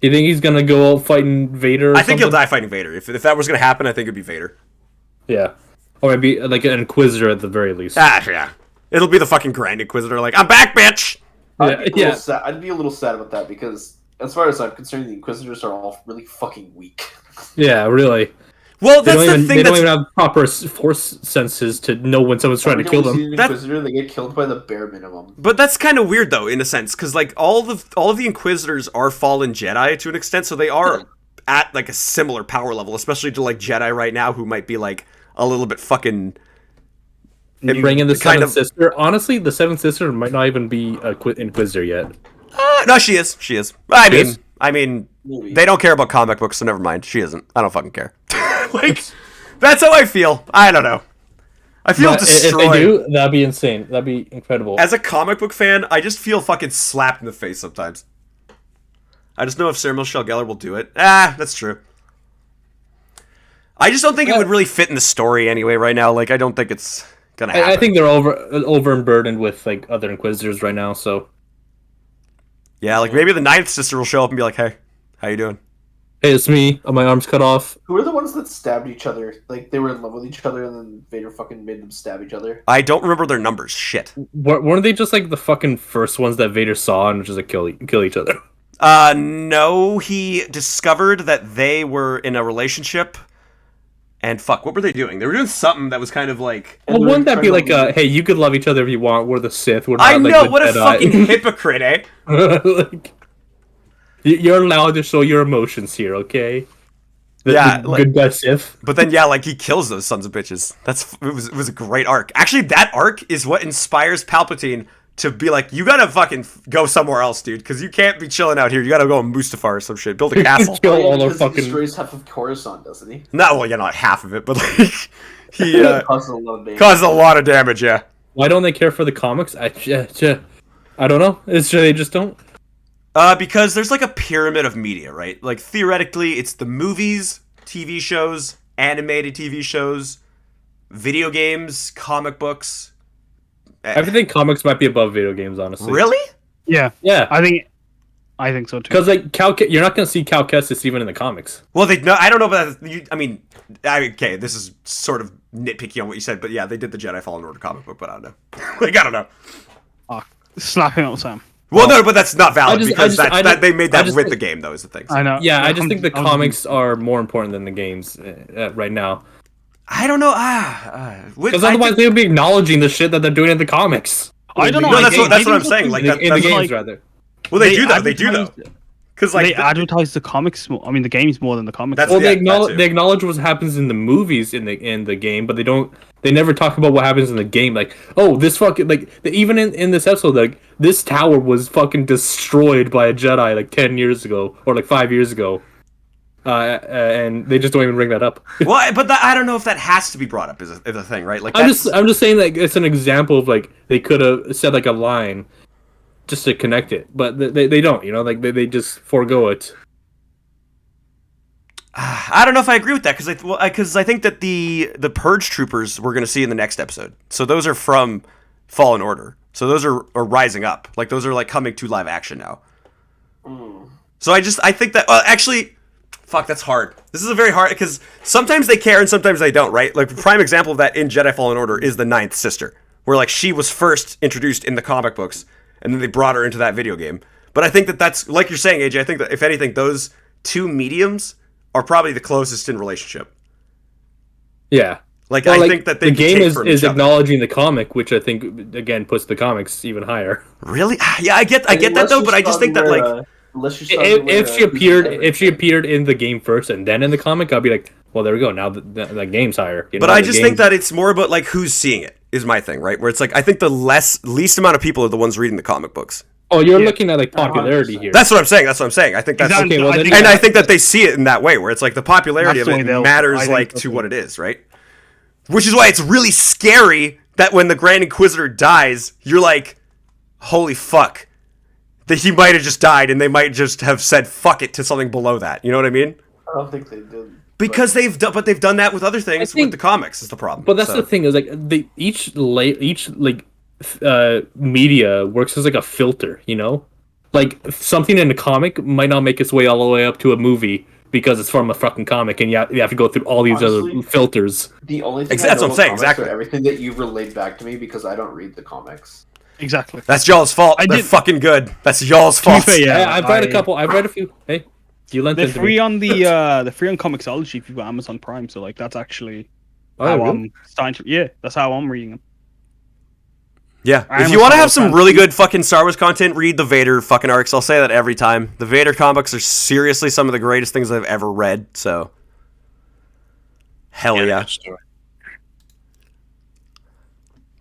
You think he's gonna go out fighting Vader? I think he'll die fighting Vader. If that was gonna happen, I think it'd be Vader. Yeah. Or maybe, like, an Inquisitor at the very least. Yeah. It'll be the fucking Grand Inquisitor, like, I'm back, bitch! I'd be a little sad about that, because, as far as I'm concerned, the Inquisitors are all really fucking weak. Yeah, really. Well, that's the thing. They don't even have proper force senses to know when someone's trying to kill them. They get killed by the bare minimum. But that's kind of weird, though, in a sense, because, like, all of the Inquisitors are fallen Jedi to an extent, so they are at, like, a similar power level, especially to, like, Jedi right now, who might be, like, a little bit fucking... And bring in the Seventh Sister. Honestly, the Seventh Sister might not even be an Inquisitor yet. No, she is. I mean, maybe. They don't care about comic books, so never mind. She isn't. I don't fucking care. Like, that's how I feel. I don't know. I feel destroyed. If they do, that'd be insane. That'd be incredible. As a comic book fan, I just feel fucking slapped in the face sometimes. I just know if Sarah Michelle Gellar will do it. That's true. I just don't think it would really fit in the story anyway right now. Like, I don't think it's gonna happen. I think they're over and burdened with, like, other Inquisitors right now, so... Yeah, like, maybe the Ninth Sister will show up and be like, hey, how you doing? Hey, it's me. My arm's cut off. Who are the ones that stabbed each other? Like, they were in love with each other and then Vader fucking made them stab each other? I don't remember their numbers. Shit. Weren't they just, like, the fucking first ones that Vader saw and just, like, kill each other? No, he discovered that they were in a relationship... And fuck, what were they doing? They were doing something that was kind of like... Well, wouldn't that be like hey, you could love each other if you want, we're the Sith, we're not I know, like what a fucking hypocrite, eh? Like, you're allowed to show your emotions here, okay? The good guy Sith. But then, yeah, like, he kills those sons of bitches. It was a great arc. Actually, that arc is what inspires Palpatine to be like, you gotta fucking go somewhere else, dude, because you can't be chilling out here. You gotta go on Mustafar or some shit. Build a castle. Kill all our fucking... He destroys half of Coruscant, doesn't he? No, well, yeah, not half of it, but like he causes a lot of damage. Causes a lot of damage, yeah. Why don't they care for the comics? I I don't know. It's they just don't. Because there's like a pyramid of media, right? Like theoretically, it's the movies, TV shows, animated TV shows, video games, comic books. I think comics might be above video games, honestly. Really? Yeah. I think so too. Because like you're not gonna see Cal Kestis even in the comics. Well, I don't know about that. I mean, okay, this is sort of nitpicky on what you said, but yeah, they did the Jedi Fallen Order comic book, but I don't know. Like, I don't know. Slapping up Sam. Well, no, but that's not valid because they made that with the game, though, is the thing. So. I know. Yeah, I just think the comics are more important than the games right now. I don't know. Because otherwise they would be acknowledging the shit that they're doing in the comics. I don't know. No, that's what I'm saying. Like in the games, rather. Well, they do though. Because like they advertise the comics. The games more than the comics. They acknowledge what happens in the movies in the game, but they never talk about what happens in the game. Like, oh, this fucking even in this episode, like this tower was fucking destroyed by a Jedi like 10 years ago or like 5 years ago, and they just don't even bring that up. Well, but I don't know if that has to be brought up as a thing, right? Like, I'm just saying like it's an example of like they could have said like a line. Just to connect it, but they don't, like they just forego it. I don't know if I agree with that because I think that the Purge Troopers we're going to see in the next episode. So those are from Fallen Order. So those are rising up. Like those are like coming to live action now. So I think that actually, fuck, that's hard. This is a very hard because sometimes they care and sometimes they don't, right? Like prime example of that in Jedi Fallen Order is the Ninth Sister, where like she was first introduced in the comic books. And then they brought her into that video game. But I think that's, like you're saying, AJ, I think that if anything, those two mediums are probably the closest in relationship. Yeah. I think that the game is acknowledging the comic, which I think, again, puts the comics even higher. Really? Yeah, I get that though, but I just think that, like... If she appeared in the game first and then in the comic, I'd be like, well, there we go. Now the game's higher. But I just think that it's more about, like, who's seeing it. Is my thing, right? Where it's like I think the least amount of people are the ones reading the comic books. Oh, you're looking at like popularity here. That's what I'm saying. I think that's exactly. Okay. Well, I think that they see it in that way, where it's like the popularity of it matters like to what it is, right? Which is why it's really scary that when the Grand Inquisitor dies, you're like, holy fuck, that he might have just died, and they might just have said fuck it to something below that. You know what I mean? I don't think they did. Because they've done that with other things. With the comics is the problem. But that's the thing is like each media works as like a filter, like something in a comic might not make its way all the way up to a movie because it's from a fucking comic, and you have to go through all these other filters. The only thing that's what I'm saying. Exactly everything that you've relayed back to me because I don't read the comics. Exactly. That's y'all's fault. They're fucking good. That's y'all's fault. I've read a couple. I've read a few. Hey. They're free on they're free on Comixology if you've got Amazon Prime, so like that's actually how I'm starting to, that's how I'm reading them. Yeah, if you want to have some really good fucking Star Wars content, read the Vader fucking arcs. I'll say that every time. The Vader comics are seriously some of the greatest things I've ever read, so hell yeah.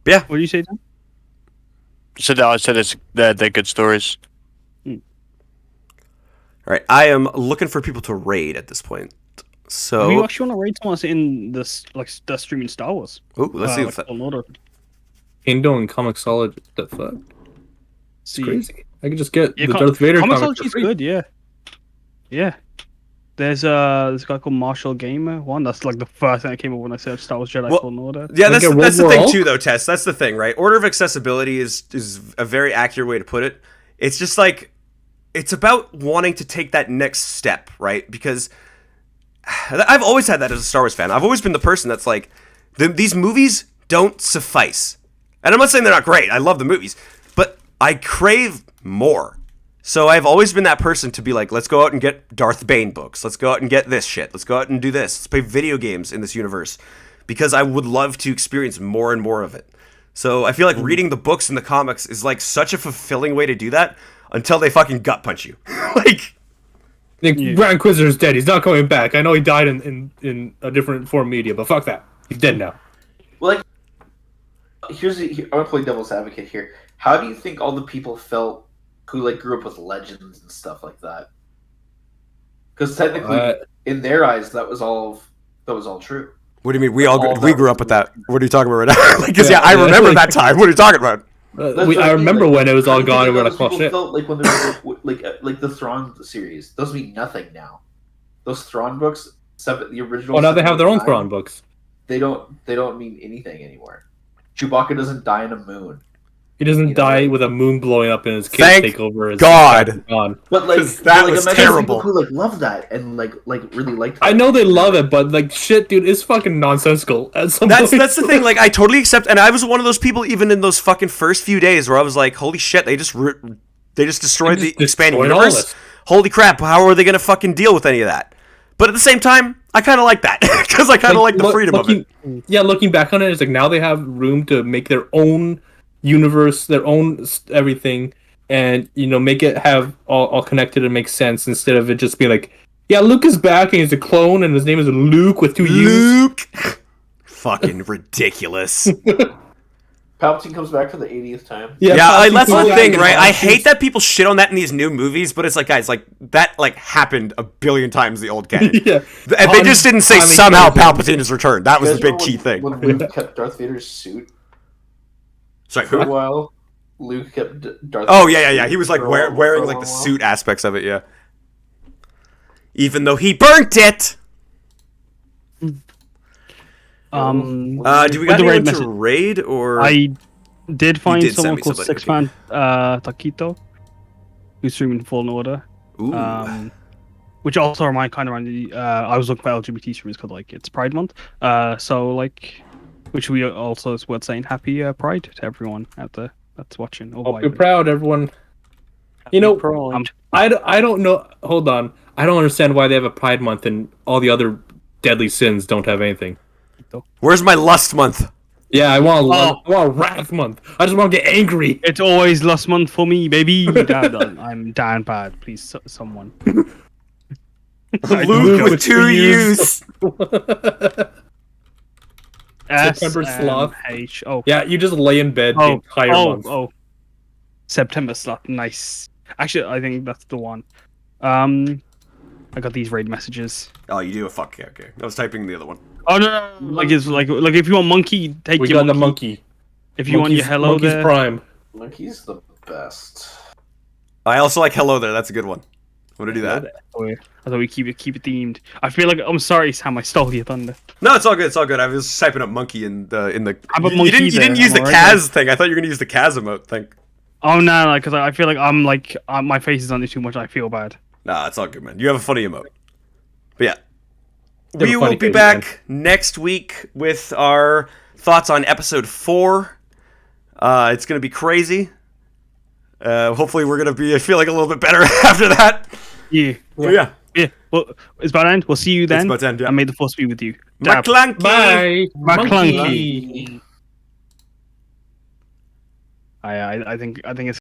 Yeah. What do you say, Tom? I said they're good stories. All right, I am looking for people to raid at this point. So we actually want to raid someone in this, like, the streaming Star Wars. Oh, let's see if that. Indo and Comixology. The fuck? It's crazy. I can just get the Darth Vader comic. Comixology's good, yeah. Yeah. There's this guy called Marshall Gamer. That's like the first thing that came up when I searched Star Wars Jedi Fallen Order. Yeah, that's the thing too, though, Tess. That's the thing, right? Order of accessibility is a very accurate way to put it. It's just like. It's about wanting to take that next step, right? Because I've always had that as a Star Wars fan. I've always been the person that's like, these movies don't suffice. And I'm not saying they're not great. I love the movies. But I crave more. So I've always been that person to be like, let's go out and get Darth Bane books. Let's go out and get this shit. Let's go out and do this. Let's play video games in this universe. Because I would love to experience more and more of it. So I feel like reading the books and the comics is like such a fulfilling way to do that. Until they fucking gut punch you. The Grand Inquisitor's dead. He's not coming back. I know he died in a different form media, but fuck that. He's dead now. Well, like, I'm gonna play devil's advocate here. How do you think all the people felt who like grew up with legends and stuff like that? Because technically, in their eyes, that was all true. What do you mean? We grew up with that. What are you talking about right now? Because I remember that time. What are you talking about? I remember when it was all gone and we're like, oh shit. Felt like when there was like the Thrawn series. Those mean nothing now. Those Thrawn books, the original. Oh, now they have their own Thrawn books. They don't mean anything anymore. Chewbacca doesn't die in a moon. He doesn't die with a moon blowing up and his kids take over. God. But like that was terrible. People who love that and like really liked that. I know they love it, but like shit, dude, it's fucking nonsensical. That's the thing. Like I totally accept, and I was one of those people even in those fucking first few days where I was like, holy shit, they just destroyed the expanding universe. Holy crap, how are they gonna fucking deal with any of that? But at the same time, I kind of like that because I kind of like the freedom of it. Yeah, looking back on it, it's like now they have room to make their own universe, their own everything, and make it have all connected and make sense instead of it just being like, yeah, Luke is back and he's a clone and his name is Luke with 2 U's. Luke. Fucking ridiculous. Palpatine comes back for the 80th time. Yeah, that's the thing, right? I hate that people shit on that in these new movies, but it's like, guys, like that happened a billion times the old canon. Yeah, and they just didn't say somehow Palpatine is returned. That was the big key thing. When Luke kept Darth Vader's suit. Sorry, for a while, Luke kept Darth. Oh yeah. He was like wearing like the suit aspects of it. Yeah. Even though he burnt it. Do we got anyone to raid or? I did find someone called Six-Man Taquito, who's streaming Fallen Order. Ooh. Which also reminded I was looking for LGBT streamers because like it's Pride Month. So like, which we also is worth saying Happy Pride to everyone out there that's watching. Hope you're proud, everyone. I don't know. Hold on, I don't understand why they have a Pride Month and all the other deadly sins don't have anything. Where's my lust month? Yeah, I want a wrath month. I just want to get angry. It's always lust month for me, baby. I'm down bad. Please, someone. Luke with 2 U's. September Sloth. Oh. Yeah, you just lay in bed the entire month. Oh. September Sloth. Nice. Actually, I think that's the one. I got these raid messages. Oh, you do? Okay. I was typing the other one. Oh no. Like it's like if you want monkey, take we your got monkey. the monkey. If you want your hello monkey's there. Prime. Monkey's the best. I also like hello there. That's a good one. I'm gonna do that. I thought we keep it themed. I feel like I'm sorry, Sam. I stole your thunder. No, it's all good. It's all good. I was typing up monkey in the. You didn't use the Kaz thing. I thought you were gonna use the Kaz emote thing. Oh no, because I feel like I'm like my face is on it too much. I feel bad. Nah, it's all good, man. You have a funny emote. But yeah. We will be back next week with our thoughts on episode 4. It's going to be crazy. Hopefully we're going to be feel like a little bit better after that. Yeah. Yeah. Well, it's about to end. We'll see you then. It's about to end, yeah. And may the force be with you. Maclunkey. Bye. Maclunkey. I think it's